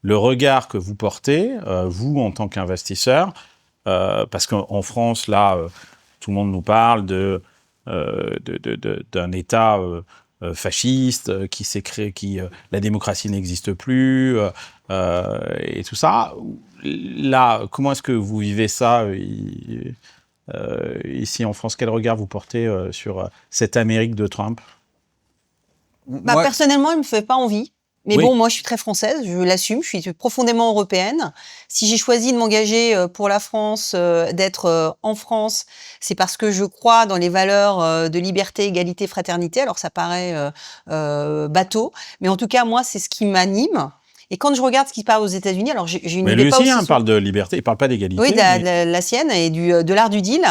le regard que vous portez, vous en tant qu'investisseur, parce qu'en France là, tout le monde nous parle d'un État fasciste qui s'est créé, la démocratie n'existe plus et tout ça. Là, comment est-ce que vous vivez ça ici en France? Quel regard vous portez sur cette Amérique de Trump? Bah, Moi- personnellement, il me fait pas envie. Mais Oui. bon, moi, je suis très française, je l'assume, je suis profondément européenne. Si j'ai choisi de m'engager pour la France, d'être en France, c'est parce que je crois dans les valeurs de liberté, égalité, fraternité. Alors, ça paraît bateau, mais en tout cas, moi, c'est ce qui m'anime. Et quand je regarde ce qui se passe aux États-Unis, alors j'ai une Mais idée lui pas aussi aussi parle de liberté, il parle pas d'égalité. oui, mais- la sienne et de l'art du deal.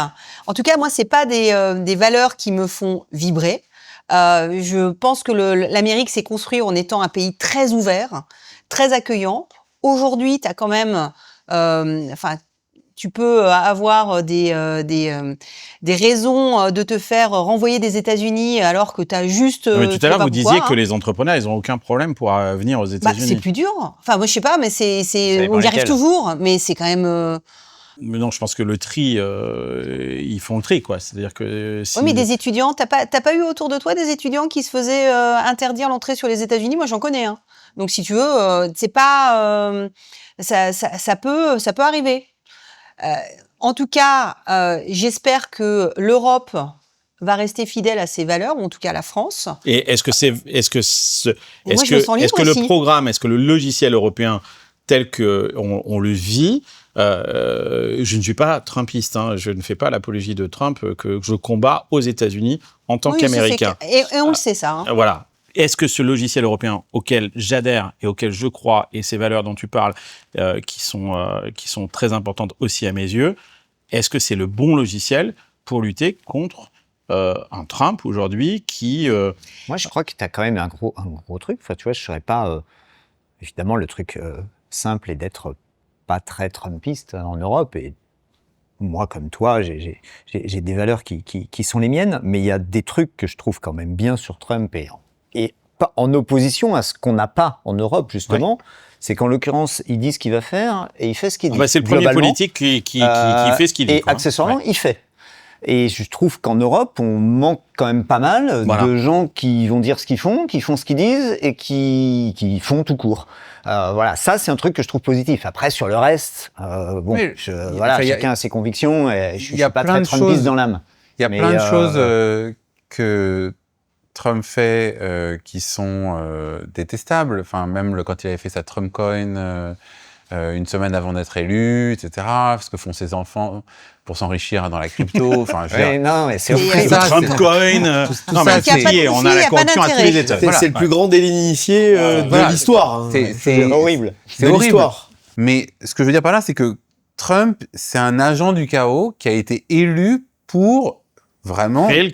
En tout cas, moi, c'est pas des valeurs qui me font vibrer. Je pense que l'Amérique s'est construite en étant un pays très ouvert, très accueillant. Aujourd'hui, tu as quand même, tu peux avoir des raisons de te faire renvoyer des États-Unis alors que tu as juste. Mais tout tu à l'heure, sais vous pas pourquoi, disiez que les entrepreneurs, ils ont aucun problème pour venir aux Bah, États-Unis. c'est plus dur. Enfin, moi, je sais pas, mais dépend on y arrive lesquels. toujours, mais c'est quand même. Mais non, je pense que le tri, ils font le tri, quoi. C'est-à-dire que si... Oui, mais des étudiants, t'as pas eu autour de toi des étudiants qui se faisaient interdire l'entrée sur les États-Unis? Moi, j'en connais. Hein. Donc, si tu veux, c'est pas. Ça peut arriver. En tout cas, j'espère que l'Europe va rester fidèle à ses valeurs, ou en tout cas la France. Et est-ce que moi, je me sens libre le aussi. programme, est-ce que le logiciel européen tel que on le vit, je ne suis pas trumpiste, hein, je ne fais pas l'apologie de Trump que je combats aux États-Unis en tant Oui, ça, c'est qu'Américain. clair. Et on le sait, ça. Hein. Voilà. Est-ce que ce logiciel européen auquel j'adhère et auquel je crois, et ces valeurs dont tu parles, qui sont très importantes aussi à mes yeux, est-ce que c'est le bon logiciel pour lutter contre un Trump aujourd'hui qui... Moi, je crois que tu as quand même un gros truc. Enfin, tu vois, je ne serais pas... évidemment, le truc simple est d'être pas très trumpiste en Europe. Et moi, comme toi, j'ai des valeurs qui sont les miennes. Mais il y a des trucs que je trouve quand même bien sur Trump et pas en opposition à ce qu'on n'a pas en Europe, justement. Ouais. C'est qu'en l'occurrence, il dit ce qu'il va faire et il fait ce qu'il dit. Bah, c'est le premier politique qui fait ce qu'il dit. Et quoi, accessoirement, il fait. Et je trouve qu'en Europe, on manque quand même pas mal de gens qui vont dire ce qu'ils font, qui font ce qu'ils disent et qui font tout court. Voilà, ça c'est un truc que je trouve positif. Après sur le reste, bon, oui, chacun a ses convictions et je suis pas très trumpiste dans l'âme. Il y a plein de choses que Trump fait qui sont détestables. Enfin, même quand il avait fait sa Trump Coin une semaine avant d'être élu, etc. Ce que font ses enfants pour s'enrichir dans la crypto. Enfin, non, mais c'est horrible. Trump Coin. Non, mais on a la corruption à tous les étages. C'est le plus grand délit initié de l'histoire. C'est horrible. C'est horrible. Mais ce que je veux dire par là, c'est que Trump, c'est un agent du chaos qui a été élu pour vraiment créer le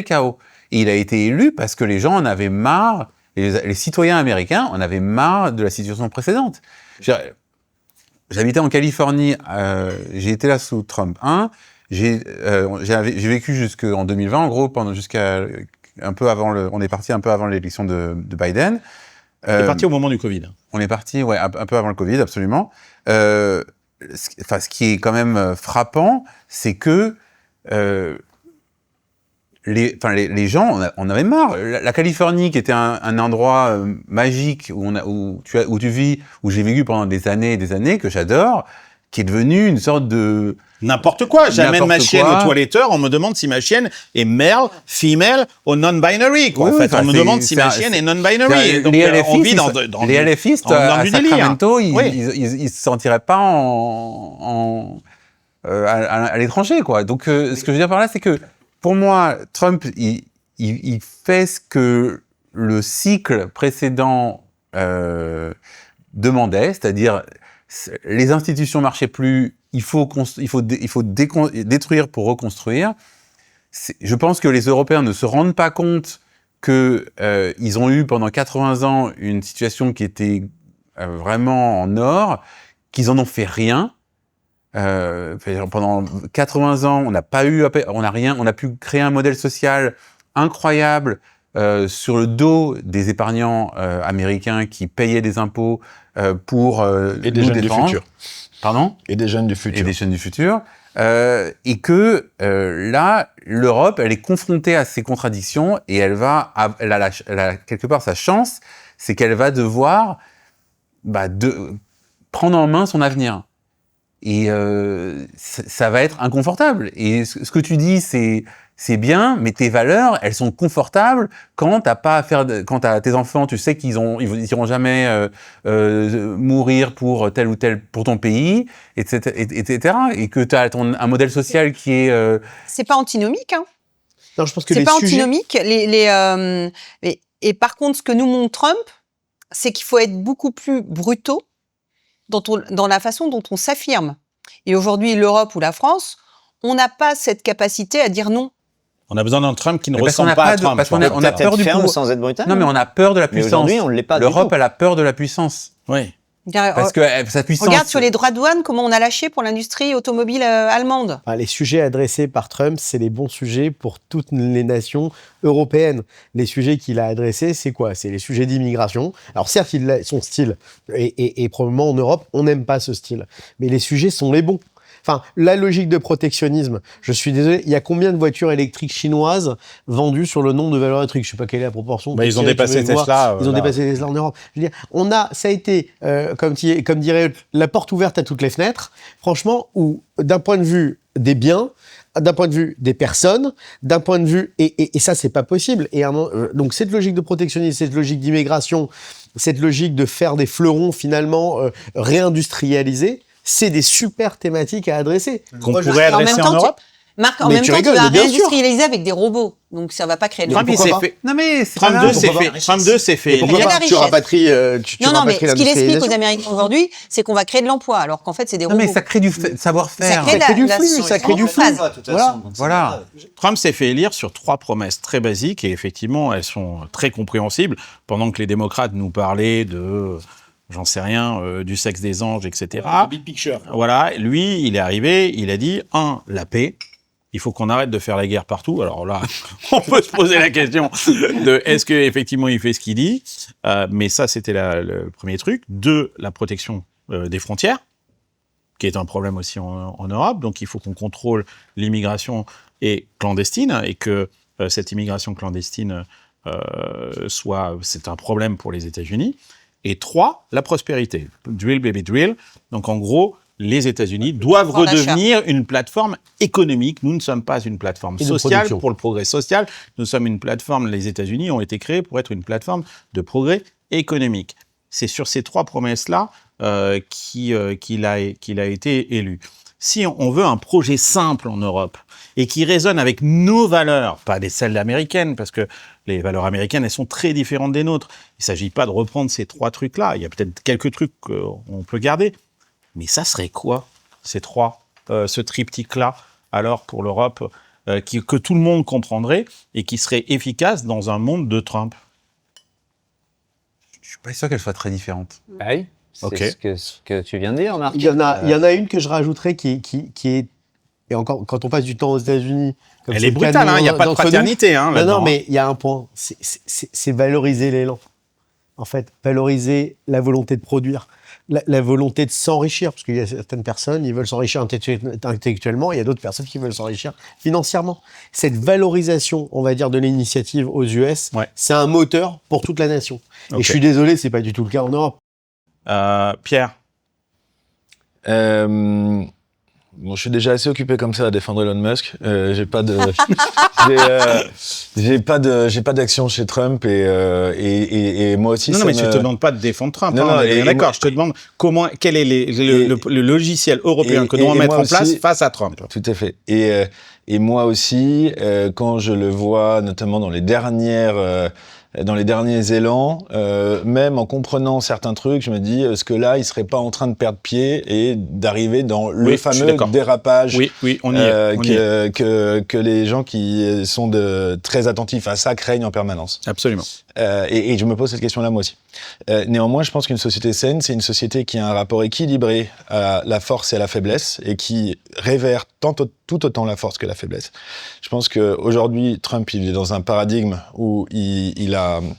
chaos. Et il a été élu parce que les gens en avaient marre, les citoyens américains en avaient marre de la situation précédente. J'habitais en Californie, j'ai été là sous Trump 1, j'ai vécu jusqu'en 2020, en gros, jusqu'à un peu avant on est parti un peu avant l'élection de Biden. On est parti au moment du Covid. On est parti, ouais, un peu avant le Covid, absolument. Ce qui est quand même frappant, c'est que les gens, on avait marre. La Californie, qui était un endroit magique où tu vis, où j'ai vécu pendant des années et des années, que j'adore, qui est devenu une sorte de... N'importe quoi. J'amène ma chienne au toiletteur, on me demande si ma chienne est male, female ou non-binary. Quoi. Oui, en fait, on me demande si ma chienne est non-binary. Donc, on vit dans les LFistes, à Sacramento, ils se sentiraient pas à l'étranger, quoi. Donc, ce que je veux dire par là, c'est que pour moi, Trump, il fait ce que le cycle précédent demandait, c'est-à-dire les institutions marchaient plus, il faut détruire pour reconstruire. Je pense que les Européens ne se rendent pas compte que ils ont eu pendant 80 ans une situation qui était vraiment en or, qu'ils en ont fait rien. Pendant 80 ans, on n'a pu créer un modèle social incroyable sur le dos des épargnants américains qui payaient des impôts pour et des jeunes défendre. Du futur. Pardon ? Et des jeunes du futur. Et des jeunes du futur. Et que là, l'Europe, elle est confrontée à ces contradictions et elle a quelque part sa chance, c'est qu'elle va devoir prendre en main son avenir. Et ça va être inconfortable. Et ce que tu dis, c'est bien, mais tes valeurs, elles sont confortables quand t'as tes enfants, tu sais qu'ils iront jamais mourir pour tel ou tel, pour ton pays, etc. Et que t'as un modèle social qui est... C'est pas antinomique, hein. Non, je pense que c'est pas antinomique. Et par contre, ce que nous montre Trump, c'est qu'il faut être beaucoup plus brutaux dans la façon dont on s'affirme. Et aujourd'hui, l'Europe ou la France, on n'a pas cette capacité à dire non. On a besoin d'un Trump qui ne ressemble pas à Trump. Parce qu'on a peur du pouvoir. Sans être brutal. Non, mais on a peur de la puissance. Mais aujourd'hui, on ne l'est pas. L'Europe, elle a peur de la puissance. Oui. Parce que sa puissance. Regarde sur les droits de douane comment on a lâché pour l'industrie automobile allemande. Enfin, les sujets adressés par Trump, c'est les bons sujets pour toutes les nations européennes. Les sujets qu'il a adressés, c'est quoi? C'est les sujets d'immigration. Alors certes, son style, et probablement en Europe, on n'aime pas ce style. Mais les sujets sont les bons. Enfin, la logique de protectionnisme, je suis désolé, il y a combien de voitures électriques chinoises vendues sur le nombre de valeurs électriques? Je sais pas quelle est la proportion. Ils ont dépassé Tesla. Ils ont dépassé Tesla en Europe. Je veux dire, ça a été, comme dirait, la porte ouverte à toutes les fenêtres. Franchement, où d'un point de vue des biens, d'un point de vue des personnes, d'un point de vue et ça c'est pas possible. Et donc cette logique de protectionnisme, cette logique d'immigration, cette logique de faire des fleurons finalement réindustrialisés. C'est des super thématiques à adresser. Qu'on pourrait adresser en Europe. Marc, en même temps, tu vas réindustrialiser avec des robots. Donc, ça va pas créer de Trump 2 s'est fait. Pourquoi pas tu rapatries non, mais ce qu'il explique aux Américains aujourd'hui, c'est qu'on va créer de l'emploi, alors qu'en fait, c'est des robots. Non, mais ça crée du savoir-faire. Ça crée du flux, ça crée du flux. Voilà. Trump s'est fait élire sur 3 promesses très basiques et effectivement, elles sont très compréhensibles. Pendant que les démocrates nous parlaient de... j'en sais rien, du sexe des anges, etc. Big picture. Voilà, lui, il est arrivé, il a dit, la paix. Il faut qu'on arrête de faire la guerre partout. Alors là, on peut se poser la question de est-ce qu'effectivement il fait ce qu'il dit. Mais ça, c'était le premier truc. 2, la protection des frontières, qui est un problème aussi en Europe. Donc il faut qu'on contrôle l'immigration clandestine et que cette immigration clandestine c'est un problème pour les États-Unis. Et 3, la prospérité. Drill, baby, drill. Donc, en gros, les États-Unis doivent redevenir une plateforme économique. Nous ne sommes pas une plateforme sociale pour le progrès social. Nous sommes une plateforme, les États-Unis ont été créés pour être une plateforme de progrès économique. C'est sur ces 3 promesses-là qu'il a été élu. Si on veut un projet simple en Europe et qui résonne avec nos valeurs, pas celles américaines, parce que les valeurs américaines, elles sont très différentes des nôtres. Il ne s'agit pas de reprendre ces 3 trucs-là. Il y a peut-être quelques trucs qu'on peut garder. Mais ça serait quoi, ce triptyque-là, alors pour l'Europe, que tout le monde comprendrait et qui serait efficace dans un monde de Trump? Je ne suis pas sûr qu'elle soit très différente. Oui. C'est ce que tu viens de dire, Marc. Il y en a une que je rajouterais qui est... Et encore, quand on passe du temps aux États-Unis... Elle est brutale, il n'y a pas de fraternité. Non, mais il y a un point. C'est valoriser l'élan. En fait, valoriser la volonté de produire, la volonté de s'enrichir. Parce qu'il y a certaines personnes, ils veulent s'enrichir intellectuellement, et il y a d'autres personnes qui veulent s'enrichir financièrement. Cette valorisation, on va dire, de l'initiative aux US, c'est un moteur pour toute la nation. Okay. Et je suis désolé, c'est pas du tout le cas en Europe. Pierre. Bon, je suis déjà assez occupé comme ça à défendre Elon Musk. J'ai pas d'action chez Trump et moi aussi. Non, mais je te demande pas de défendre Trump. D'accord, je te demande quel est le logiciel européen que nous devons mettre en place face à Trump. Tout à fait. Et moi aussi, quand je le vois, notamment dans les derniers élans, même en comprenant certains trucs, je me dis, est-ce que là, il serait pas en train de perdre pied et d'arriver dans le fameux dérapage que les gens qui sont très attentifs à ça craignent en permanence. Absolument. Et je me pose cette question-là moi aussi. Néanmoins, je pense qu'une société saine, c'est une société qui a un rapport équilibré à la force et à la faiblesse et qui révère tout autant la force que la faiblesse. Je pense qu'aujourd'hui, Trump, il est dans un paradigme où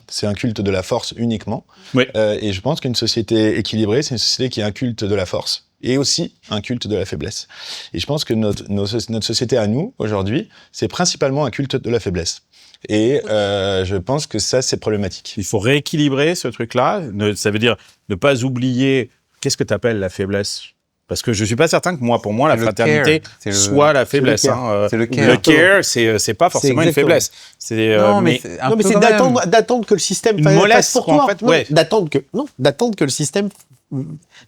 c'est un culte de la force uniquement. Oui. Et je pense qu'une société équilibrée, c'est une société qui a un culte de la force et aussi un culte de la faiblesse. Et je pense que notre société à nous, aujourd'hui, c'est principalement un culte de la faiblesse. Et je pense que ça, c'est problématique. Il faut rééquilibrer ce truc-là. Ça veut dire ne pas oublier... Qu'est-ce que tu appelles la faiblesse ? Parce que je ne suis pas certain que pour moi, la fraternité soit la faiblesse. C'est le care. Le care, c'est pas forcément une faiblesse. Mais c'est d'attendre que le système fasse pour toi. En fait, d'attendre que le système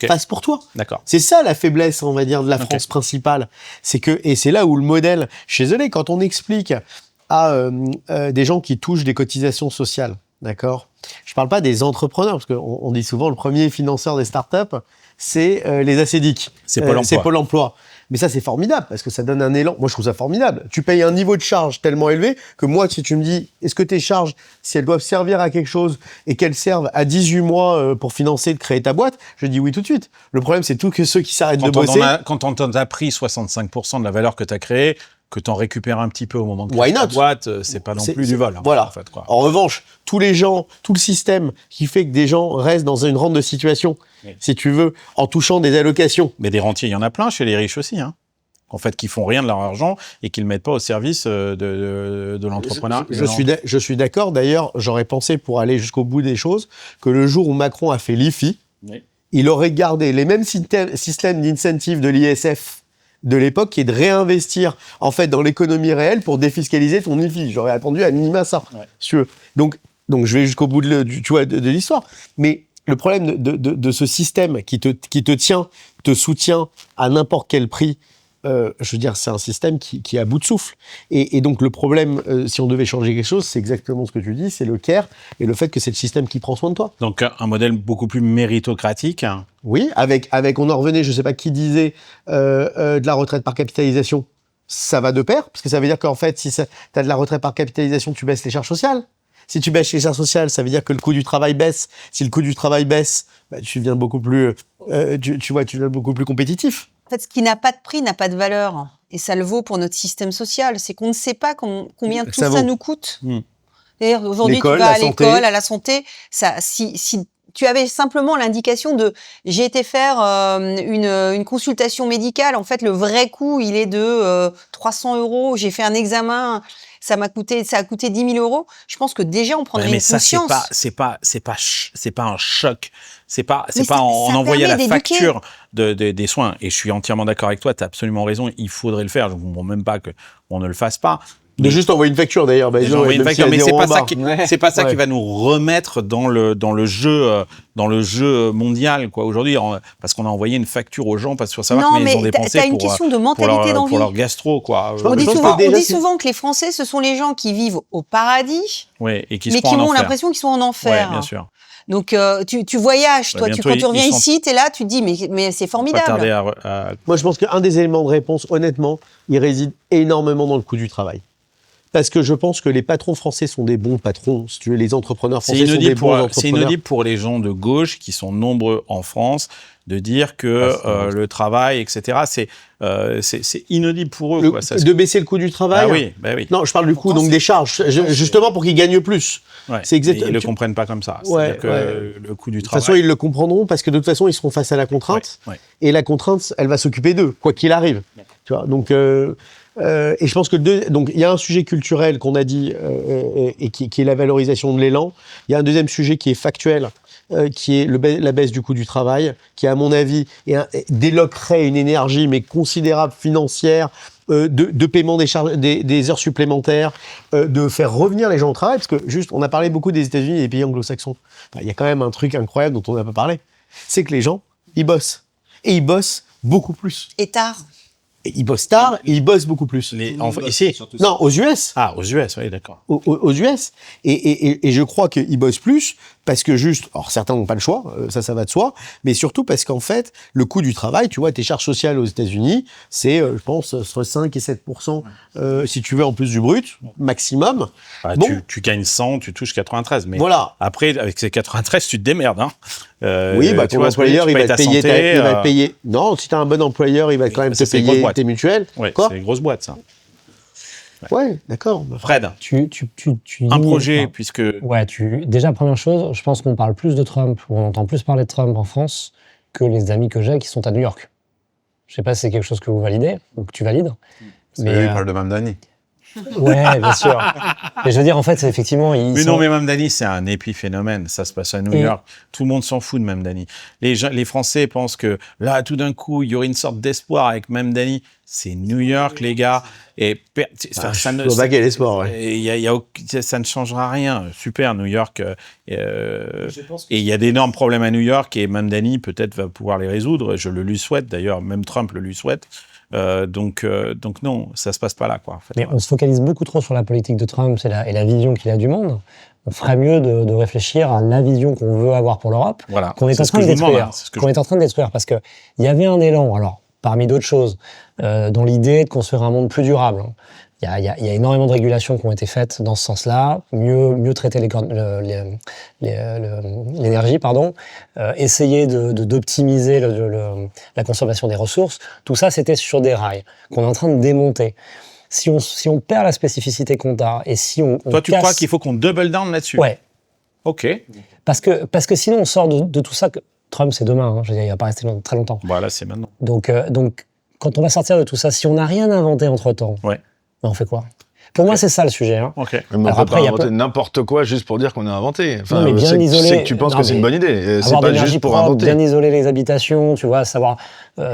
fasse pour toi. D'accord. C'est ça la faiblesse, on va dire, de la France principale. Et c'est là où le modèle... Je suis désolé, quand on explique à des gens qui touchent des cotisations sociales, d'accord ? Je ne parle pas des entrepreneurs, parce qu'on dit souvent le premier financeur des startups, c'est les ACDIC. C'est Pôle emploi. C'est Pôle emploi. Mais ça, c'est formidable, parce que ça donne un élan. Moi, je trouve ça formidable. Tu payes un niveau de charge tellement élevé que moi, si tu me dis, est-ce que tes charges, si elles doivent servir à quelque chose et qu'elles servent à 18 mois pour financer de créer ta boîte, je dis oui tout de suite. Le problème, c'est tout que ceux qui s'arrêtent de bosser... Quand on t'a pris 65% de la valeur que tu as créée, que tu en récupères un petit peu au moment de Why créer ta not? boîte, c'est pas non plus du vol. Voilà. En fait, quoi. En revanche, tous les gens, tout le système qui fait que des gens restent dans une rente de situation, si tu veux, en touchant des allocations. Mais des rentiers, il y en a plein chez les riches aussi, hein. En fait, qui font rien de leur argent et qui le mettent pas au service de l'entrepreneur. Je suis d'accord. D'ailleurs, j'aurais pensé, pour aller jusqu'au bout des choses, que le jour où Macron a fait l'IFI, il aurait gardé les mêmes systèmes d'incentive de l'ISF de l'époque, qui est de réinvestir en fait dans l'économie réelle pour défiscaliser ton IFI. J'aurais attendu à minima ça, si tu veux. Donc je vais jusqu'au bout de l'histoire. Mais le problème de ce système qui te tient, te soutient à n'importe quel prix, je veux dire, c'est un système qui est à bout de souffle. Et donc, le problème, si on devait changer quelque chose, c'est exactement ce que tu dis, c'est le care et le fait que c'est le système qui prend soin de toi. Donc, un modèle beaucoup plus méritocratique. Oui, avec on en revenait, je sais pas qui disait, de la retraite par capitalisation. Ça va de pair, parce que ça veut dire qu'en fait, si t'as de la retraite par capitalisation, tu baisses les charges sociales. Si tu baisses les charges sociales, ça veut dire que le coût du travail baisse. Si le coût du travail baisse, bah, tu deviens beaucoup plus, tu deviens beaucoup plus compétitif. En fait, ce qui n'a pas de prix n'a pas de valeur. Et ça le vaut pour notre système social. C'est qu'on ne sait pas combien tout ça nous coûte. D'ailleurs, aujourd'hui, tu vas à l'école, à la santé. Si tu avais simplement l'indication de j'ai été faire une consultation médicale, en fait, le vrai coût, il est de 300 €. J'ai fait un examen, ça a coûté 10 000 €. Je pense que déjà, on prendrait une conscience. C'est pas un choc. C'est pas en envoyant la facture des soins. Et je suis entièrement d'accord avec toi. T'as absolument raison. Il faudrait le faire. Je ne comprends même pas qu'on ne le fasse pas. De juste envoyer une facture d'ailleurs. Bah, envoyer une facture, mais c'est pas ça qui va nous remettre dans le jeu mondial, quoi. Aujourd'hui, parce qu'on a envoyé une facture aux gens parce qu'il faut savoir combien ils ont dépensé une question de mentalité d'envie. pour leur gastro, quoi. On dit souvent que les Français, ce sont les gens qui vivent au paradis, et mais qui ont l'impression qu'ils sont en enfer. Ouais, bien sûr. Donc, tu voyages, toi, quand tu reviens ici, t'es là, tu te dis, mais c'est formidable. Moi, je pense qu'un des éléments de réponse, honnêtement, il réside énormément dans le coût du travail. Parce que je pense que les patrons français sont des bons patrons. Si tu veux, les entrepreneurs français sont des bons entrepreneurs. C'est inaudible pour les gens de gauche qui sont nombreux en France de dire que le travail, etc., c'est inaudible pour eux. De baisser le coût du travail. Bah oui. Non, je parle du coût donc des charges, justement pour qu'ils gagnent plus. Ouais. C'est exactement. Ils le comprennent pas comme ça. C'est-à-dire que le coût du travail. De toute façon, ils le comprendront parce que de toute façon, ils seront face à la contrainte. Et la contrainte, elle va s'occuper d'eux, quoi qu'il arrive. Tu vois. Donc. Et je pense que donc il y a un sujet culturel qu'on a dit et qui est la valorisation de l'élan. Il y a un deuxième sujet qui est factuel, qui est la baisse du coût du travail, qui à mon avis déloquerait une énergie mais considérable financière de paiement des charges, des heures supplémentaires, de faire revenir les gens au travail, parce que juste on a parlé beaucoup des États-Unis et des pays anglo-saxons. Enfin, il y a quand même un truc incroyable dont on n'a pas parlé, c'est que les gens ils bossent et ils bossent beaucoup plus. Et tard. Ils bossent tard et ils bossent beaucoup plus. Ici? Non, aux US. Ah, aux US, oui, d'accord. Aux US. Et je crois qu'ils bossent plus parce que juste, alors certains n'ont pas le choix, ça va de soi, mais surtout parce qu'en fait, le coût du travail, tu vois, tes charges sociales aux États-Unis, c'est, je pense, entre 5 et 7%, si tu veux, en plus du brut, maximum. Ah, bon. Tu gagnes 100, tu touches 93. Mais voilà. Après, avec ces 93, tu te démerdes, hein. Oui, bah, ton employeur, il va te payer. Non, si t'as un bon employeur, il va quand même te payer tes mutuelles. Ouais, quoi. C'est des grosses boîtes, ça. Ouais, d'accord. Fred, tu un projet, puisque... Ouais, déjà, première chose, je pense qu'on parle plus de Trump, ou on entend plus parler de Trump en France que les amis que j'ai qui sont à New York. Je sais pas si c'est quelque chose que vous validez, ou que tu valides. Mais il parle de Mamdani. Ouais, bien sûr. Mais je veux dire, en fait, c'est effectivement... Non, mais Mamdani, c'est un épiphénomène. Ça se passe à New York. Tout le monde s'en fout de Mamdani. Les Français pensent que là, tout d'un coup, il y aurait une sorte d'espoir avec Mamdani. C'est New York, les gars. Et ça ne... pas quel espoir, ouais. Ça ne changera rien. Super, New York. Et il y a d'énormes problèmes à New York et Mamdani, peut-être, va pouvoir les résoudre. Je le lui souhaite, d'ailleurs. Même Trump le lui souhaite. Donc non, ça se passe pas là, quoi. En fait, mais on se focalise beaucoup trop sur la politique de Trump et la vision qu'il a du monde. on ferait mieux de réfléchir à la vision qu'on veut avoir pour l'Europe, Voilà. qu'on est C'est en ce train que de je vous demande, détruire. hein, c'est ce que Qu'on est en train de détruire parce que il y avait un élan, alors parmi d'autres choses, dans l'idée de construire un monde plus durable. Il y a énormément de régulations qui ont été faites dans ce sens-là, mieux traiter l'énergie, essayer d'optimiser la consommation des ressources. Tout ça, c'était sur des rails qu'on est en train de démonter. Si on perd la spécificité qu'on a et si on Toi, tu casse... crois qu'il faut qu'on double down là-dessus? Ouais, Ok. parce que sinon on sort de tout ça. Trump, c'est demain, hein, je veux dire, il va pas rester très longtemps. Voilà, c'est maintenant. Donc, quand on va sortir de tout ça, si on n'a rien inventé entre-temps, Ouais. ben on fait quoi? Pour moi, c'est ça le sujet. Hein. Ok. Mais on Alors peut après, pas il y a inventer plein- n'importe quoi juste pour dire qu'on a inventé. Non, mais bien c'est isolé- que tu penses non, que c'est mais une bonne idée. Et c'est Avoir pas d'énergie juste pour propre, inventer. bien isoler les habitations, tu vois, savoir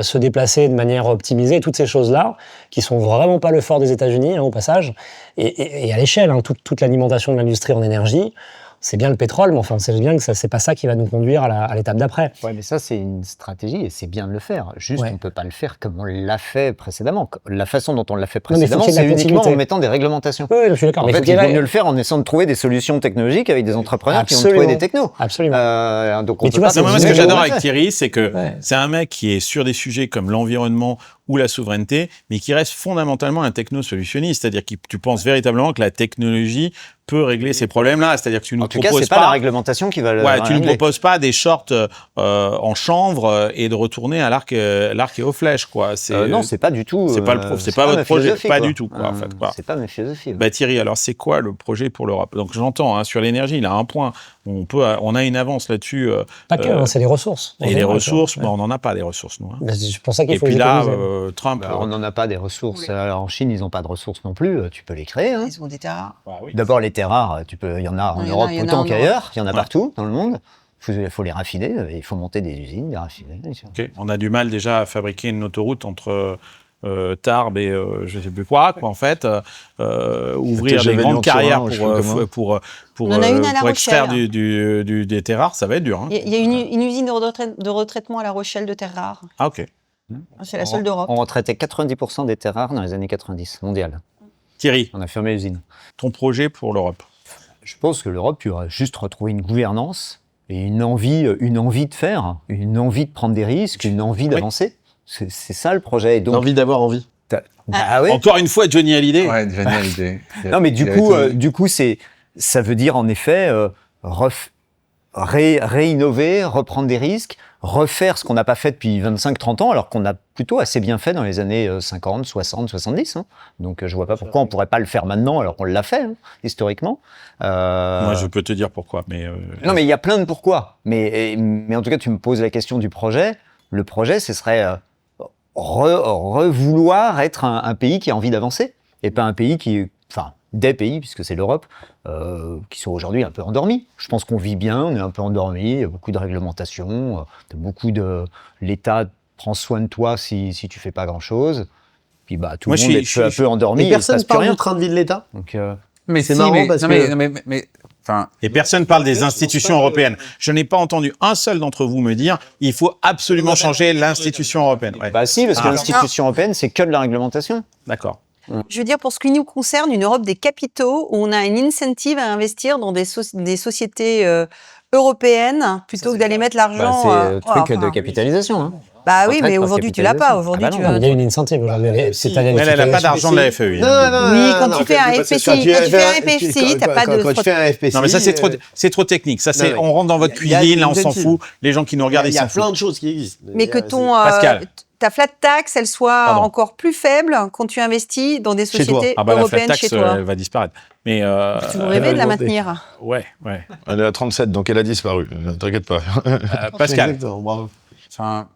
se déplacer de manière optimisée, toutes ces choses-là, qui sont vraiment pas le fort des États-Unis, hein, au passage, et à l'échelle, hein, toute l'alimentation de l'industrie en énergie, c'est bien le pétrole, mais enfin, on sait bien que c'est pas ça qui va nous conduire à l'étape d'après. Ouais, mais ça, c'est une stratégie et c'est bien de le faire. Juste, Ouais. on ne peut pas le faire comme on l'a fait précédemment. La façon dont on l'a fait Non, mais il faut précédemment, qu'il y ait c'est de la uniquement en continuité. mettant des réglementations. Oui, je suis d'accord. En mais fait, faut qu'il il y ait- vaut mieux le faire en essayant de trouver des solutions technologiques avec des entrepreneurs qui ont Absolument. trouvé des technos. Absolument. Donc on Mais peut tu vois, pas c'est Non, mais moi, ce une que idée j'adore on l'a avec fait. Thierry, c'est que Ouais. c'est un mec qui est sur des sujets comme l'environnement ou la souveraineté, mais qui reste fondamentalement un techno-solutionniste. C'est-à-dire que tu penses véritablement que la technologie peut régler ces problèmes-là. C'est-à-dire que tu nous En tout cas, proposes c'est pas la réglementation qui va le Ouais, tu ne régler. proposes pas des shorts en chanvre et de retourner à l'arc et aux flèches, quoi. Non, c'est pas du tout. c'est pas c'est pas votre ma projet, philosophie, pas quoi. du tout, quoi, en fait, quoi. C'est pas ma philosophie. Bah Thierry, alors c'est quoi le projet pour l'Europe? Donc j'entends sur l'énergie, il a un point. On a une avance là-dessus. Pas que, hein, c'est les ressources. Et les ressources, Ouais. bah, on n'en a pas des ressources, nous. Hein. Ben, c'est pour ça qu'il Et faut puis les là, économiser. Trump. Bah, on n'en a pas des ressources. Alors, en Chine, ils n'ont pas de ressources non plus. Tu peux les créer. Hein. Ils ont des terres rares. Bah oui. D'abord, les terres rares, il y en a en Il y en a- Europe il y en a autant en qu'ailleurs. Il y en a Ouais. partout dans le monde. Il faut les raffiner. Il faut monter des usines, les raffiner. Ok. On a du mal déjà à fabriquer une autoroute entre Tarbes et je sais plus quoi, en fait. Ouvrir TGV des grandes Lyon-Turin, carrières je sais pas comment. pour On en a une à La extraire Rochelle. des terres rares, ça va être dur. Hein. Il y a une usine de retraitement à La Rochelle de terres rares. Ah ok. C'est la seule d'Europe. On retraitait 90% des terres rares dans les années 90, mondiales. Thierry, On a fermé l'usine. ton projet pour l'Europe? Je pense que l'Europe, tu auras juste retrouvé une gouvernance et une envie de faire, une envie de prendre des risques, une envie d'avancer. C'est ça le projet. Et donc, L'envie d'avoir envie. bah ouais. Encore une fois, Johnny Hallyday. Ouais, génial idée. Non, mais du coup, ça veut dire en effet réinnover, reprendre des risques, refaire ce qu'on n'a pas fait depuis 25-30 ans, alors qu'on a plutôt assez bien fait dans les années 50, 60, 70. Hein. Donc je vois pas pourquoi on pourrait pas le faire maintenant, alors qu'on l'a fait, hein, historiquement. Moi, je peux te dire pourquoi, mais Non, mais il y a plein de pourquoi. Mais en tout cas, tu me poses la question du projet. Le projet, ce serait revouloir être un pays qui a envie d'avancer, et pas un pays enfin, des pays, puisque c'est l'Europe, qui sont aujourd'hui un peu endormis. Je pense qu'on vit bien, on est un peu endormis, il y a beaucoup de réglementations, beaucoup de... L'État prend soin de toi si tu fais pas grand-chose. Puis bah, tout Moi, le monde est peu à peu endormi, Et et il se personne passe plus parle rien. du train de vie de l'État. Donc, Mais C'est si, marrant mais, parce non, que- mais, enfin, et personne parle des institutions européennes. Je n'ai pas entendu un seul d'entre vous me dire il faut absolument changer l'institution européenne. Ouais. bah si, parce que Ah. l'institution européenne, c'est que de la réglementation. D'accord. Je veux dire, pour ce qui nous concerne, une Europe des capitaux, où on a une incentive à investir dans des sociétés européennes, plutôt que d'aller mettre l'argent... c'est le truc enfin, de capitalisation. Hein. Bah oui, Retraite mais par aujourd'hui, tu l'as pas. capitalisation. Aujourd'hui, Ah bah tu non, as... Il y a une incentive aujourd'hui. C'est-à-dire Mais elle n'a pas l'explication. d'argent de la FEI. Non, hein. non, Oui, non, quand non, tu fais un parce que FPCI, quand tu fais un FPCI, t'as pas de... Quand tu fais un FPCI... Non, mais ça, c'est trop technique. Ça, c'est, mais on rentre dans votre il y a cuisine, là, on une s'en incentive. fout. Les gens qui nous regardent, il ils y a s'en foutent. plein de choses qui existent. Mais que ton... Pascal. ta flat tax, elle soit Pardon. encore plus faible quand tu investis dans des Chez toi. sociétés Ah bah la flat européennes tax, chez toi. elle va disparaître. Mais Tu nous rêvais de la demander. maintenir. ouais. Elle est à 37, donc elle a disparu. Ne t'inquiète pas. Pascal. Exactement, bravo. enfin,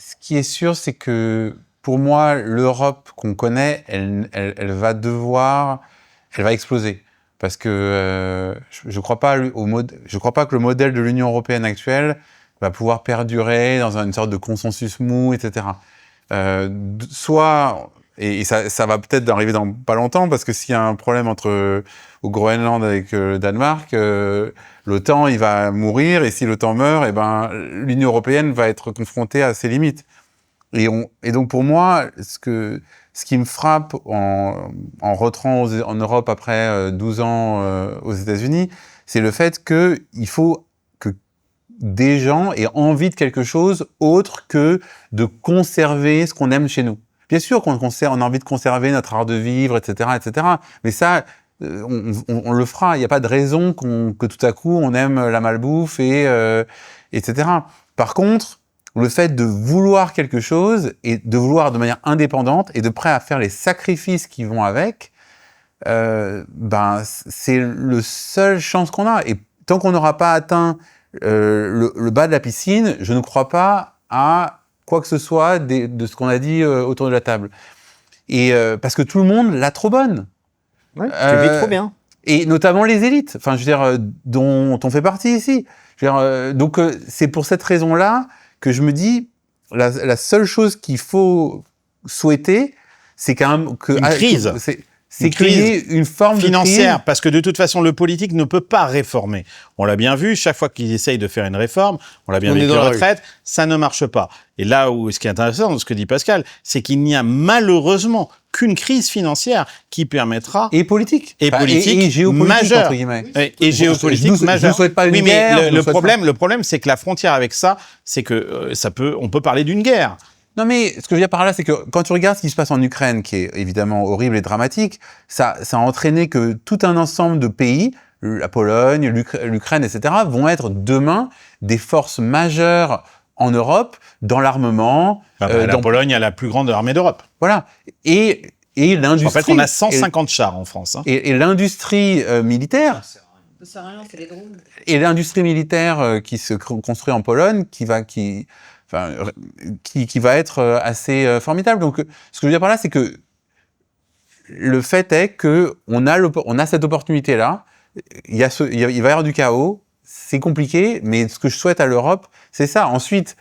ce qui est sûr, c'est que pour moi, l'Europe qu'on connaît, elle va exploser. Parce que je crois pas je crois pas que le modèle de l'Union européenne actuelle va pouvoir perdurer dans une sorte de consensus mou, etc. Soit, et ça va peut-être arriver dans pas longtemps, parce que s'il y a un problème au Groenland avec le Danemark, l'OTAN, il va mourir, et si l'OTAN meurt, eh ben, l'Union européenne va être confrontée à ses limites. Et donc pour moi, ce qui me frappe en rentrant en Europe après 12 ans aux États-Unis, c'est le fait qu'il faut que des gens aient envie de quelque chose autre que de conserver ce qu'on aime chez nous. Bien sûr qu'on a envie de conserver notre art de vivre, etc., etc. Mais ça, on le fera. Il n'y a pas de raison que tout à coup on aime la malbouffe etc. Par contre, le fait de vouloir quelque chose et de vouloir de manière indépendante et de prêt à faire les sacrifices qui vont avec, c'est le seule chance qu'on a. Et tant qu'on n'aura pas atteint le bas de la piscine, je ne crois pas à quoi que ce soit de ce qu'on a dit autour de la table. Et parce que tout le monde l'a trop bonne. Ouais, tu vis trop bien. Et notamment les élites, enfin, je veux dire, dont on fait partie ici. Je veux dire, donc, c'est pour cette raison-là que je me dis, la seule chose qu'il faut souhaiter, c'est quand même une crise. C'est créer une forme financière, de crise. parce que de toute façon, le politique ne peut pas réformer. On l'a bien vu, chaque fois qu'ils essayent de faire une réforme, on l'a bien vu avec la retraite, ça ne marche pas. Et là où ce qui est intéressant dans ce que dit Pascal, c'est qu'il n'y a malheureusement qu'une crise financière qui permettra... Et politique. Et géopolitique majeure. Entre guillemets. Et géopolitique majeure. Je ne souhaite pas une oui, guerre. Mais le problème, c'est que la frontière avec ça, c'est que on peut parler d'une guerre. Non, mais ce que je veux dire par là, c'est que quand tu regardes ce qui se passe en Ukraine, qui est évidemment horrible et dramatique, ça a entraîné que tout un ensemble de pays, la Pologne, l'Ukraine, etc., vont être demain des forces majeures en Europe dans l'armement. La Pologne a la plus grande armée d'Europe. Voilà. Et l'industrie... En fait, on a 150 chars en France. Hein. Et l'industrie militaire... Ça sert à rien, c'est les drones. Et l'industrie militaire qui se construit en Pologne, qui va être assez formidable. Donc, ce que je veux dire par là, c'est que le fait est que on a cette opportunité-là. Il va y avoir du chaos, c'est compliqué, mais ce que je souhaite à l'Europe, c'est ça. Ensuite,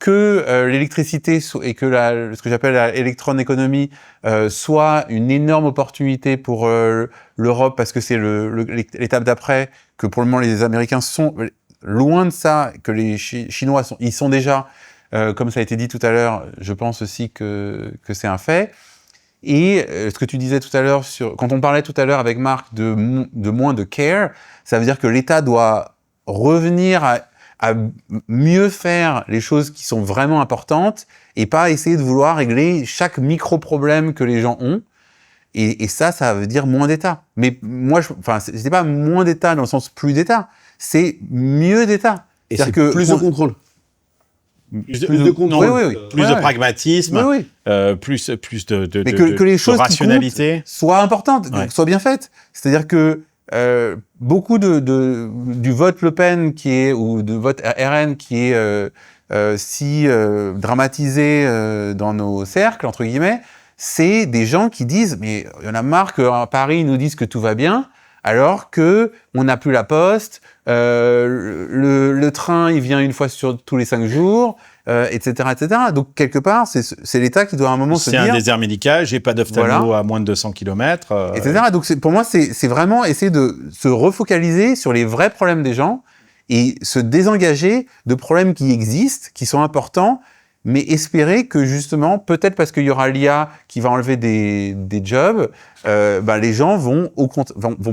que l'électricité et que ce que j'appelle l'électron-économie soit une énorme opportunité pour l'Europe, parce que c'est l'étape d'après, que pour le moment les Américains sont loin de ça, que les Chinois ils sont déjà, comme ça a été dit tout à l'heure, je pense aussi que c'est un fait. Et ce que tu disais tout à l'heure, quand on parlait tout à l'heure avec Marc de moins de care, ça veut dire que l'État doit revenir à mieux faire les choses qui sont vraiment importantes et pas essayer de vouloir régler chaque micro-problème que les gens ont. Et ça veut dire moins d'État. Mais moi, c'est pas moins d'État dans le sens plus d'État, c'est mieux d'État. Et c'est plus de contrôle. Plus de contrôle, plus de pragmatisme, plus que les choses rationalité soient importantes, soient bien faites. C'est-à-dire que beaucoup du vote Le Pen ou de vote RN qui est si dramatisé dans nos cercles, entre guillemets, c'est des gens qui disent, mais il y en a marre qu'à Paris, ils nous disent que tout va bien, alors que on n'a plus la poste, le train, il vient une fois sur tous les 5 jours, etc., etc. Donc, quelque part, c'est l'État qui doit à un moment se dire... C'est un désert médical, j'ai pas d'ophtalmo à moins de 200 km. Etc. Donc, pour moi, c'est vraiment essayer de se refocaliser sur les vrais problèmes des gens et se désengager de problèmes qui existent, qui sont importants, mais espérer que justement, peut-être parce qu'il y aura l'IA qui va enlever des jobs, les gens vont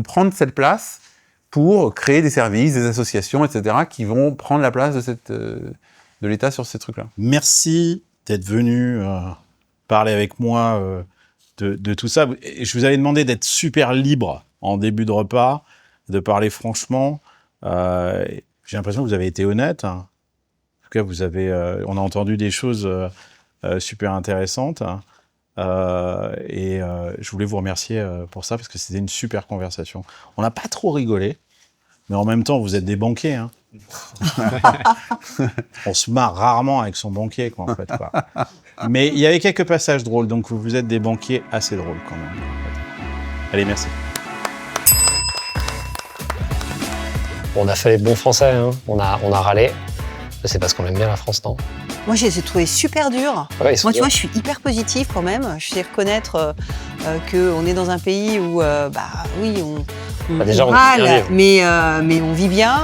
prendre cette place pour créer des services, des associations, etc., qui vont prendre la place de l'État sur ces trucs-là. Merci d'être venu parler avec moi de tout ça. Je vous avais demandé d'être super libre en début de repas, de parler franchement. J'ai l'impression que vous avez été honnête. En tout cas, on a entendu des choses super intéressantes. Je voulais vous remercier pour ça, parce que c'était une super conversation. On n'a pas trop rigolé, mais en même temps, vous êtes des banquiers. Hein. On se marre rarement avec son banquier, quoi, en fait. Quoi. Mais il y avait quelques passages drôles, donc vous êtes des banquiers assez drôles quand même. En fait. Allez, merci. On a fait les bons Français, hein. On a râlé. C'est parce qu'on aime bien la France, non? Moi, je les ai trouvés super durs. Ouais, moi, tu vois, je suis hyper positive quand même. Je sais reconnaître qu'on est dans un pays où, Bah, déjà, on mal, vit bien mais on vit bien,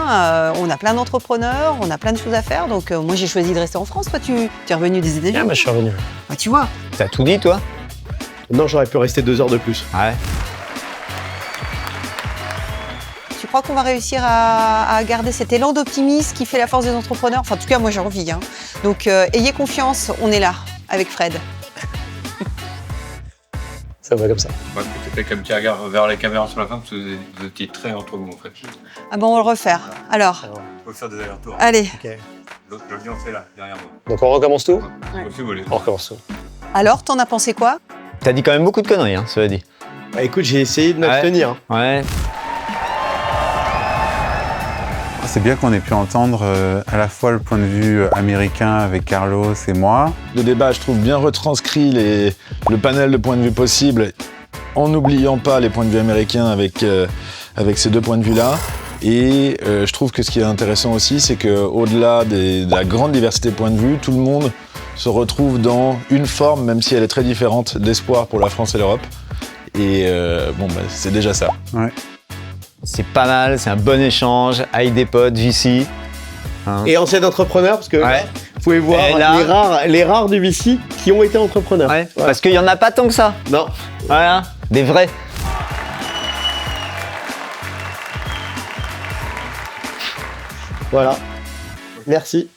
on a plein d'entrepreneurs, on a plein de choses à faire. Donc moi j'ai choisi de rester en France. Toi tu es revenu des États-Unis. Ah, bah, je suis revenu. Bah, tu vois. T'as tout dit, toi? Non, j'aurais pu rester 2 heures de plus. Ouais. Tu crois qu'on va réussir à garder cet élan d'optimisme qui fait la force des entrepreneurs? Enfin en tout cas moi j'ai envie. Hein. Donc ayez confiance, on est là avec Fred. Ça va comme ça. Bah, peut-être un petit regard vers la caméra sur la fin, parce que vous étiez très entre vous, en fait. Ah bon on va le refaire. Alors, On peut faire des allers-retours. allez. L'audience est là, derrière moi. Donc on recommence tout? Ouais. Si vous voulez. On recommence tout. Alors, t'en as pensé quoi? T'as dit quand même beaucoup de conneries, hein, cela dit. Bah, écoute, j'ai essayé de m'abstenir. Ouais. C'est bien qu'on ait pu entendre à la fois le point de vue américain avec Carlos et moi. Le débat, je trouve, bien retranscrit le panel de points de vue possibles, en n'oubliant pas les points de vue américains avec ces 2 points de vue-là. Et je trouve que ce qui est intéressant aussi, c'est qu'au-delà de la grande diversité de points de vue, tout le monde se retrouve dans une forme, même si elle est très différente, d'espoir pour la France et l'Europe. Et c'est déjà ça. Ouais. C'est pas mal, c'est un bon échange avec des potes, VC. Hein. Et ancien entrepreneur, parce que Ouais. vous pouvez voir Et là- les rares du VC qui ont été entrepreneurs. Ouais, Voilà. parce qu'il y en a pas tant que ça. Non. Voilà, des vrais. Voilà. Merci.